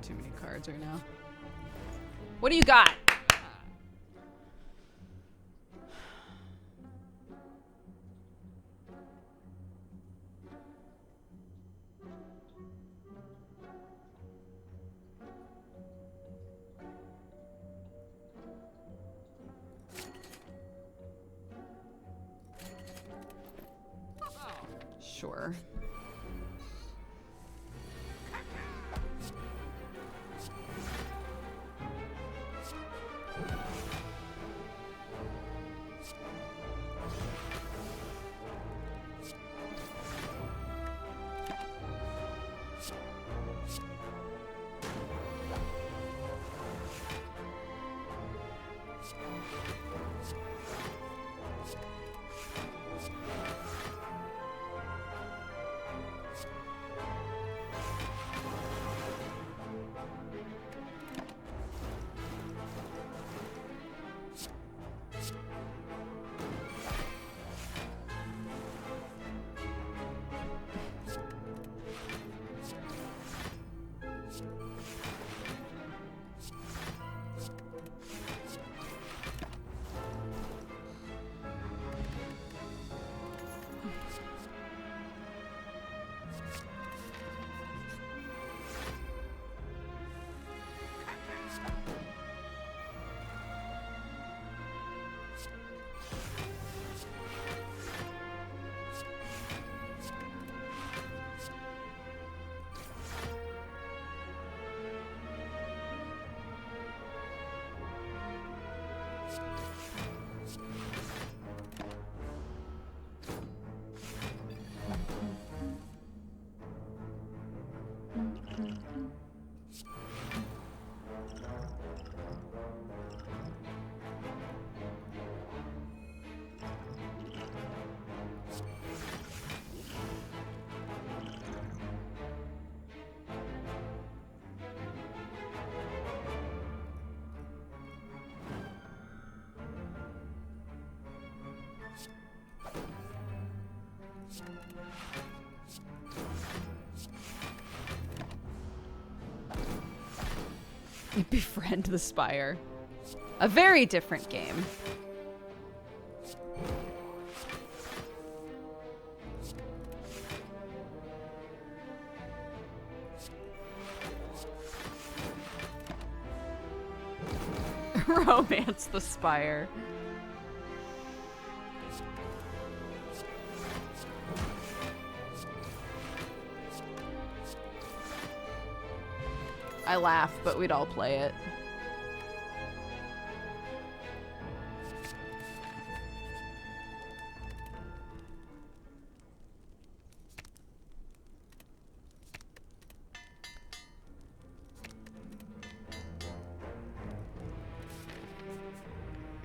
Too many cards right now. What do you got? Sure. Befriend the Spire. A very different game. Romance the Spire. I laugh, but we'd all play it.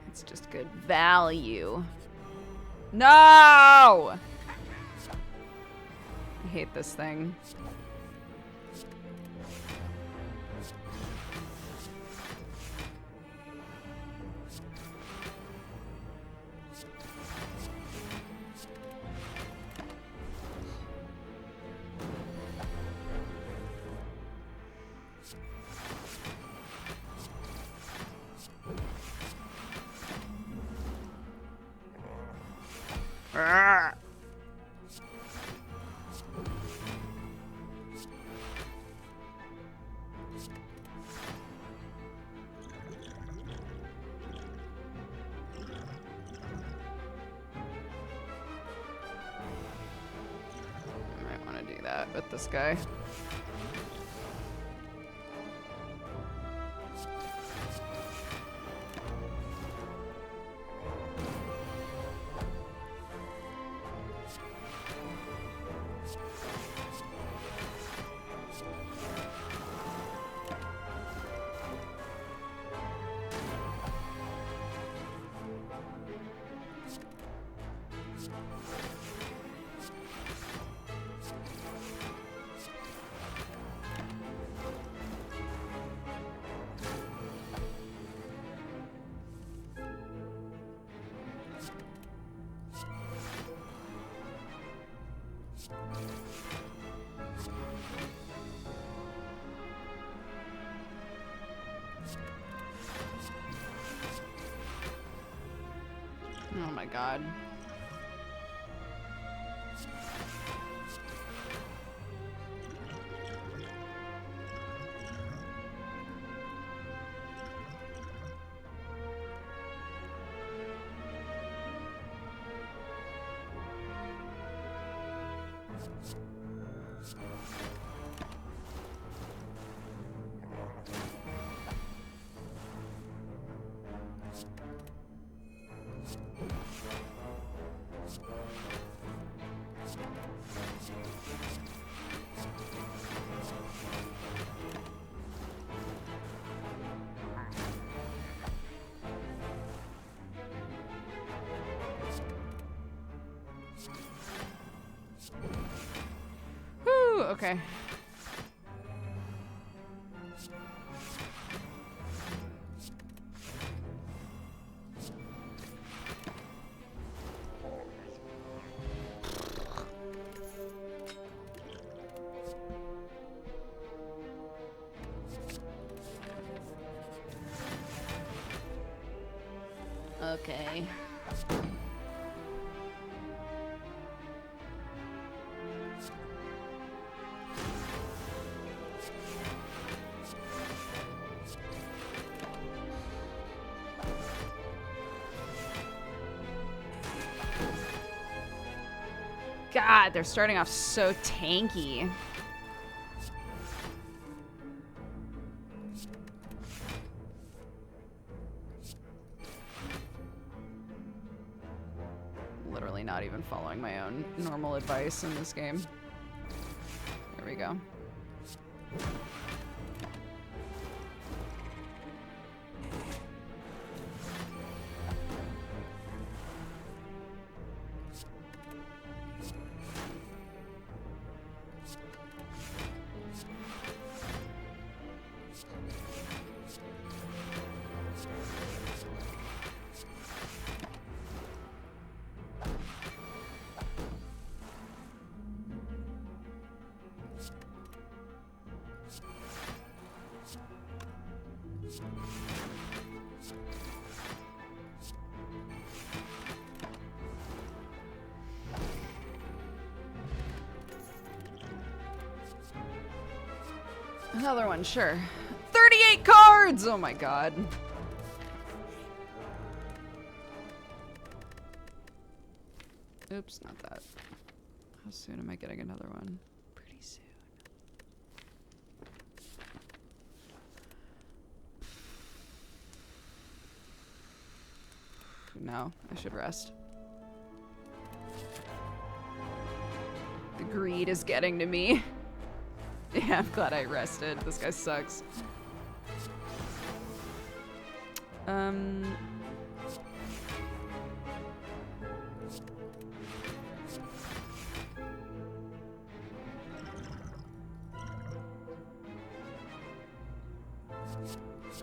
It's just good value. No! I hate this thing. With this guy. Oh my god. Whew, okay. Okay. God, they're starting off so tanky. Literally not even following my own normal advice in this game. There we go. Another one, sure. 38 cards! Oh my god. Oops, not that. How soon am I getting another one? Pretty soon. No, I should rest. The greed is getting to me. Yeah, I'm glad I rested. This guy sucks.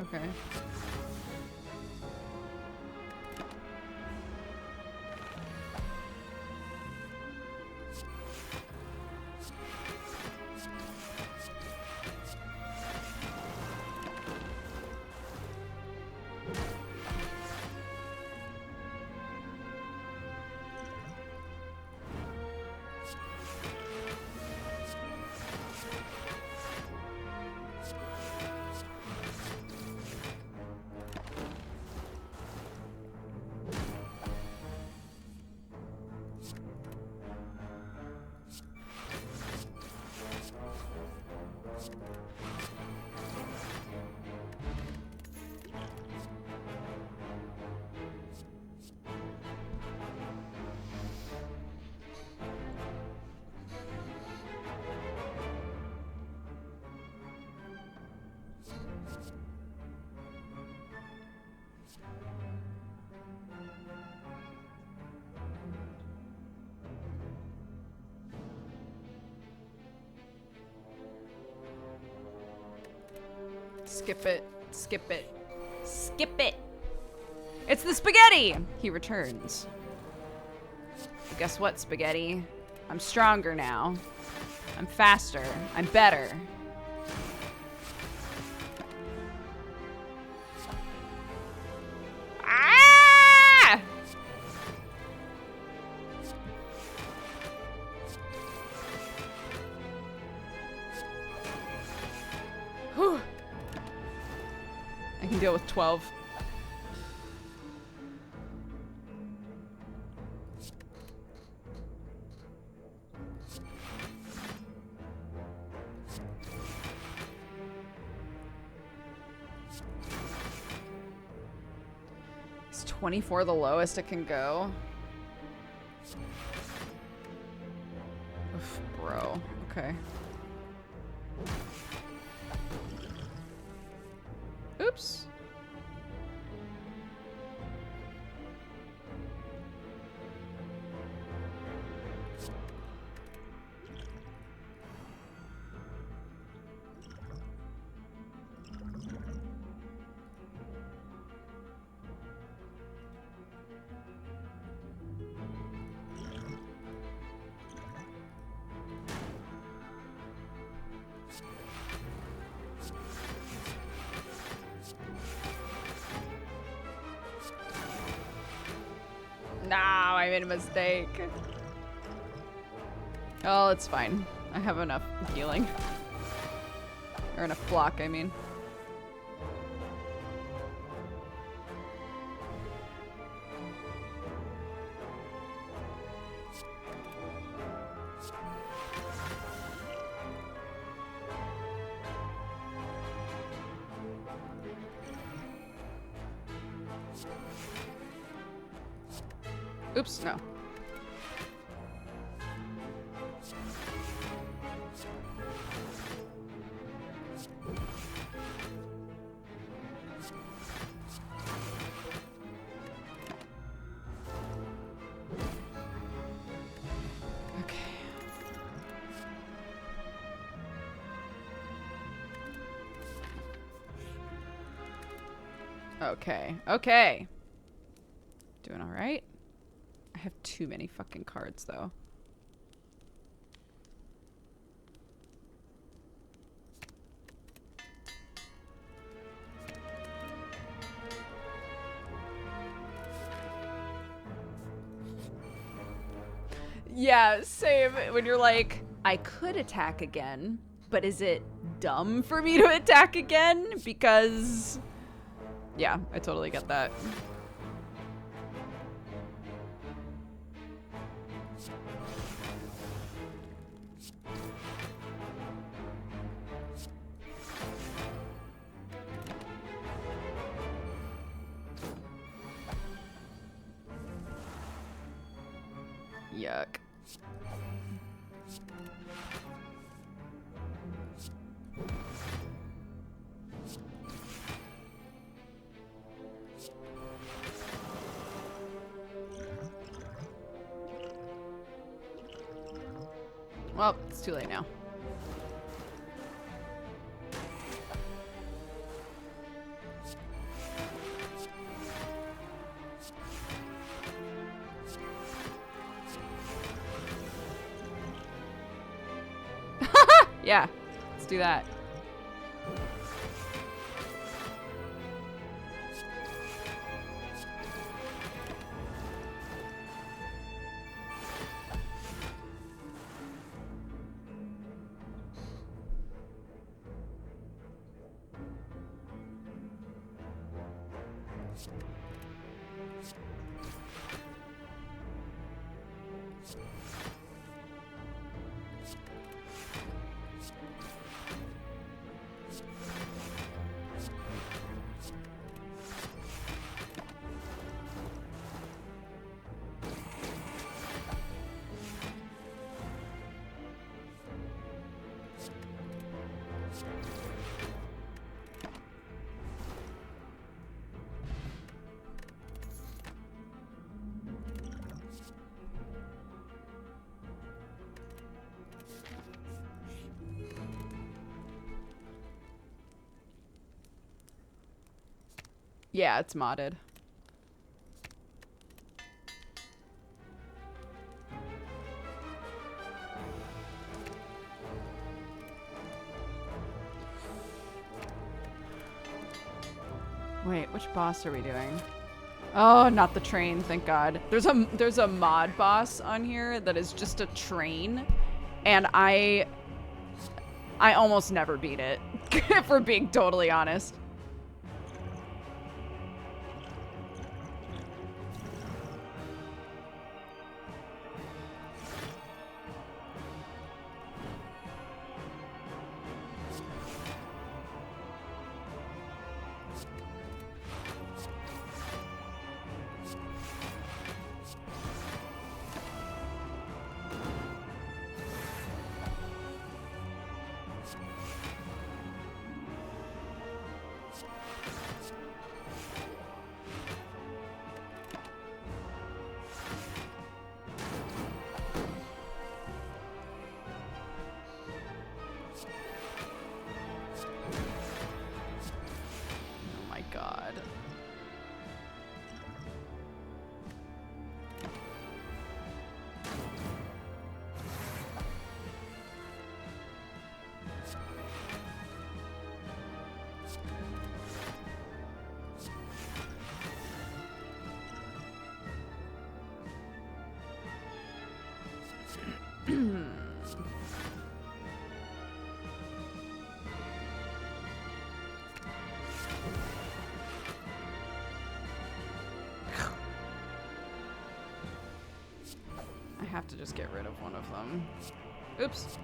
Okay. Skip it. Skip it. Skip it. It's the spaghetti! He returns. But guess what, spaghetti? I'm stronger now. I'm faster. I'm better. Ah! Whew. I can deal with 12. Is 24 the lowest it can go? Oof, bro. Okay. Oops. No, I made a mistake. Oh, it's fine. I have enough healing. Or enough block, I mean. Oops, no. Okay. Okay. Doing all right. I have too many fucking cards, though. Yeah, same. When you're like, I could attack again, but is it dumb for me to attack again because, yeah, I totally get that. Yuck. Well, it's too late now. Yeah, let's do that. Yeah, it's modded. Wait, which boss are we doing? Oh, not the train, thank God. There's a mod boss on here that is just a train, and I almost never beat it, if we're being totally honest. I have to just get rid of one of them. Oops.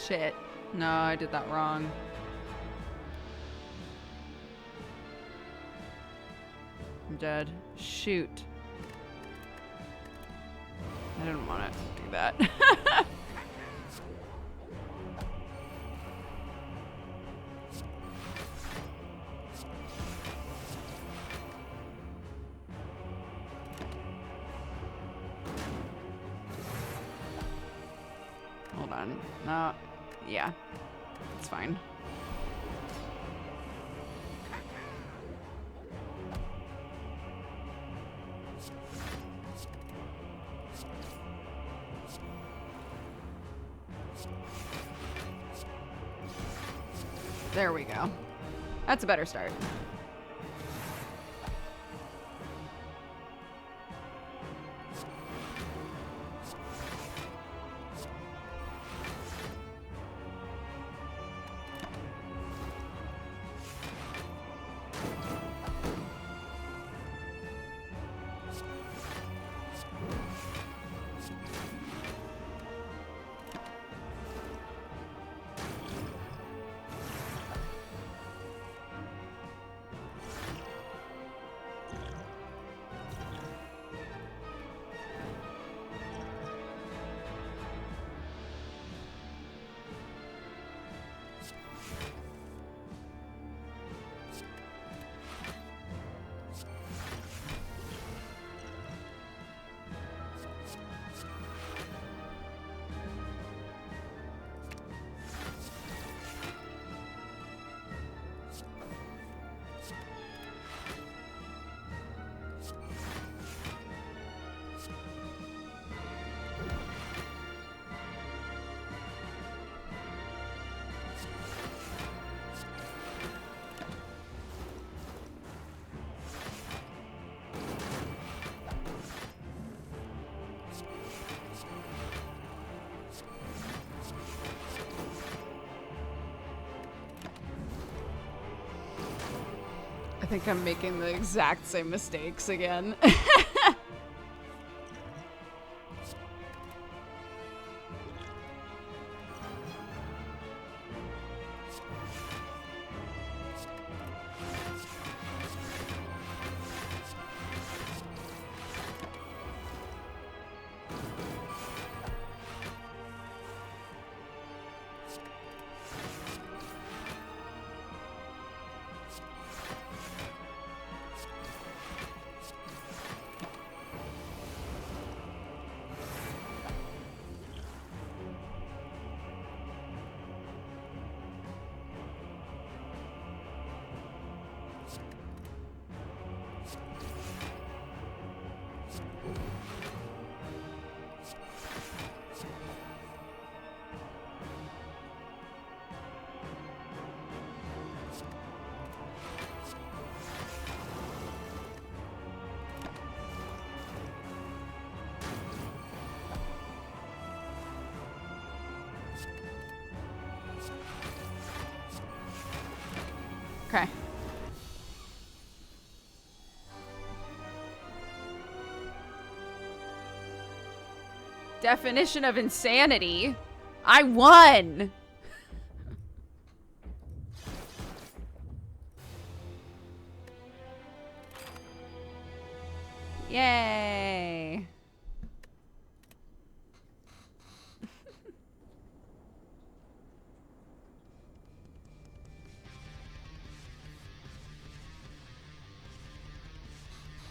Shit. No, I did that wrong. I'm dead. Shoot. I didn't want to do that. Hold on. No. Yeah. It's fine. There we go. That's a better start. I think I'm making the exact same mistakes again. Okay. Definition of insanity. I won. Yay.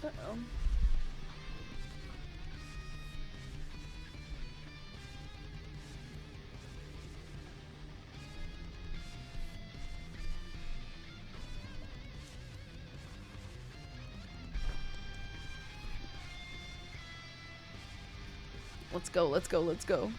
Uh-oh. Let's go, let's go, let's go.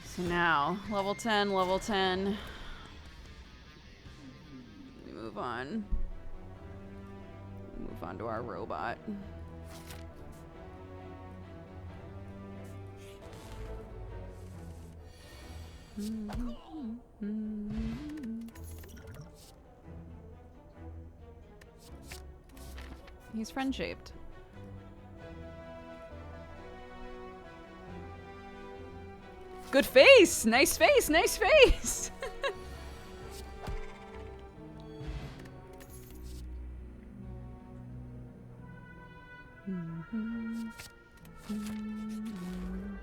So now, level 10, level 10. We move on. Move on to our robot. He's friend-shaped. Good face! Nice face! Nice face!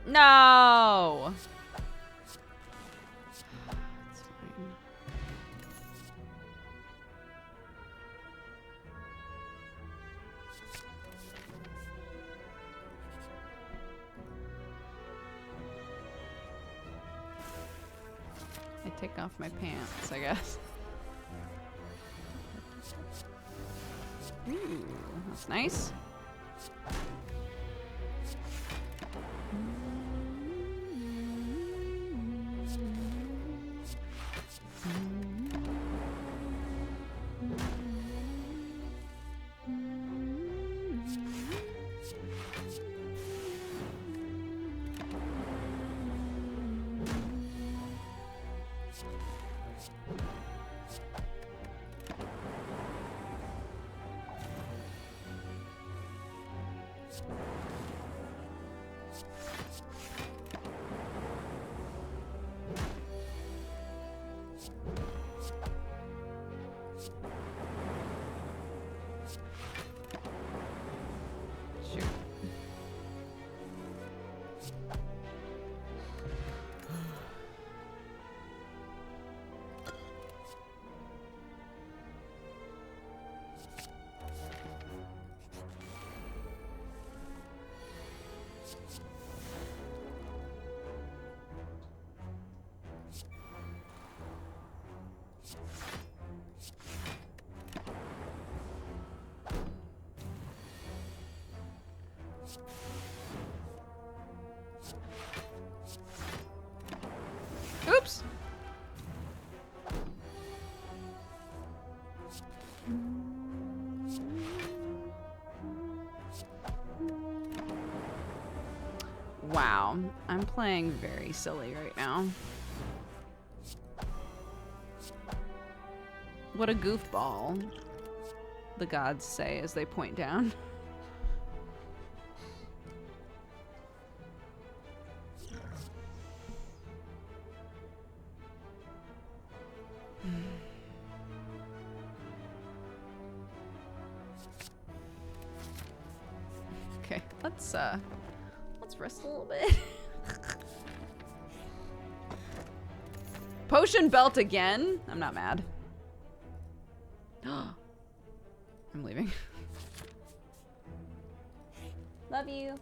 No! It's fine. I take off my pants, I guess. Ooh, that's nice. Shoot. Oops. Wow, I'm playing very silly right now. What a goofball, the gods say as they point down. Okay, let's rest a little bit. Potion belt again? I'm not mad. I'm leaving. Love you.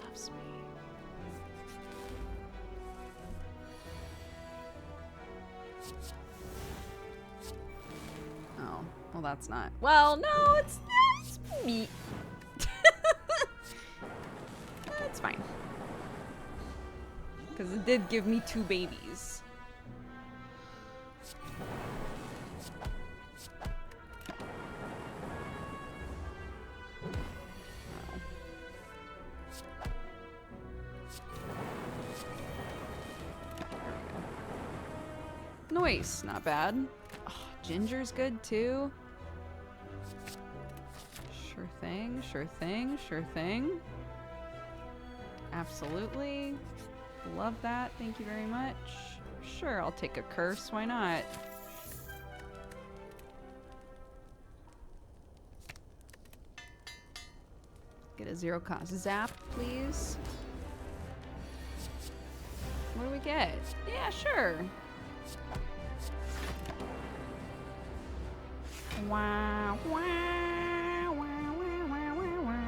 Loves me. Oh, well that's not. Well, no, it's me. It's fine. Because it did give me 2 babies. Nice, not bad. Oh, ginger's good too. Sure thing, sure thing, sure thing. Absolutely. Love that, thank you very much. Sure, I'll take a curse, why not? Get a 0 cost zap, please. What do we get? Yeah, sure. Wow, wow, wow, wow, wow, wow, wow.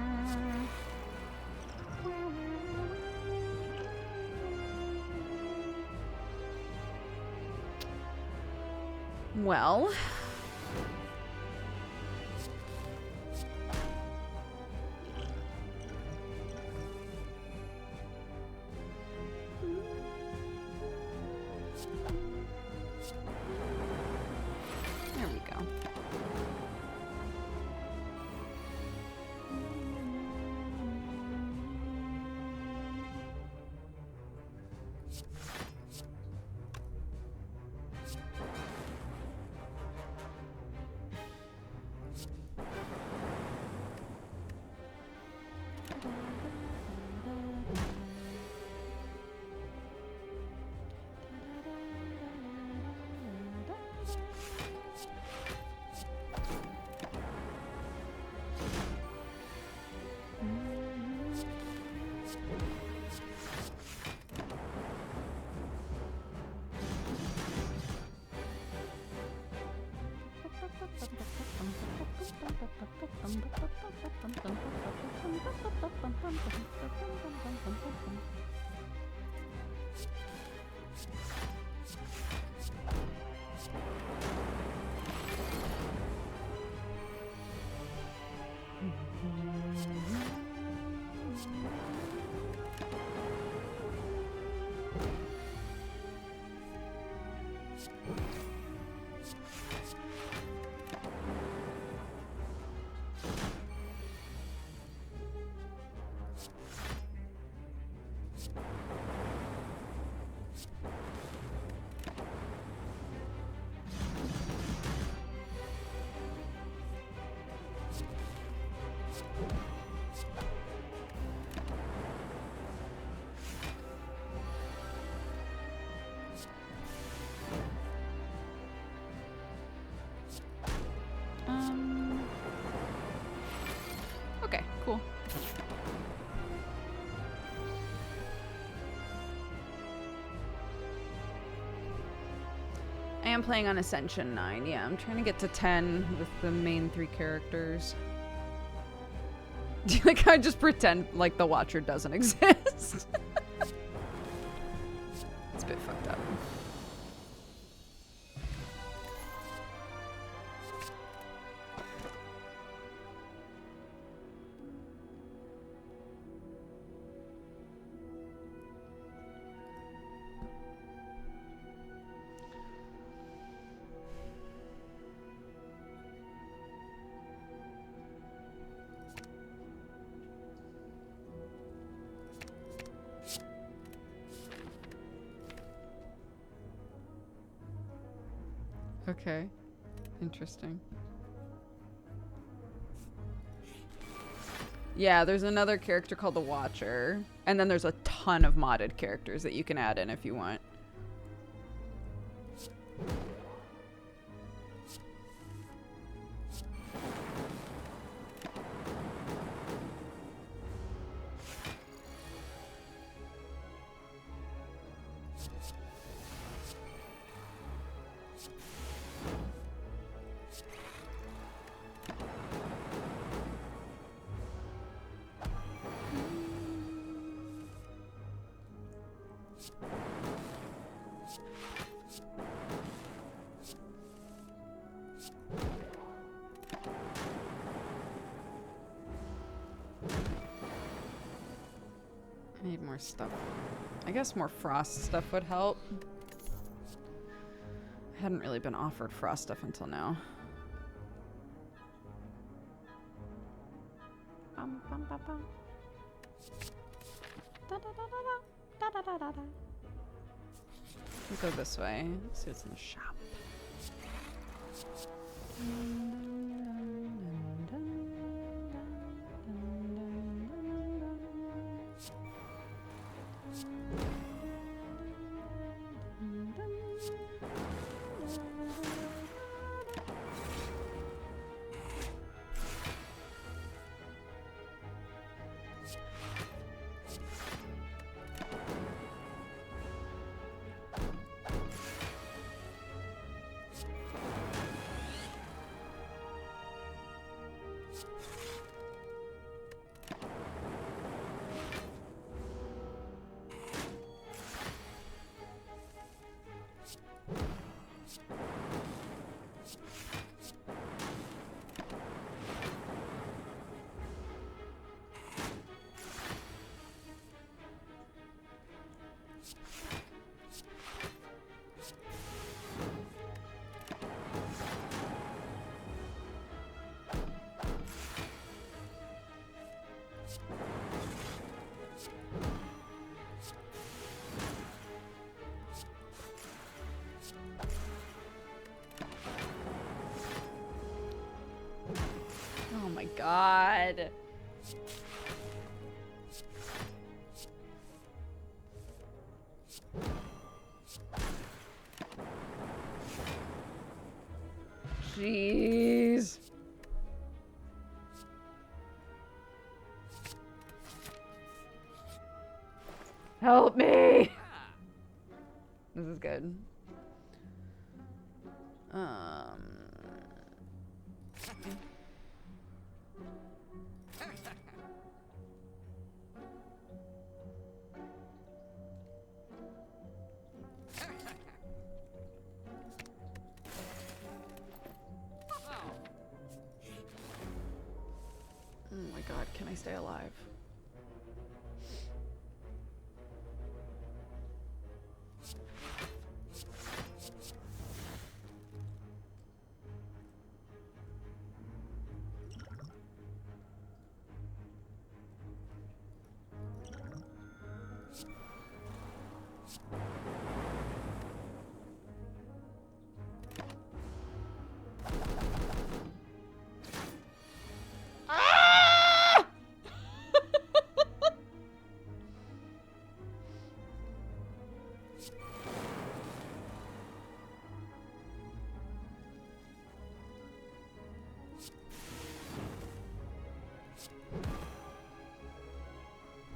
Well, there we go. Okay, cool. I am playing on Ascension 9. Yeah, I'm trying to get to 10 with the main 3 characters. Like, I just pretend like the Watcher doesn't exist. It's a bit fucked up. Okay. Interesting. Yeah, there's another character called the Watcher. And then there's a ton of modded characters that you can add in if you want. I need more stuff. I guess more frost stuff would help. I hadn't really been offered frost stuff until now. We'll go this way. Let's see what's in the shop. Oh my god. Jeez. Help me. This is good. can I stay alive?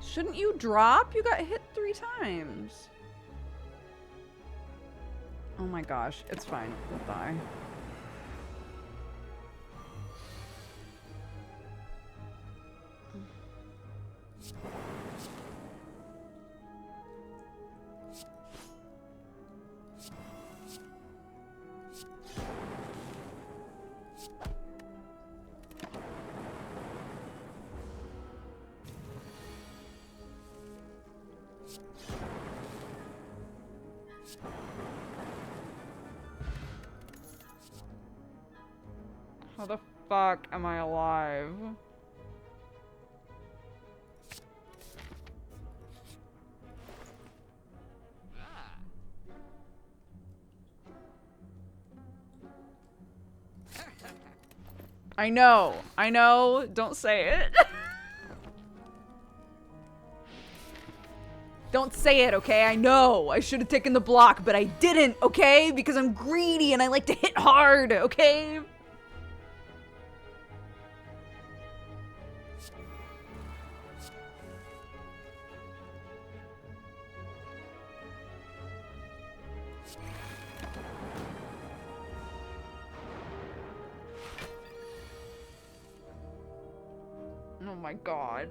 Shouldn't you drop? You got hit 3 times. Oh my gosh, it's fine. We'll die. How the fuck am I alive? I know, don't say it. Don't say it, okay? I know. I should have taken the block, but I didn't, okay? Because I'm greedy and I like to hit hard, okay? Oh my god.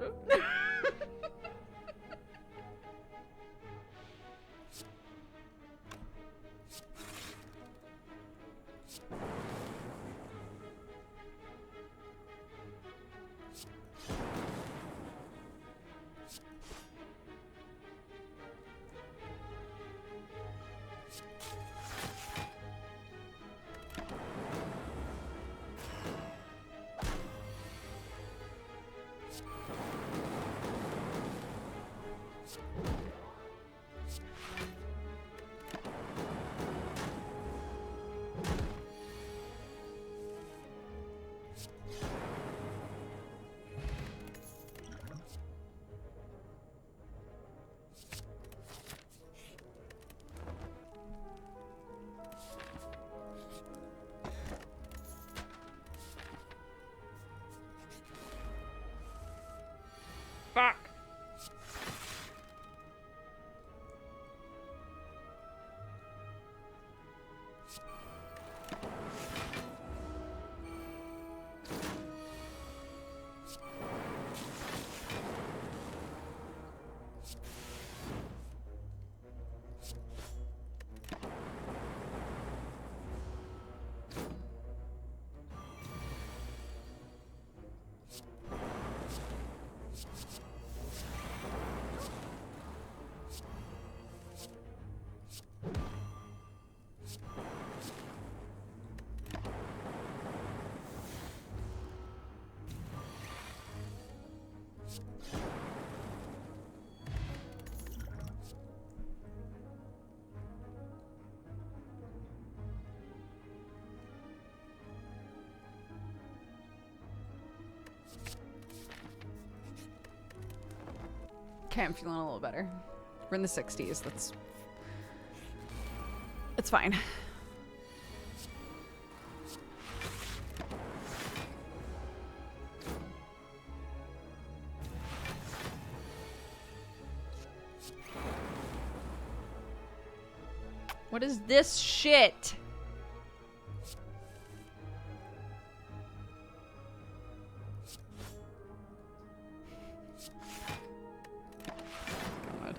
Fuck. Okay, I'm feeling a little better. We're in the 60s. It's fine. What is this shit? God.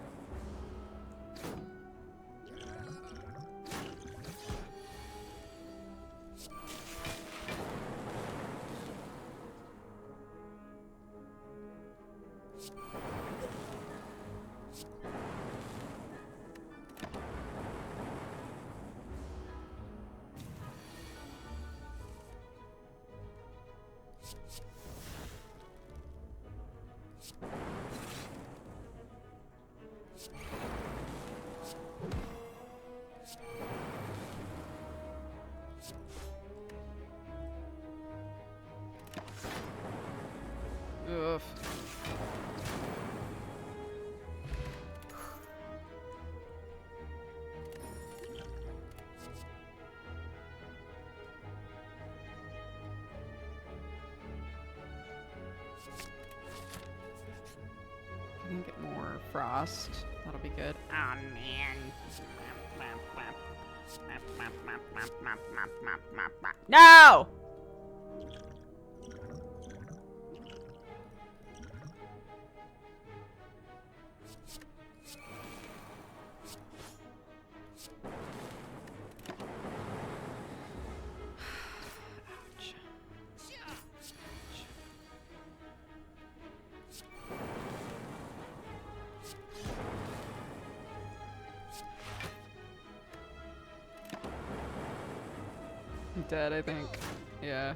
Oof. We can get more frost. That'll be good. Oh man. No! I'm dead, I think. Yeah.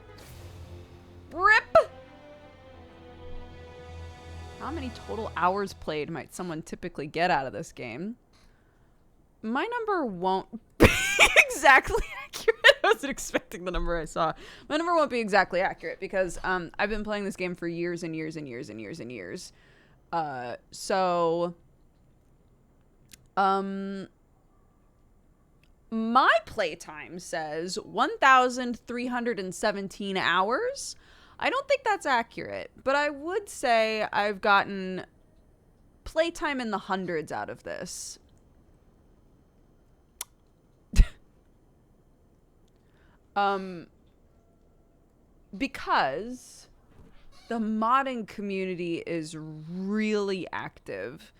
RIP! How many total hours played might someone typically get out of this game? My number won't be exactly accurate. I wasn't expecting the number I saw. My number won't be exactly accurate because I've been playing this game for years and years and years and years and years. My playtime says 1,317 hours. I don't think that's accurate, but I would say I've gotten playtime in the hundreds out of this. Because the modding community is really active.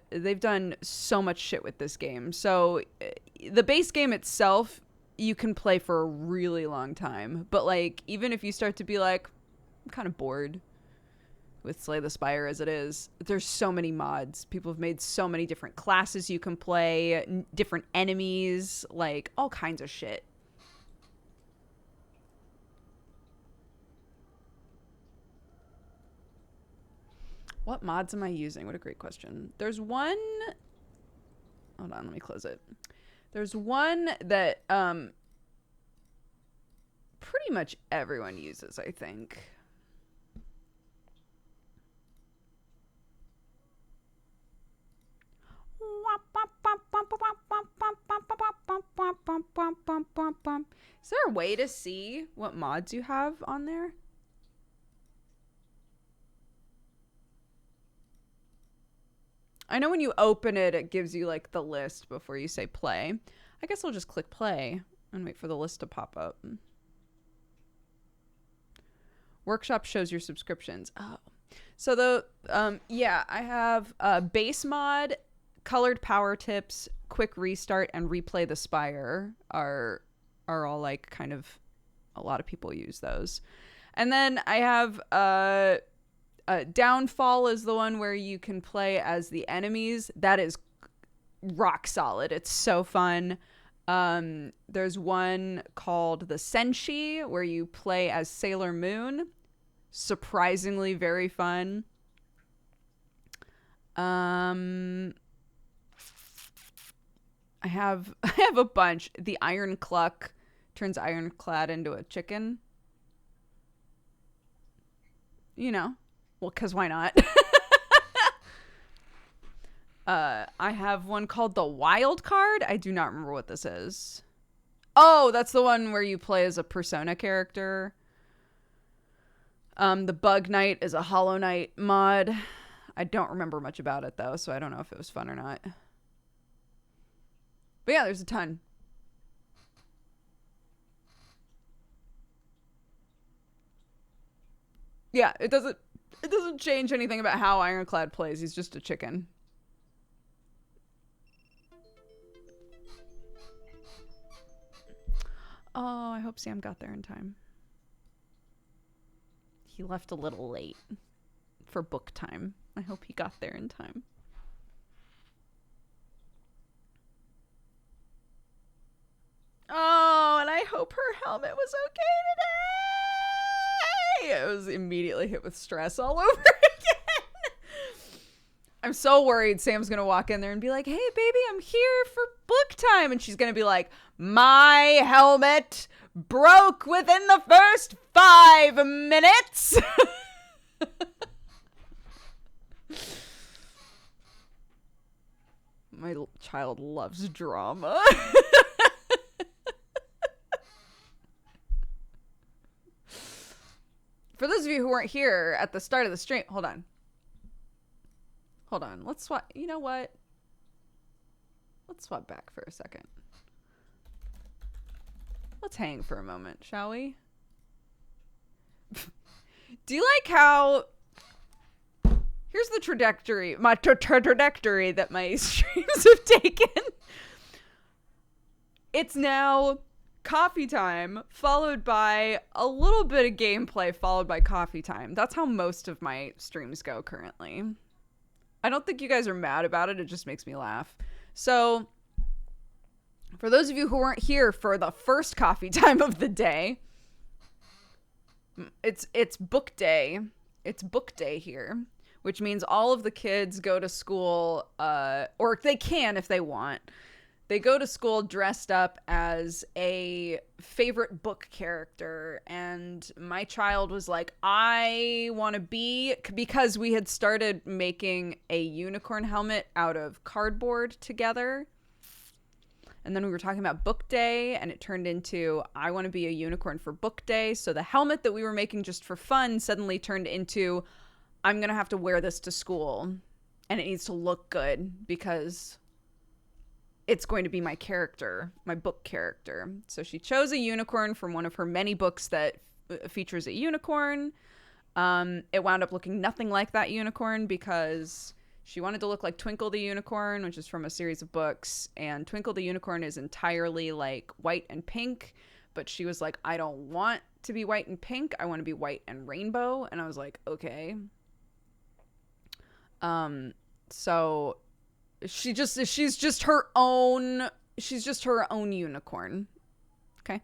They've done so much shit with this game. So the base game itself, you can play for a really long time. But like, even if you start to be like, I'm kind of bored with Slay the Spire as it is, there's so many mods. People have made so many different classes you can play, different enemies, like all kinds of shit. What mods am I using? What a great question. There's one... Hold on, let me close it. There's one that pretty much everyone uses, I think. Is there a way to see what mods you have on there? I know when you open it, it gives you like the list before you say play. I guess I'll just click play and wait for the list to pop up. Workshop shows your subscriptions. Oh, so the yeah, I have base mod, colored power tips, quick restart, and replay the Spire are all like kind of a lot of people use those. And then I have Downfall is the one where you can play as the enemies. That is rock solid. It's so fun. There's one called the Senshi where you play as Sailor Moon. Surprisingly very fun. I have a bunch. The Iron Cluck turns Ironclad into a chicken. You know. Well, because why not? I have one called the Wild Card. I do not remember what this is. Oh, that's the one where you play as a Persona character. The Bug Knight is a Hollow Knight mod. I don't remember much about it, though, so I don't know if it was fun or not. But yeah, there's a ton. Yeah, it doesn't change anything about how Ironclad plays. He's just a chicken. Oh, I hope Sam got there in time. He left a little late for book time. I hope he got there in time. Oh, and I hope her helmet was okay I was immediately hit with stress all over again. I'm so worried Sam's going to walk in there and be like, hey, baby, I'm here for book time. And she's going to be like, my helmet broke within the first 5 minutes. My child loves drama. For those of you who weren't here at the start of the stream, hold on. Let's swap. You know what? Let's swap back for a second. Let's hang for a moment, shall we? Do you like how... Here's the trajectory, my trajectory that my streams have taken. It's now coffee time, followed by a little bit of gameplay, followed by coffee time. That's how most of my streams go currently. I don't think you guys are mad about it. It just makes me laugh. So, for those of you who weren't here for the first coffee time of the day, it's book day. It's book day here, which means all of the kids go to school, or they can if they want. They go to school dressed up as a favorite book character, and my child was like, I want to be, because we had started making a unicorn helmet out of cardboard together. And then we were talking about book day, and it turned into, I want to be a unicorn for book day. So the helmet that we were making just for fun suddenly turned into, I'm going to have to wear this to school, and it needs to look good because it's going to be my character, my book character. So she chose a unicorn from one of her many books that features a unicorn. It wound up looking nothing like that unicorn because she wanted to look like Twinkle the Unicorn, which is from a series of books. And Twinkle the Unicorn is entirely like white and pink. But she was like, I don't want to be white and pink. I want to be white and rainbow. And I was like, okay. So she's just her own unicorn. Okay.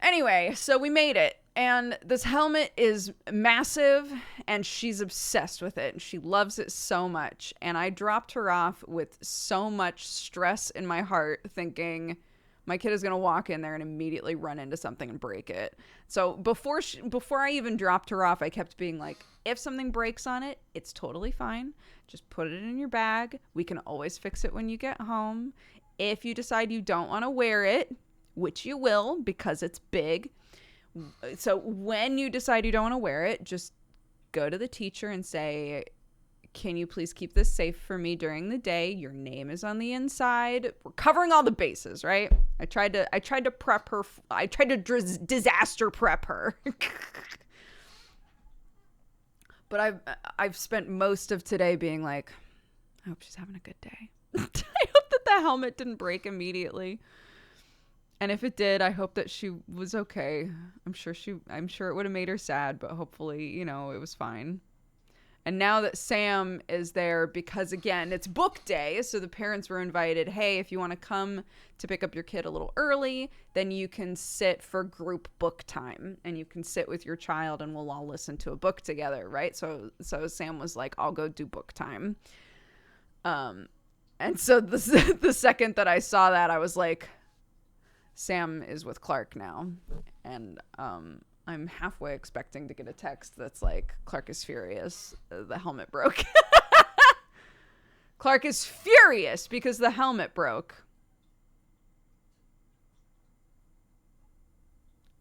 Anyway, so we made it, and this helmet is massive, and she's obsessed with it, and she loves it so much. And I dropped her off with so much stress in my heart, thinking my kid is going to walk in there and immediately run into something and break it. So before I even dropped her off, I kept being like, if something breaks on it, it's totally fine. Just put it in your bag. We can always fix it when you get home. If you decide you don't want to wear it, which you will because it's big. So when you decide you don't want to wear it, just go to the teacher and say, can you please keep this safe for me during the day? Your name is on the inside. We're covering all the bases, right? I tried to prep her. I tried to disaster prep her. But I've spent most of today being like, I hope she's having a good day. I hope that the helmet didn't break immediately. And if it did, I hope that she was okay. I'm sure it would have made her sad, but hopefully, it was fine. And now that Sam is there, because again, it's book day, so the parents were invited, hey, if you want to come to pick up your kid a little early, then you can sit for group book time, and you can sit with your child and we'll all listen to a book together, right? So Sam was like, I'll go do book time. And so the second that I saw that, I was like, Sam is with Clark now. And I'm halfway expecting to get a text that's like, Clark is furious. The helmet broke. Clark is furious because the helmet broke.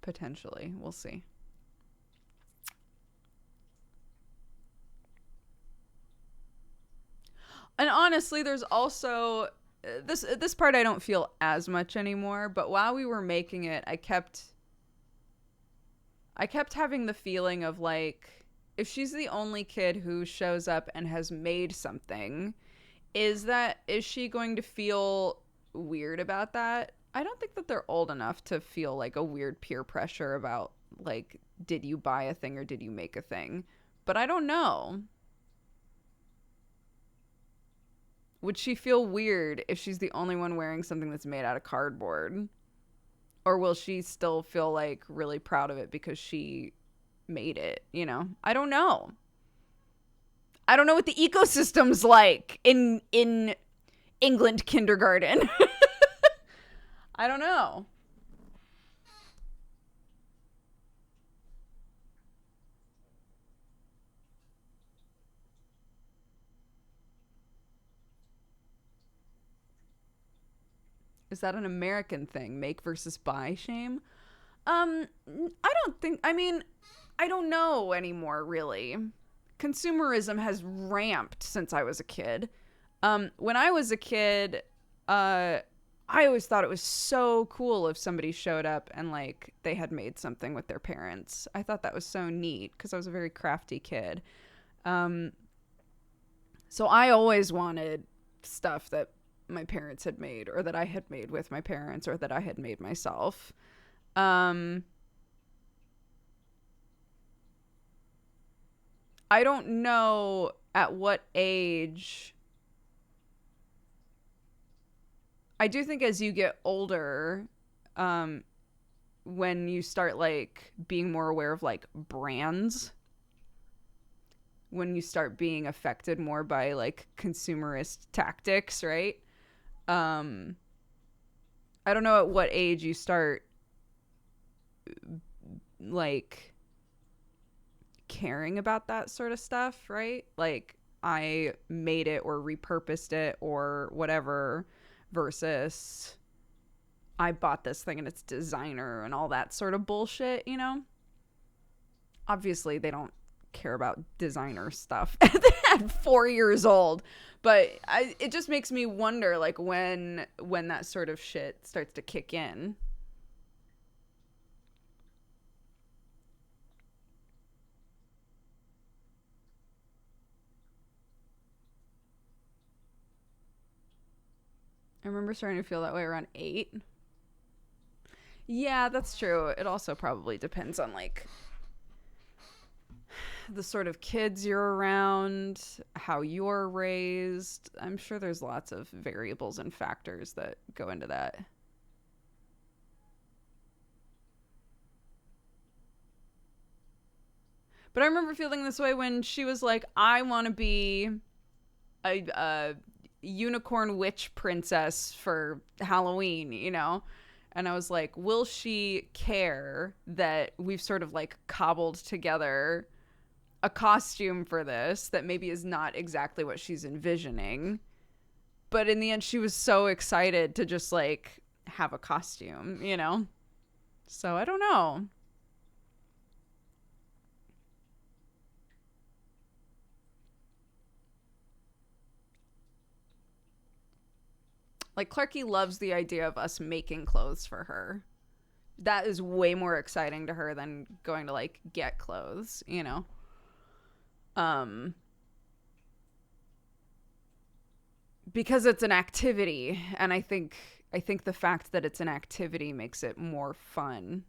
Potentially. We'll see. And honestly, there's also... This part I don't feel as much anymore, but while we were making it, I kept having the feeling of like, if she's the only kid who shows up and has made something, is she going to feel weird about that? I don't think that they're old enough to feel like a weird peer pressure about like, did you buy a thing or did you make a thing? But I don't know. Would she feel weird if she's the only one wearing something that's made out of cardboard? Or will she still feel like really proud of it because she made it, you know? I don't know. I don't know what the ecosystem's like in England kindergarten. I don't know. Is that an American thing? Make versus buy shame? I don't think, I mean, I don't know anymore, really. Consumerism has ramped since I was a kid. When I was a kid, uh, I always thought it was so cool if somebody showed up and like they had made something with their parents. I thought that was so neat because I was a very crafty kid. Um, so I always wanted stuff that my parents had made or that I had made with my parents or that I had made myself. Um, I don't know at what age. I do think as you get older, um, when you start like being more aware of like brands, when you start being affected more by like consumerist tactics, right? Um, I don't know at what age you start like caring about that sort of stuff, right? Like I made it or repurposed it or whatever versus I bought this thing and it's designer and all that sort of bullshit, you know? Obviously, they don't care about designer stuff at 4 years old, but it just makes me wonder, like, when that sort of shit starts to kick in. I remember starting to feel that way around 8. Yeah, that's true. It also probably depends on like the sort of kids you're around, how you're raised. I'm sure there's lots of variables and factors that go into that. But I remember feeling this way when she was like, I want to be a unicorn witch princess for Halloween, you know? And I was like, will she care that we've sort of like cobbled together a costume for this that maybe is not exactly what she's envisioning? But in the end, she was so excited to just like have a costume, you know? So I don't know. Like, Clarky loves the idea of us making clothes for her. That is way more exciting to her than going to like get clothes, you know? Um, because it's an activity, and I think the fact that it's an activity makes it more fun.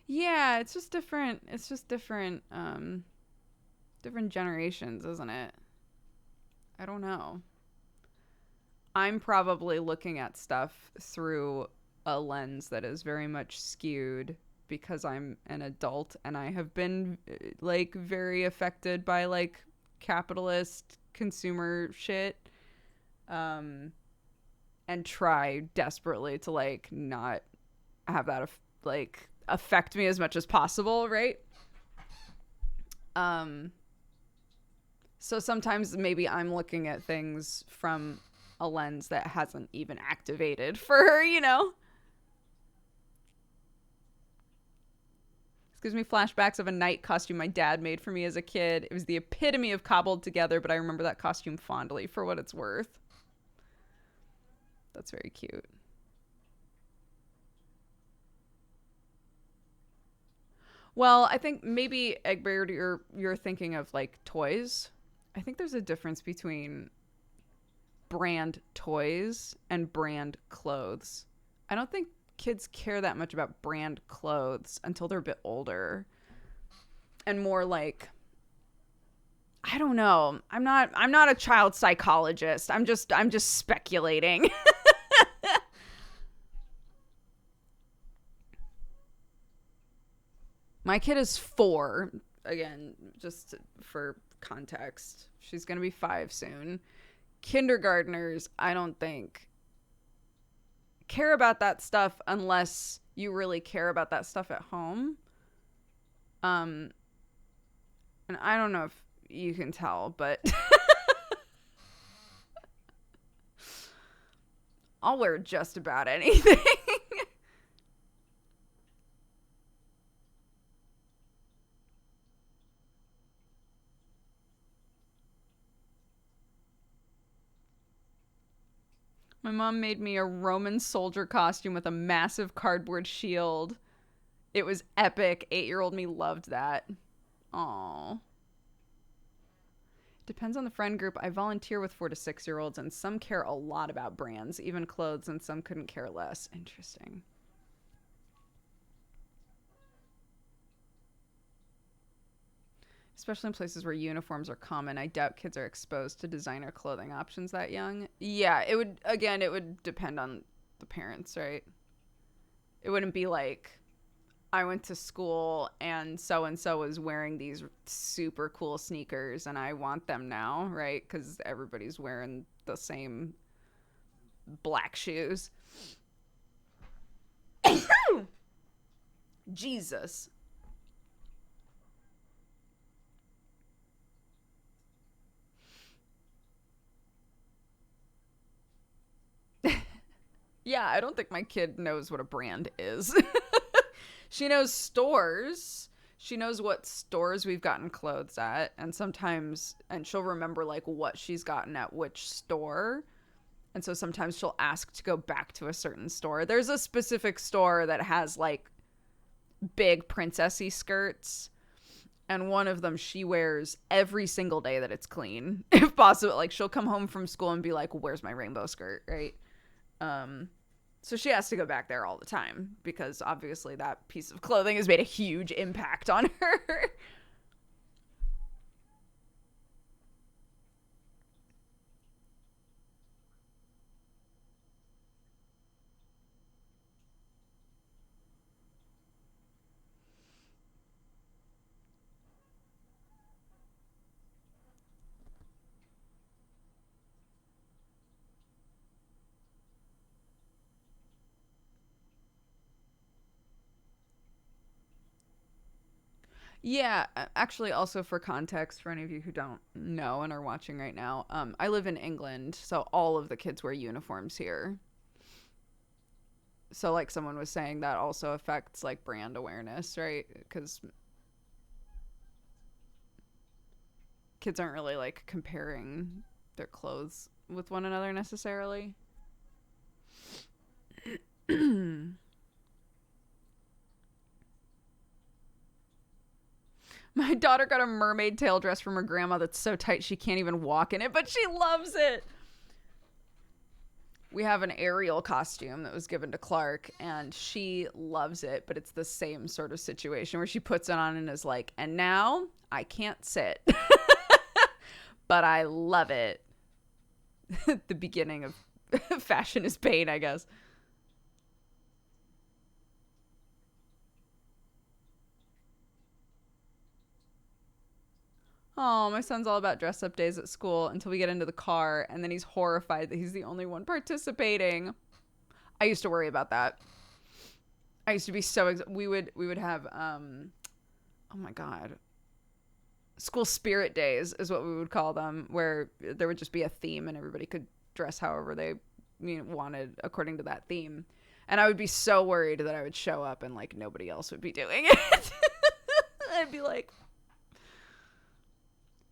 Yeah, it's just different. It's just different different generations, isn't it? I don't know. I'm probably looking at stuff through a lens that is very much skewed because I'm an adult and I have been like very affected by like capitalist consumer shit. Um and try desperately to like not have that like affect me as much as possible, right? Um so sometimes maybe I'm looking at things from a lens that hasn't even activated for her, you know? This gives me flashbacks of a night costume my dad made for me as a kid. It was the epitome of cobbled together, but I remember that costume fondly for what it's worth. That's very cute. Well, I think maybe Egbert, you're thinking of like toys. I think there's a difference between brand toys and brand clothes. I don't think kids care that much about brand clothes until they're a bit older and more like I don't know. I'm not a child psychologist. I'm just speculating. My kid is 4. Again, just for context. She's going to be 5 soon. Kindergartners, I don't think care about that stuff unless you really care about that stuff at home. Um and I don't know if you can tell, but I'll wear just about anything. My mom made me a Roman soldier costume with a massive cardboard shield. It was epic. 8-year-old me loved that. Aww. Depends on the friend group. I volunteer with 4 to 6-year-olds, and some care a lot about brands, even clothes, and some couldn't care less. Interesting. Especially in places where uniforms are common, I doubt kids are exposed to designer clothing options that young. Yeah, it would depend on the parents, right? It wouldn't be like I went to school and so was wearing these super cool sneakers and I want them now, right? Because everybody's wearing the same black shoes. Jesus. Yeah, I don't think my kid knows what a brand is. She knows stores. She knows what stores we've gotten clothes at, and sometimes, and she'll remember like what she's gotten at which store. And so sometimes she'll ask to go back to a certain store. There's a specific store that has like big princessy skirts, and one of them she wears every single day that it's clean, if possible. Like she'll come home from school and be like, "Where's my rainbow skirt?" Right? So she has to go back there all the time because obviously that piece of clothing has made a huge impact on her. Yeah, actually, also for context, for any of you who don't know and are watching right now, I live in England, so all of the kids wear uniforms here. So, like someone was saying, that also affects like brand awareness, right? Because kids aren't really like comparing their clothes with one another necessarily. My daughter got a mermaid tail dress from her grandma that's so tight she can't even walk in it, but she loves it. We have an Ariel costume that was given to Clark, and she loves it, but it's the same sort of situation where she puts it on and is like, and now I can't sit. But I love it. The beginning of fashion is pain, I guess. Oh, my son's all about dress up days at school until we get into the car, and then he's horrified that he's the only one participating. I used to worry about that. I used to be so we would have oh my god, school spirit days is what we would call them, where there would just be a theme and everybody could dress however they wanted according to that theme. And I would be so worried that I would show up and like nobody else would be doing it. I'd be like,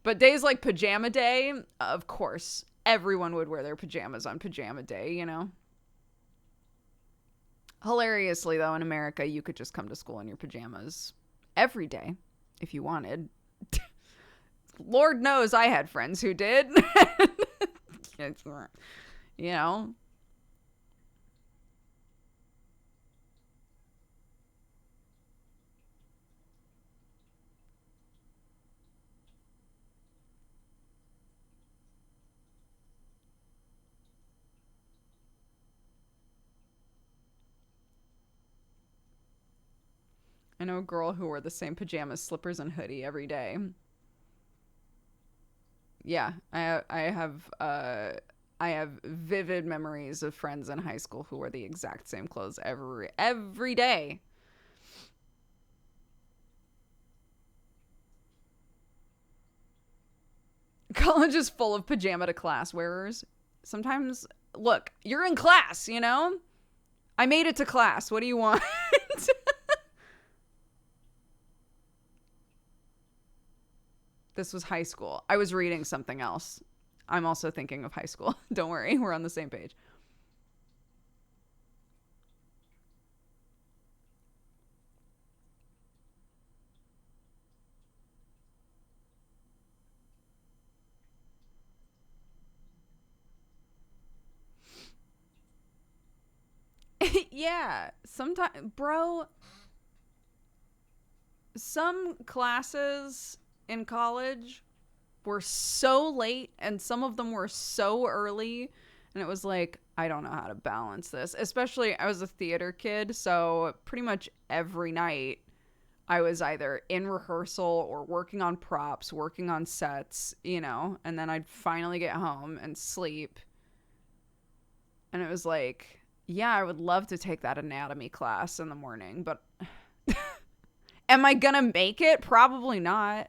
but days like pajama day, of course, everyone would wear their pajamas on pajama day, you know? Hilariously, though, in America, you could just come to school in your pajamas every day if you wanted. Lord knows I had friends who did. You know? I know a girl who wore the same pajamas, slippers, and hoodie every day. Yeah, I have vivid memories of friends in high school who wore the exact same clothes every day. College is full of pajama to class wearers. Sometimes, look, you're in class, you know? I made it to class. What do you want? This was high school. I was reading something else. I'm also thinking of high school. Don't worry, we're on the same page. Yeah, sometimes, bro, some classes in college were so late and some of them were so early, and it was like, I don't know how to balance this. Especially, I was a theater kid, so pretty much every night I was either in rehearsal or working on props, working on sets, and then I'd finally get home and sleep. And it was like, yeah, I would love to take that anatomy class in the morning, but am I gonna make it? Probably not.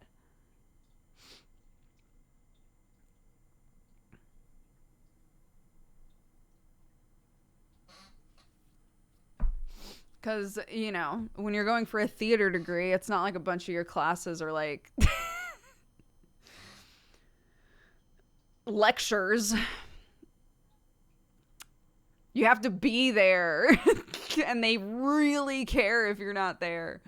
Because, when you're going for a theater degree, it's not like a bunch of your classes are like lectures. You have to be there. And they really care if you're not there.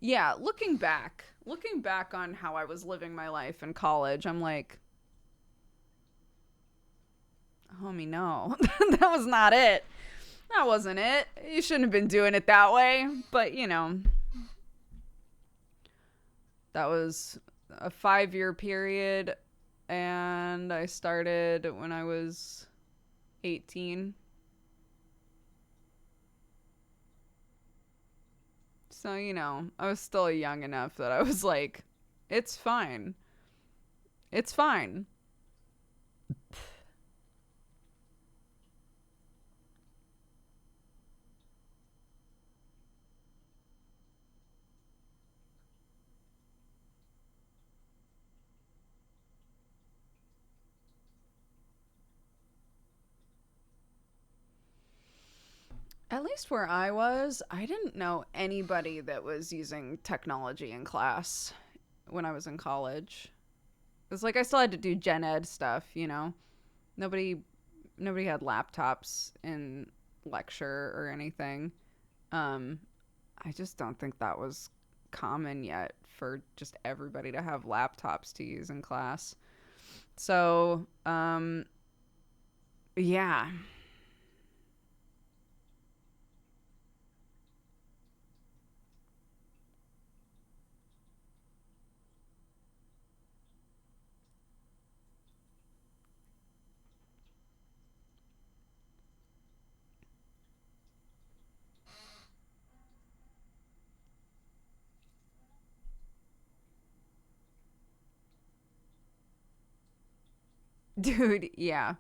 Yeah, looking back on how I was living my life in college, I'm like, homie, no. That was not it. That wasn't it. You shouldn't have been doing it that way. But, that was a 5-year period, and I started when I was 18. So, I was still young enough that I was like, it's fine. It's fine. At least where I was, I didn't know anybody that was using technology in class when I was in college. It's like I still had to do gen ed stuff. Nobody nobody had laptops in lecture or anything. Um I just don't think that was common yet for just everybody to have laptops to use in class. So, yeah. Dude, yeah.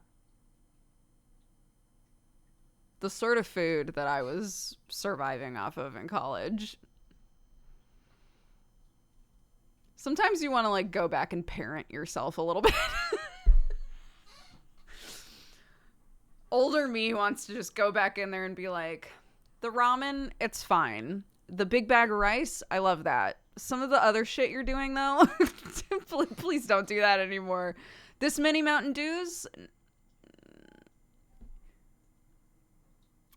The sort of food that I was surviving off of in college. Sometimes you want to like go back and parent yourself a little bit. Older me wants to just go back in there and be like, the ramen, it's fine. The big bag of rice, I love that. Some of the other shit you're doing though, please don't do that anymore. This many Mountain Dews,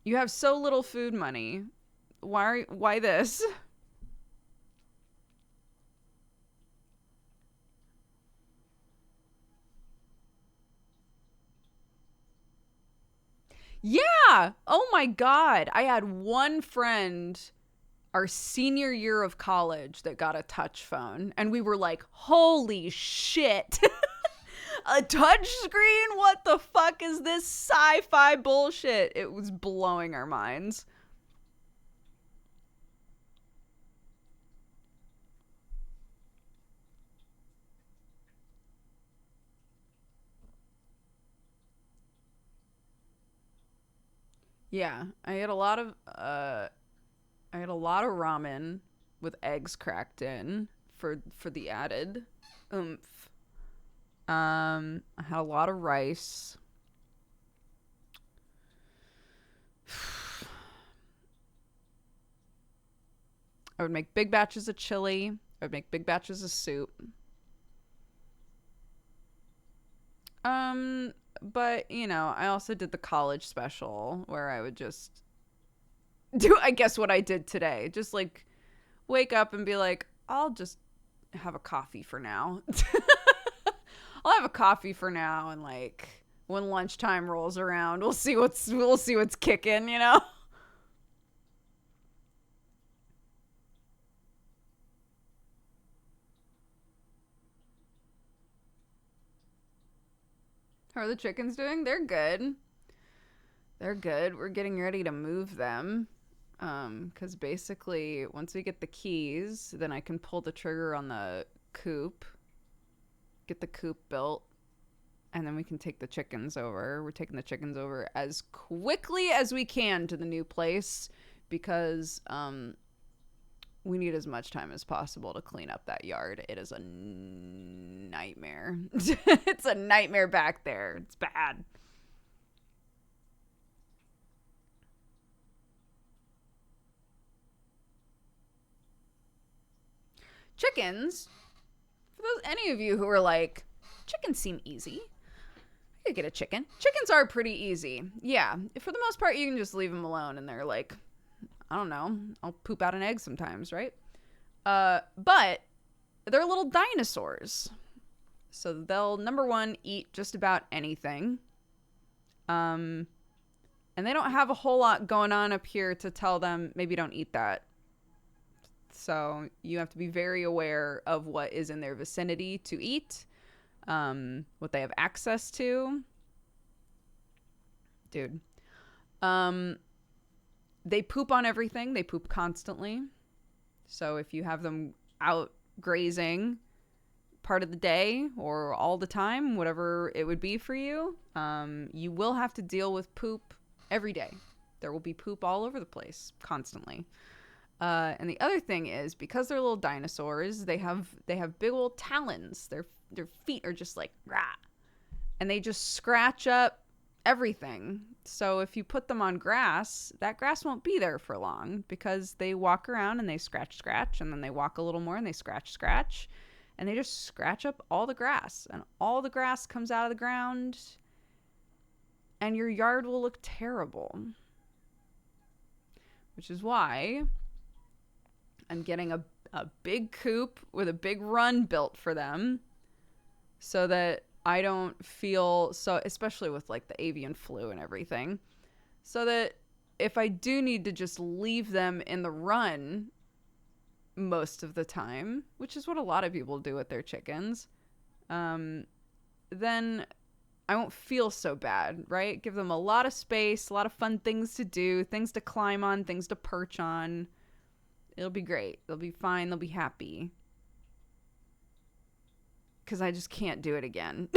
you have so little food money. Why this? Yeah. Oh my God. I had one friend our senior year of college that got a touch phone, and we were like, holy shit. A touch screen? What the fuck is this sci-fi bullshit? It was blowing our minds. Yeah, I had a lot of ramen with eggs cracked in for the added oomph. I had a lot of rice. I would make big batches of chili. I would make big batches of soup. Um, but you know, I also did the college special where I would just do, I guess, what I did today. Just like wake up and be like, I'll just have a coffee for now. I'll have a coffee for now, and like when lunchtime rolls around, we'll see what's kicking, you know? How are the chickens doing? They're good. They're good. We're getting ready to move them. Because basically, once we get the keys, then I can pull the trigger on the coop, get the coop built, and then we can take the chickens over. We're taking the chickens over as quickly as we can to the new place because we need as much time as possible to clean up that yard. It is a nightmare. It's a nightmare back there. It's bad. Chickens, for those any of you who are like, chickens seem easy. I could get a chicken. Chickens are pretty easy. Yeah, for the most part, you can just leave them alone, and they're like, I don't know, I'll poop out an egg sometimes, right? But they're little dinosaurs, so they'll number one eat just about anything. Um, and they don't have a whole lot going on up here to tell them maybe don't eat that. So you have to be very aware of what is in their vicinity to eat, what they have access to. Dude. Um, they poop on everything. They poop constantly. So if you have them out grazing part of the day or all the time, whatever it would be for you, you will have to deal with poop every day. There will be poop all over the place constantly. And the other thing is, because they're little dinosaurs, they have big old talons. Their feet are just like rah, and they just scratch up everything. So if you put them on grass, that grass won't be there for long because they walk around and they scratch, and then they walk a little more and they scratch, and they just scratch up all the grass, and all the grass comes out of the ground, and your yard will look terrible. Which is why I'm getting a big coop with a big run built for them so that I don't feel so, especially with like the avian flu and everything, so that if I do need to just leave them in the run most of the time, which is what a lot of people do with their chickens, then I won't feel so bad, right? Give them a lot of space, a lot of fun things to do, things to climb on, things to perch on. It'll be great. They'll be fine. They'll be happy. Because I just can't do it again.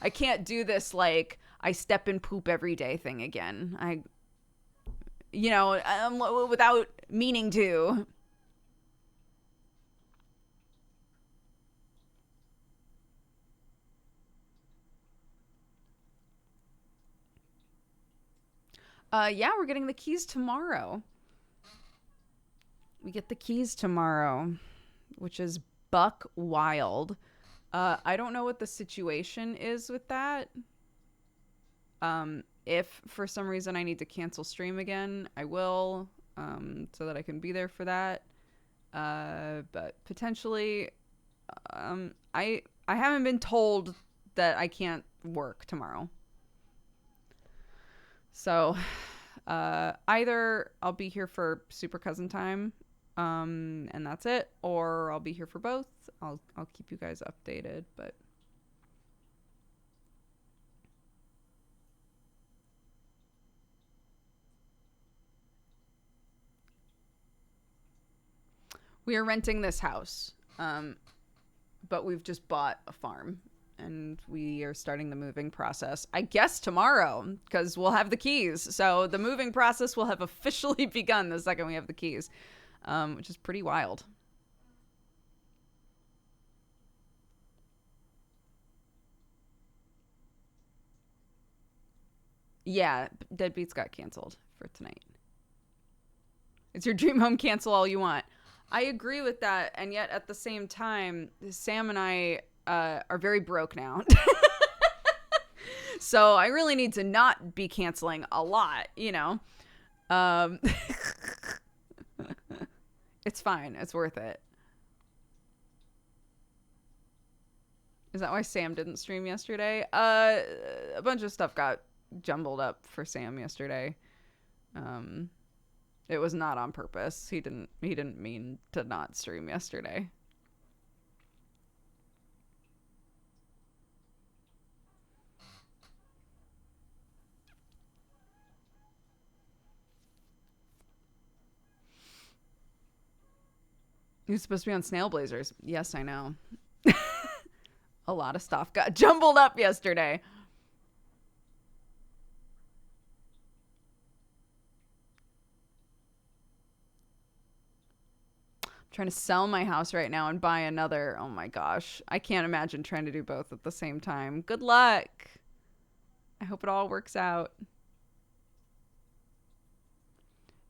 I can't do this like I step in poop every day thing again. Without meaning to. Yeah, we're getting the keys tomorrow. We get the keys tomorrow, which is buck wild. I don't know what the situation is with that. If for some reason I need to cancel stream again, I will, so that I can be there for that. But potentially, I haven't been told that I can't work tomorrow. So either I'll be here for super cousin time, and that's it, or I'll be here for both. I'll keep you guys updated, but we are renting this house. But we've just bought a farm and we are starting the moving process, I guess, tomorrow, because we'll have the keys. So the moving process will have officially begun the second we have the keys, which is pretty wild. Yeah, Deadbeats got canceled for tonight. It's your dream home, cancel all you want. I agree with that, and yet at the same time, Sam and I are very broke now. So I really need to not be canceling a lot, you know. Um, it's fine. It's worth it. Is that why Sam didn't stream yesterday? A bunch of stuff got jumbled up for Sam yesterday. It was not on purpose. He didn't mean to not stream yesterday. He was supposed to be on Snail Blazers. Yes, I know. A lot of stuff got jumbled up yesterday. I'm trying to sell my house right now and buy another. Oh my gosh. I can't imagine trying to do both at the same time. Good luck. I hope it all works out.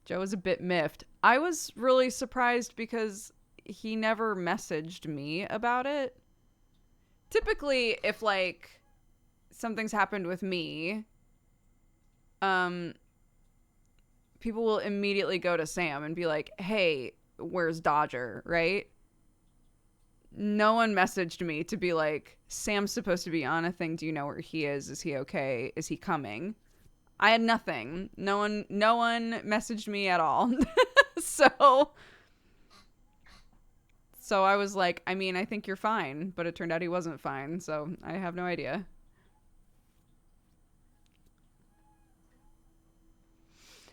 Joe was a bit miffed. I was really surprised because he never messaged me about it. Typically, if like something's happened with me, people will immediately go to Sam and be like, "Hey, where's Dodger?" Right? No one messaged me to be like, "Sam's supposed to be on a thing. Do you know where he is? Is he okay? Is he coming?" I had nothing. No one messaged me at all. so I was like, I mean, I think you're fine, but it turned out he wasn't fine, so I have no idea.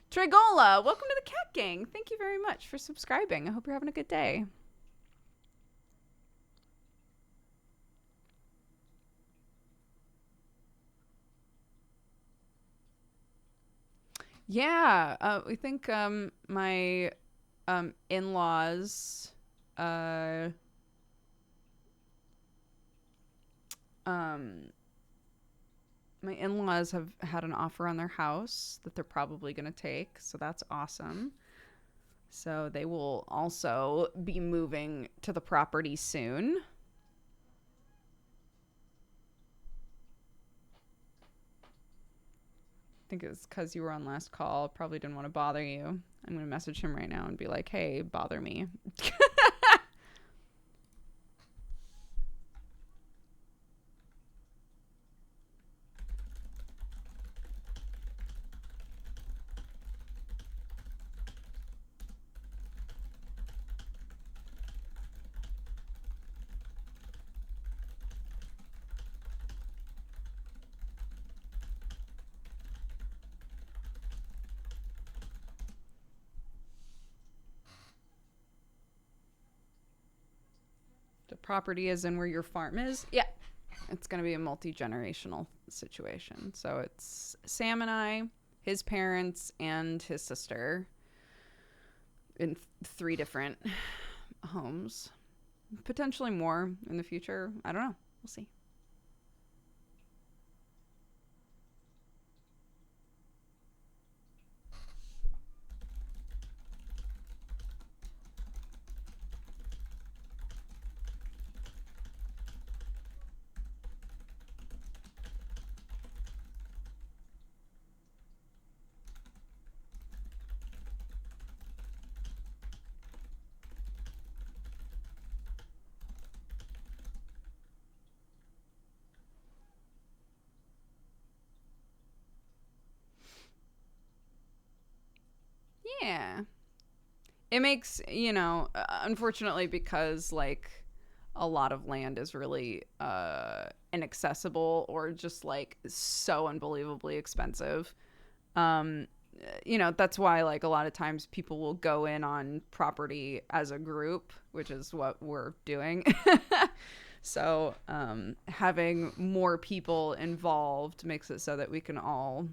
Trigola, welcome to the Cat Gang. Thank you very much for subscribing. I hope you're having a good day. Yeah, we think my in-laws my in-laws have had an offer on their house that they're probably going to take, so that's awesome. So they will also be moving to the property soon. I think it was because you were on last call. Probably didn't want to bother you. I'm going to message him right now and be like, hey, bother me. The property is in where your farm is? Yeah. It's going to be a multi-generational situation. So it's Sam and I, his parents, and his sister in 3 different homes. Potentially more in the future. I don't know. We'll see. It makes, unfortunately, because like a lot of land is really inaccessible or just like so unbelievably expensive. Um, that's why like a lot of times people will go in on property as a group, which is what we're doing. So having more people involved makes it so that we can all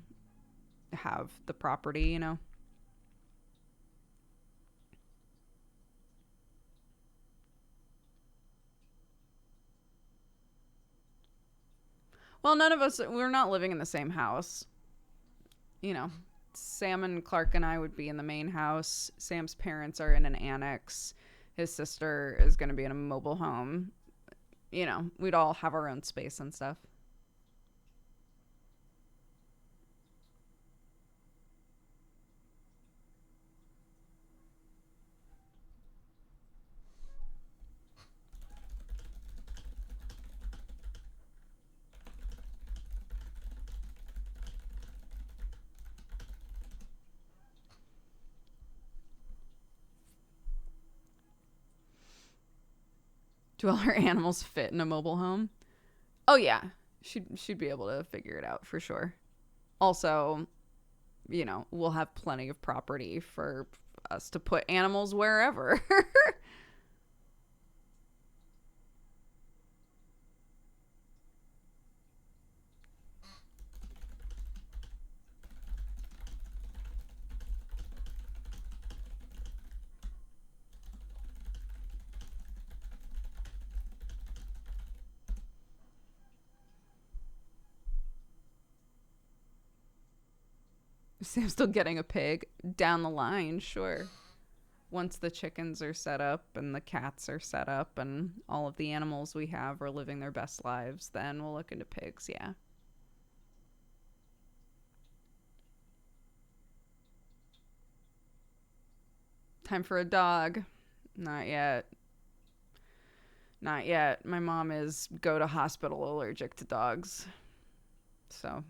have the property. Well, none of us, we're not living in the same house. you know, Sam and Clark and I would be in the main house. Sam's parents are in an annex. His sister is going to be in a mobile home. We'd all have our own space and stuff. Do all our animals fit in a mobile home? Oh yeah, she'd be able to figure it out for sure. Also, we'll have plenty of property for us to put animals wherever. Sam's still getting a pig down the line, sure. Once the chickens are set up and the cats are set up and all of the animals we have are living their best lives, then we'll look into pigs, yeah. Time for a dog. Not yet. Not yet. My mom is go to hospital allergic to dogs. So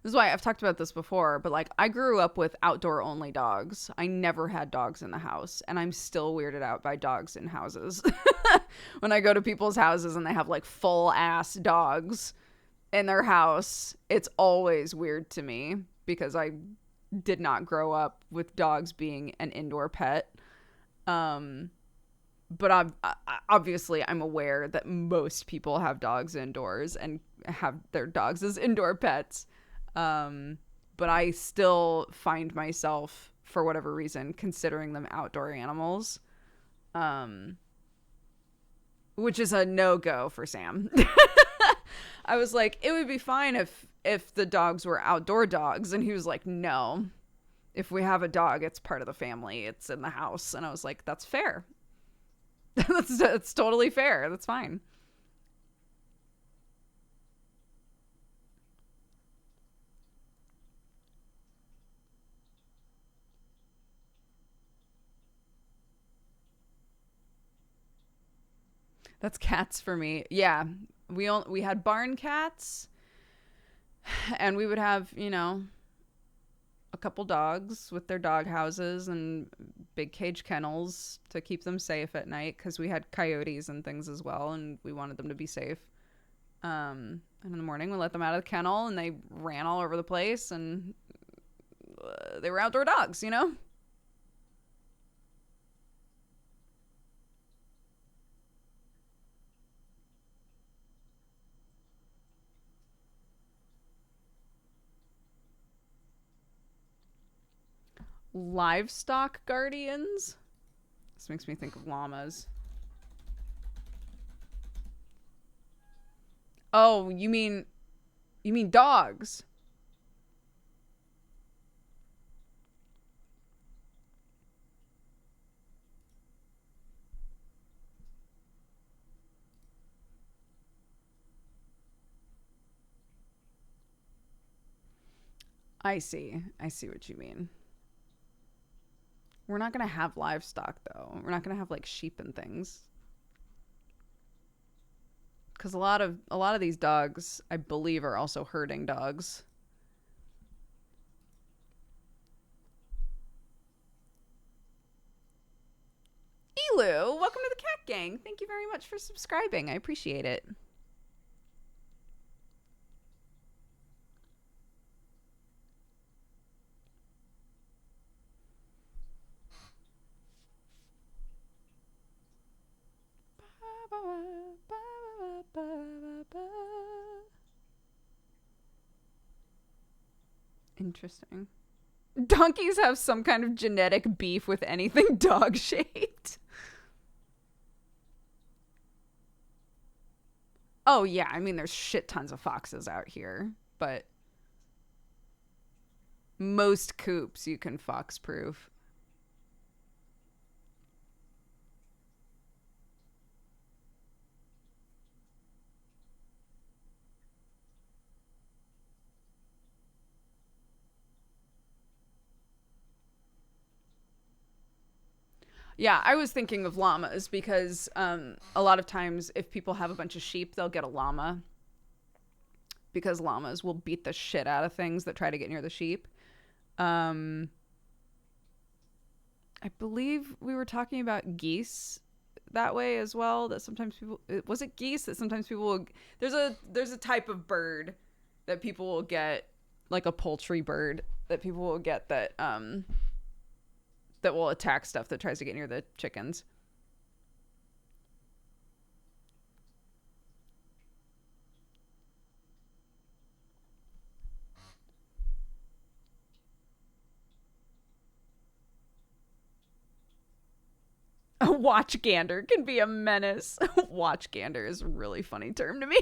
this is why I've talked about this before, but like I grew up with outdoor only dogs. I never had dogs in the house, and I'm still weirded out by dogs in houses. When I go to people's houses and they have like full ass dogs in their house, it's always weird to me because I did not grow up with dogs being an indoor pet. Um, but obviously, I'm aware that most people have dogs indoors and have their dogs as indoor pets. Um, but I still find myself, for whatever reason, considering them outdoor animals, um, which is a no go for Sam. I was like, it would be fine if the dogs were outdoor dogs, and he was like, no. If we have a dog, it's part of the family. It's in the house, and I was like, that's fair. That's totally fair. That's fine. That's cats for me. Yeah, we had barn cats, and we would have a couple dogs with their dog houses and big cage kennels to keep them safe at night because we had coyotes and things as well, and we wanted them to be safe. And in the morning, we let them out of the kennel, and they ran all over the place, and they were outdoor dogs. Livestock guardians. This makes me think of llamas. Oh, you mean dogs? I see. I see what you mean. We're not gonna have livestock though. We're not gonna have like sheep and things. Because a lot of these dogs, I believe, are also herding dogs. Elu, welcome to the Cat Gang. Thank you very much for subscribing. I appreciate it. Interesting. Donkeys have some kind of genetic beef with anything dog shaped. Oh, yeah. I mean, there's shit tons of foxes out here, but most coops you can fox proof. Yeah, I was thinking of llamas because a lot of times if people have a bunch of sheep, they'll get a llama because llamas will beat the shit out of things that try to get near the sheep. Um, I believe we were talking about geese that way as well. That sometimes people was it geese that sometimes people will, there's a type of bird that people will get, like a poultry bird that people will get that will attack stuff that tries to get near the chickens. A watch gander can be a menace. Watch gander is a really funny term to me.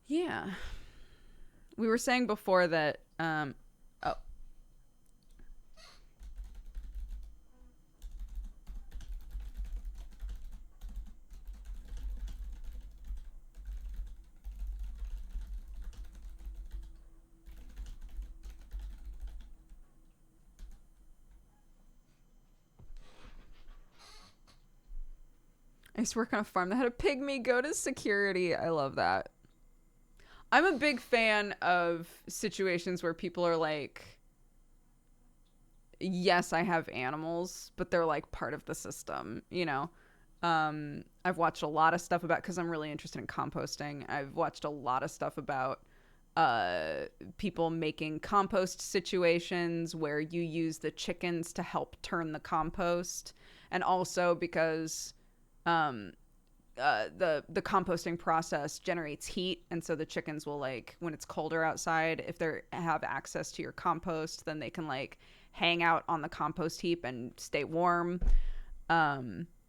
Yeah. We were saying before that oh, I used to work on a farm that had a pygmy go to security. I love that. I'm a big fan of situations where people are like, yes, I have animals, but they're like part of the system, you know? I've watched a lot of stuff about, because I'm really interested in composting. I've watched a lot of stuff about people making compost situations where you use the chickens to help turn the compost. And also because um, the composting process generates heat, and so the chickens will, like, when it's colder outside, if they have access to your compost, then they can like hang out on the compost heap and stay warm.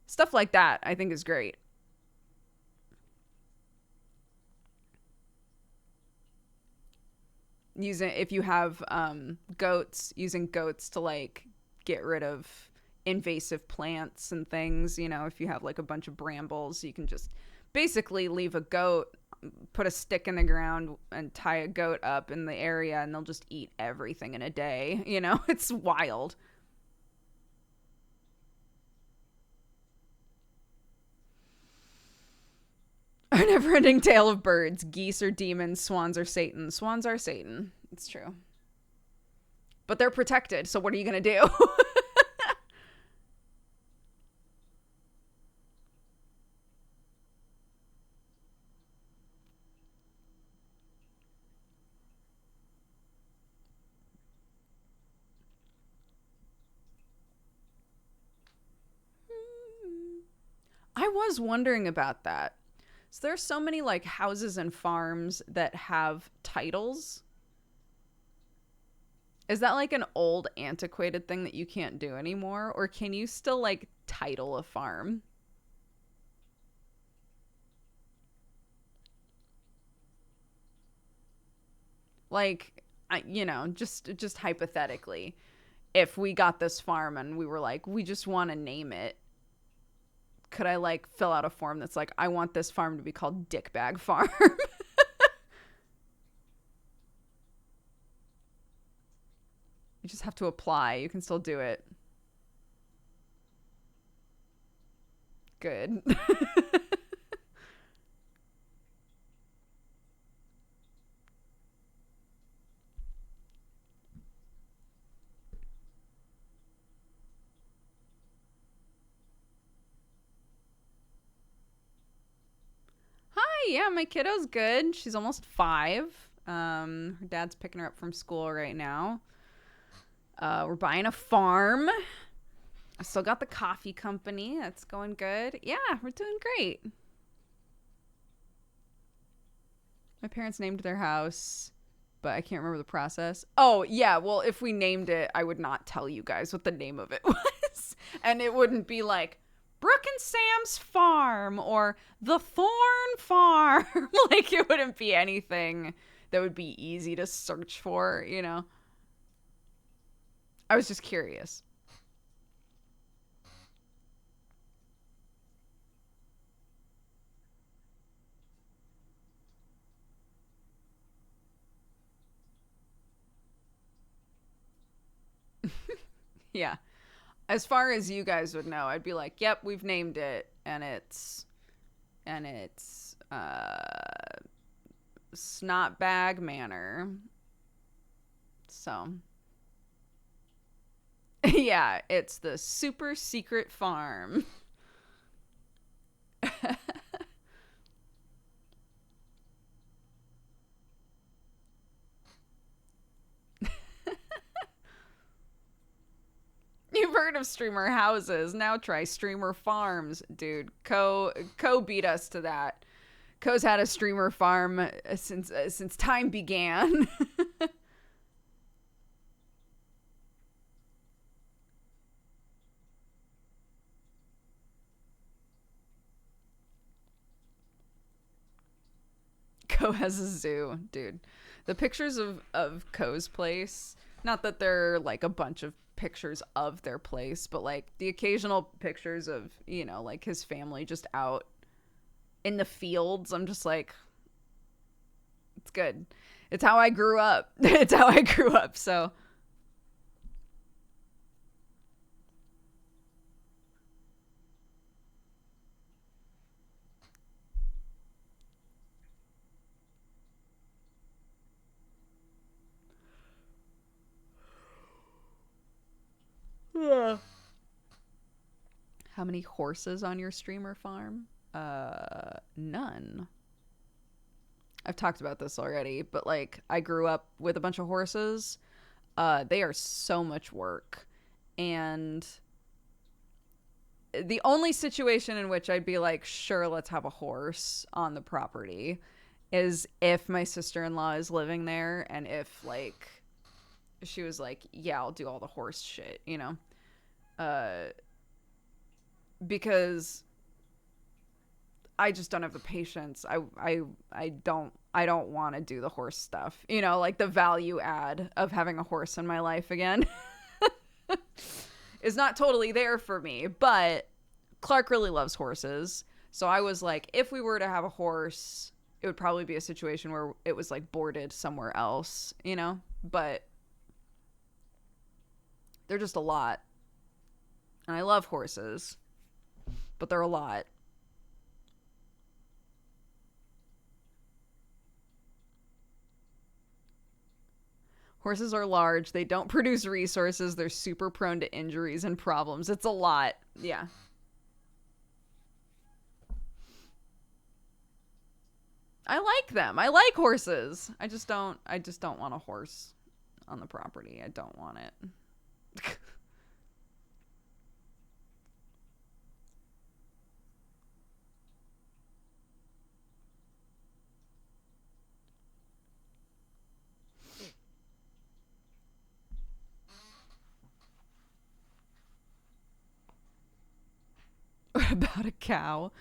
Stuff like that I think is great. Using, if you have goats, using goats to like get rid of invasive plants and things, you know, if you have like a bunch of brambles, you can just basically leave a goat, put a stick in the ground and tie a goat up in the area, and they'll just eat everything in a day, you know. It's wild. A never-ending tale of birds. Geese are demons, swans are Satan. Swans are Satan. It's true. But they're protected, so what are you going to do? I was wondering about that. So there's so many like houses and farms that have titles. Is that like an old antiquated thing that you can't do anymore, or can you still like title a farm? Like, you know, just hypothetically, if we got this farm and we were like, we just want to name it, could I like fill out a form that's like, I want this farm to be called Dickbag Farm? You just have to apply. You can still do it. Good. Hi, yeah, my kiddo's good. She's almost 5. Her dad's picking her up from school right now. We're buying a farm. I still got the coffee company. That's going good. Yeah, we're doing great. My parents named their house, but I can't remember the process. Oh, yeah, well, if we named it, I would not tell you guys what the name of it was. And it wouldn't be like Brooke and Sam's Farm or The Thorn Farm. Like, it wouldn't be anything that would be easy to search for, you know? I was just curious. Yeah. As far as you guys would know, I'd be like, "Yep, we've named it and it's Snotbag Manor." So, yeah, it's the super secret farm. You've heard of streamer houses. Now try streamer farms, dude. Co beat us to that. Co's had a streamer farm since time began. Co has a zoo, dude. The pictures of Co's place, not that they're like a bunch of pictures of their place, but like the occasional pictures of, you know, like his family just out in the fields. I'm just like, it's good. It's how I grew up. It's how I grew up. So yeah. How many horses on your streamer farm? None. I've talked about this already, but like I grew up with a bunch of horses. They are so much work. And the only situation in which I'd be like, sure, let's have a horse on the property is if my sister-in-law is living there and if like she was like, yeah, I'll do all the horse shit, you know? Uh, because I just don't have the patience. I don't want to do the horse stuff. You know, like the value add of having a horse in my life again is not totally there for me, but Clark really loves horses. So I was like, if we were to have a horse, it would probably be a situation where it was like boarded somewhere else, you know? But they're just a lot. And I love horses, but they're a lot. Horses are large. They don't produce resources. They're super prone to injuries and problems. It's a lot. Yeah. I like them. I like horses. I just don't want a horse on the property. I don't want it. What about a cow?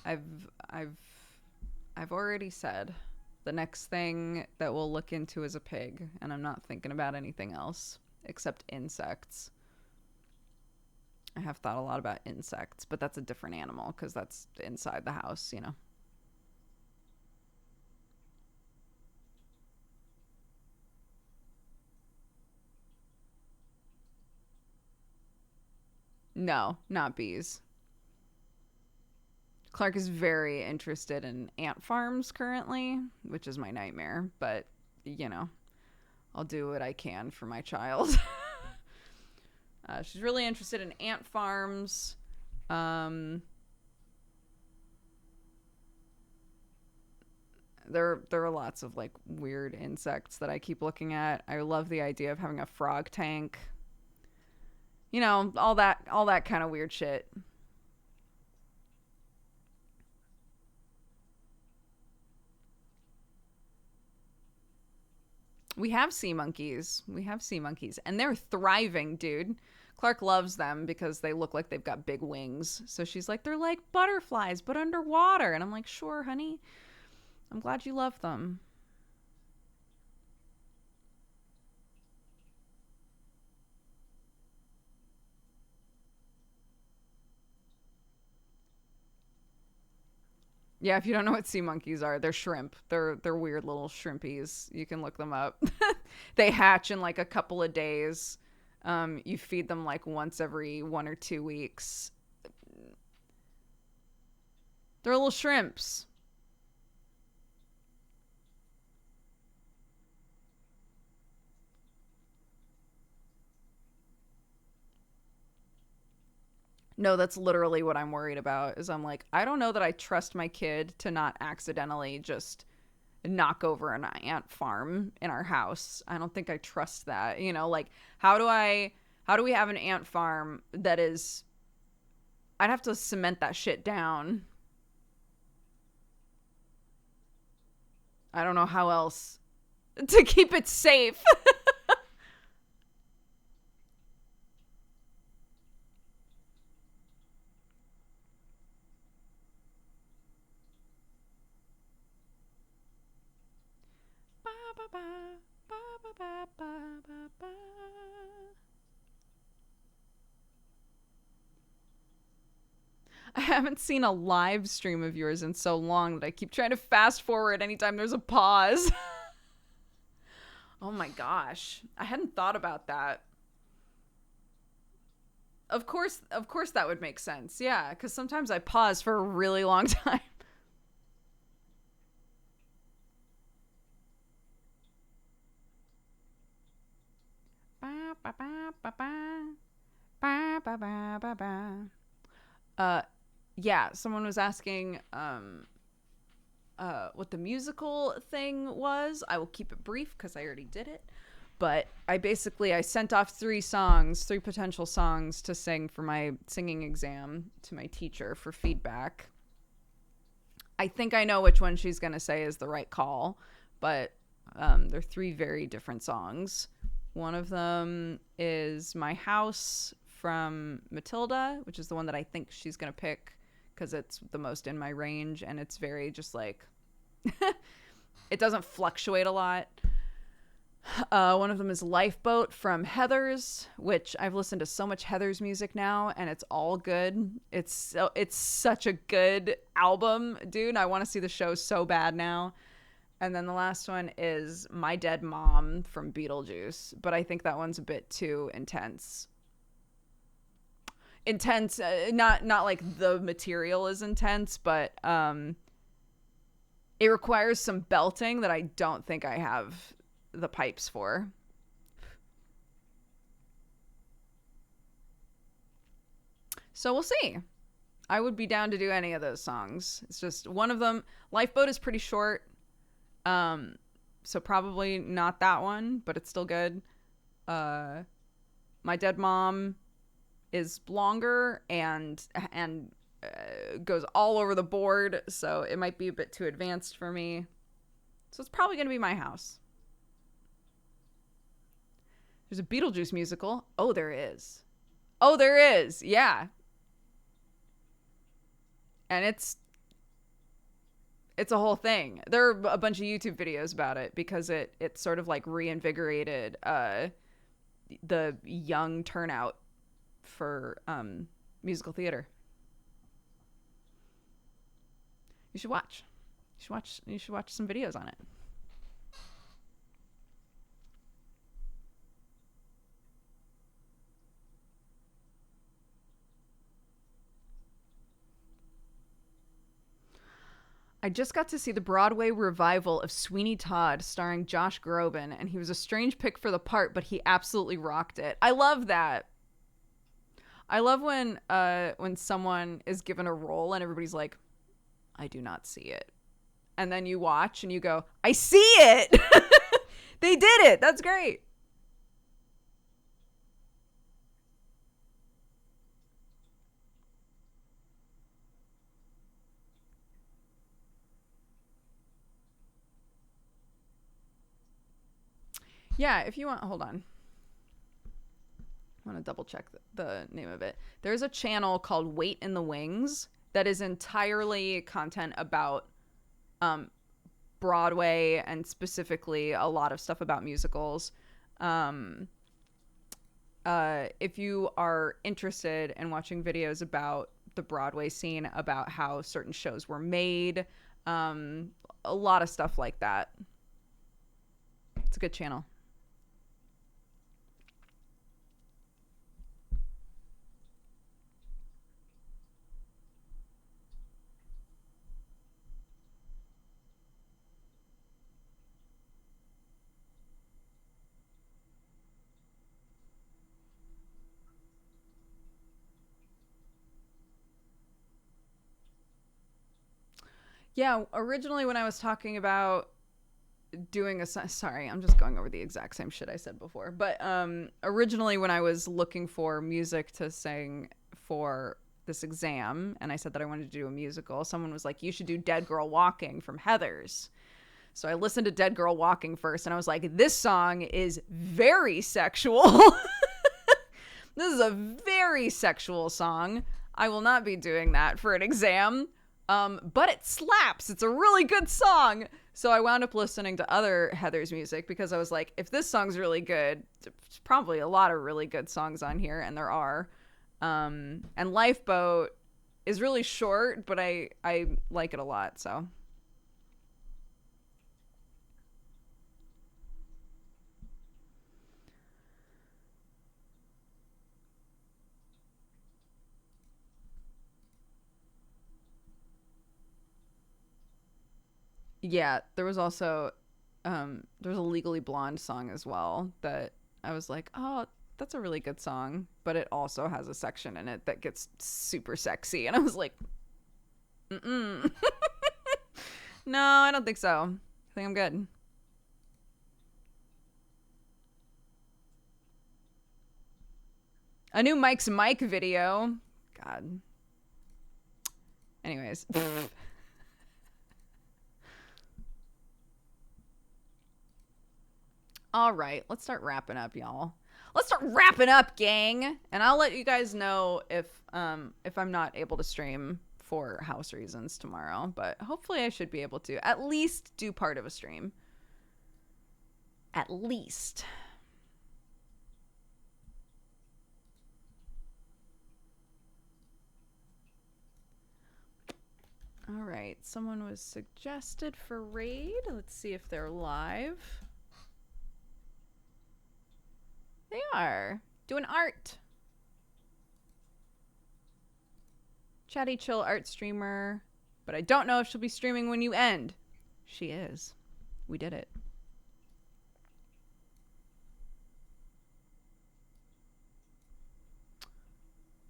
I've I've I've already said the next thing that we'll look into is a pig, and I'm not thinking about anything else. except insects. I have thought a lot about insects, but that's a different animal because that's inside the house, you know. No, not bees. Clark is very interested in ant farms currently, which is my nightmare, but you know, I'll do what I can for my child. She's really interested in ant farms. Um, there are lots of like weird insects that I keep looking at. I love the idea of having a frog tank. You know, all that kind of weird shit. We have sea monkeys. We have sea monkeys. And they're thriving, dude. Clark loves them because they look like they've got big wings. So she's like, they're like butterflies, but underwater. And I'm like, sure, honey. I'm glad you love them. Yeah, if you don't know what sea monkeys are, they're shrimp. They're weird little shrimpies. You can look them up. They hatch in like a couple of days. You feed them like once every 1 or 2 weeks. They're little shrimps. No, that's literally what I'm worried about. Is I'm like, I don't know that I trust my kid to not accidentally just knock over an ant farm in our house. I don't think I trust that. You know, like how do we have an ant farm that is I'd have to cement that shit down. I don't know how else to keep it safe. Ba, ba, ba, ba, ba, ba, ba, ba. I haven't seen a live stream of yours in so long that I keep trying to fast forward anytime there's a pause. Oh my gosh. I hadn't thought about that. Of course that would make sense. Yeah, cuz sometimes I pause for a really long time. Ba, ba, ba, ba, ba. Ba, ba, ba, ba, ba. Uh yeah, someone was asking what the musical thing was. I will keep it brief because I already did it. But I sent off three potential songs to sing for my singing exam to my teacher for feedback. I think I know which one she's going to say is the right call, but they're three very different songs. One of them is My House from Matilda, which is the one that I think she's going to pick because it's the most in my range and it's very just like it doesn't fluctuate a lot. One of them is Lifeboat from Heathers, which I've listened to so much Heathers music now, and it's all good. It's such a good album, dude. I want to see the show so bad now. And then the last one is My Dead Mom from Beetlejuice, but I think that one's a bit too intense. Intense, not like the material is intense, but it requires some belting that I don't think I have the pipes for. So we'll see. I would be down to do any of those songs. It's just one of them. Lifeboat is pretty short. So probably not that one, but it's still good. My Dead Mom is longer and goes all over the board, so it might be a bit too advanced for me. So it's probably going to be My House. There's a Beetlejuice musical. Oh, there is. Oh, there is. Yeah. And it's a whole thing. There are a bunch of YouTube videos about it because it sort of like reinvigorated the young turnout for musical theater. You should watch. You should watch some videos on it. I just got to see the Broadway revival of Sweeney Todd starring Josh Groban, and he was a strange pick for the part, but he absolutely rocked it. I love that. I love when someone is given a role and everybody's like, I do not see it. And then you watch and you go, I see it. They did it. That's great. Yeah, if you want, hold on. I want to double check the name of it. There's a channel called Wait in the Wings that is entirely content about Broadway and specifically a lot of stuff about musicals. If you are interested in watching videos about the Broadway scene, about how certain shows were made, a lot of stuff like that. It's a good channel. Yeah, originally when I was talking about doing sorry, I'm just going over the exact same shit I said before. But originally when I was looking for music to sing for this exam and I said that I wanted to do a musical, someone was like, you should do Dead Girl Walking from Heathers. So I listened to Dead Girl Walking first and I was like, this song is very sexual. This is a very sexual song. I will not be doing that for an exam. But it slaps. It's a really good song. So I wound up listening to other Heather's music because I was like, if this song's really good, there's probably a lot of really good songs on here, and there are. And Lifeboat is really short, but I like it a lot, so. Yeah, there was also there was a Legally Blonde song as well that I was like, oh, that's a really good song, but it also has a section in it that gets super sexy, and I was like, mm-mm. No, I don't think so. I think I'm good. A new Mike's Mike video. God. Anyways. All right, let's start wrapping up, y'all. Let's start wrapping up, gang. And I'll let you guys know if I'm not able to stream for house reasons tomorrow, but hopefully I should be able to at least do part of a stream. At least. All right, someone was suggested for raid. Let's see if they're live. They are doing art. Chatty chill art streamer, but I don't know if she'll be streaming when you end. She is. We did it.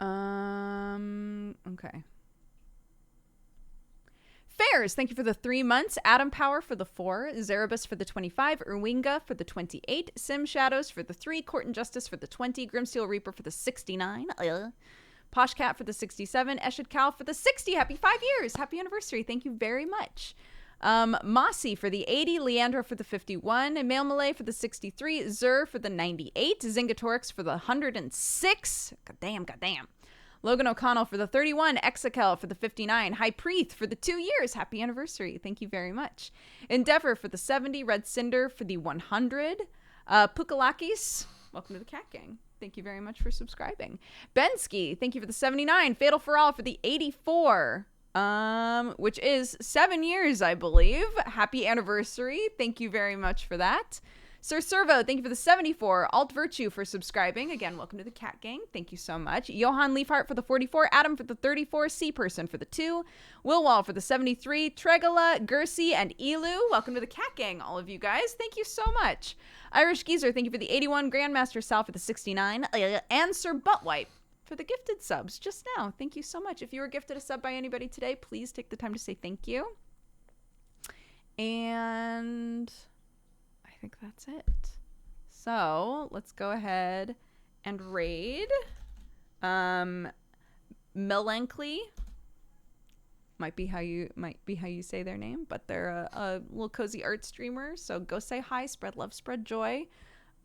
Okay. Fairs, thank you for the 3 months. Atom Power for the 4. Zerebus for the 25. Urwinga for the 28. Sim Shadows for the 3. Court and Justice for the 20. Grimsteel Reaper for the 69. Poshcat for the 67. Eshid Cow for the 60. Happy 5 years. Happy anniversary. Thank you very much. Mossy for the 80. Leandro for the 51. Mail Malay for the 63. Zur for the 98. Zingatorix for the 106. Goddamn. Logan O'Connell for the 31, Exakel for the 59, High Preeth for the 2 years. Happy anniversary. Thank you very much. Endeavor for the 70, Red Cinder for the 100, Pukalakis, welcome to the Cat Gang. Thank you very much for subscribing. Bensky, thank you for the 79. Fatal for All for the 84. Which is 7 years, I believe. Happy anniversary. Thank you very much for that. Sir Servo, thank you for the 74. Alt Virtue for subscribing. Again, welcome to the Cat Gang. Thank you so much. Johan Leafheart for the 44. Adam for the 34. C Person for the 2. Willwall for the 73. Tregala, Gersey, and Elu. Welcome to the Cat Gang, all of you guys. Thank you so much. Irish Geezer, thank you for the 81. Grandmaster Sal for the 69. And Sir Buttwipe for the gifted subs just now. Thank you so much. If you were gifted a sub by anybody today, please take the time to say thank you. And I think that's it. So let's go ahead and raid. Melancholy might be how you say their name, but they're a little cozy art streamer. So go say hi, spread love, spread joy.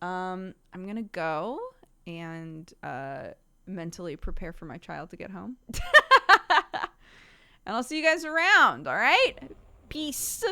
I'm gonna go and mentally prepare for my child to get home. And I'll see you guys around. All right, peace.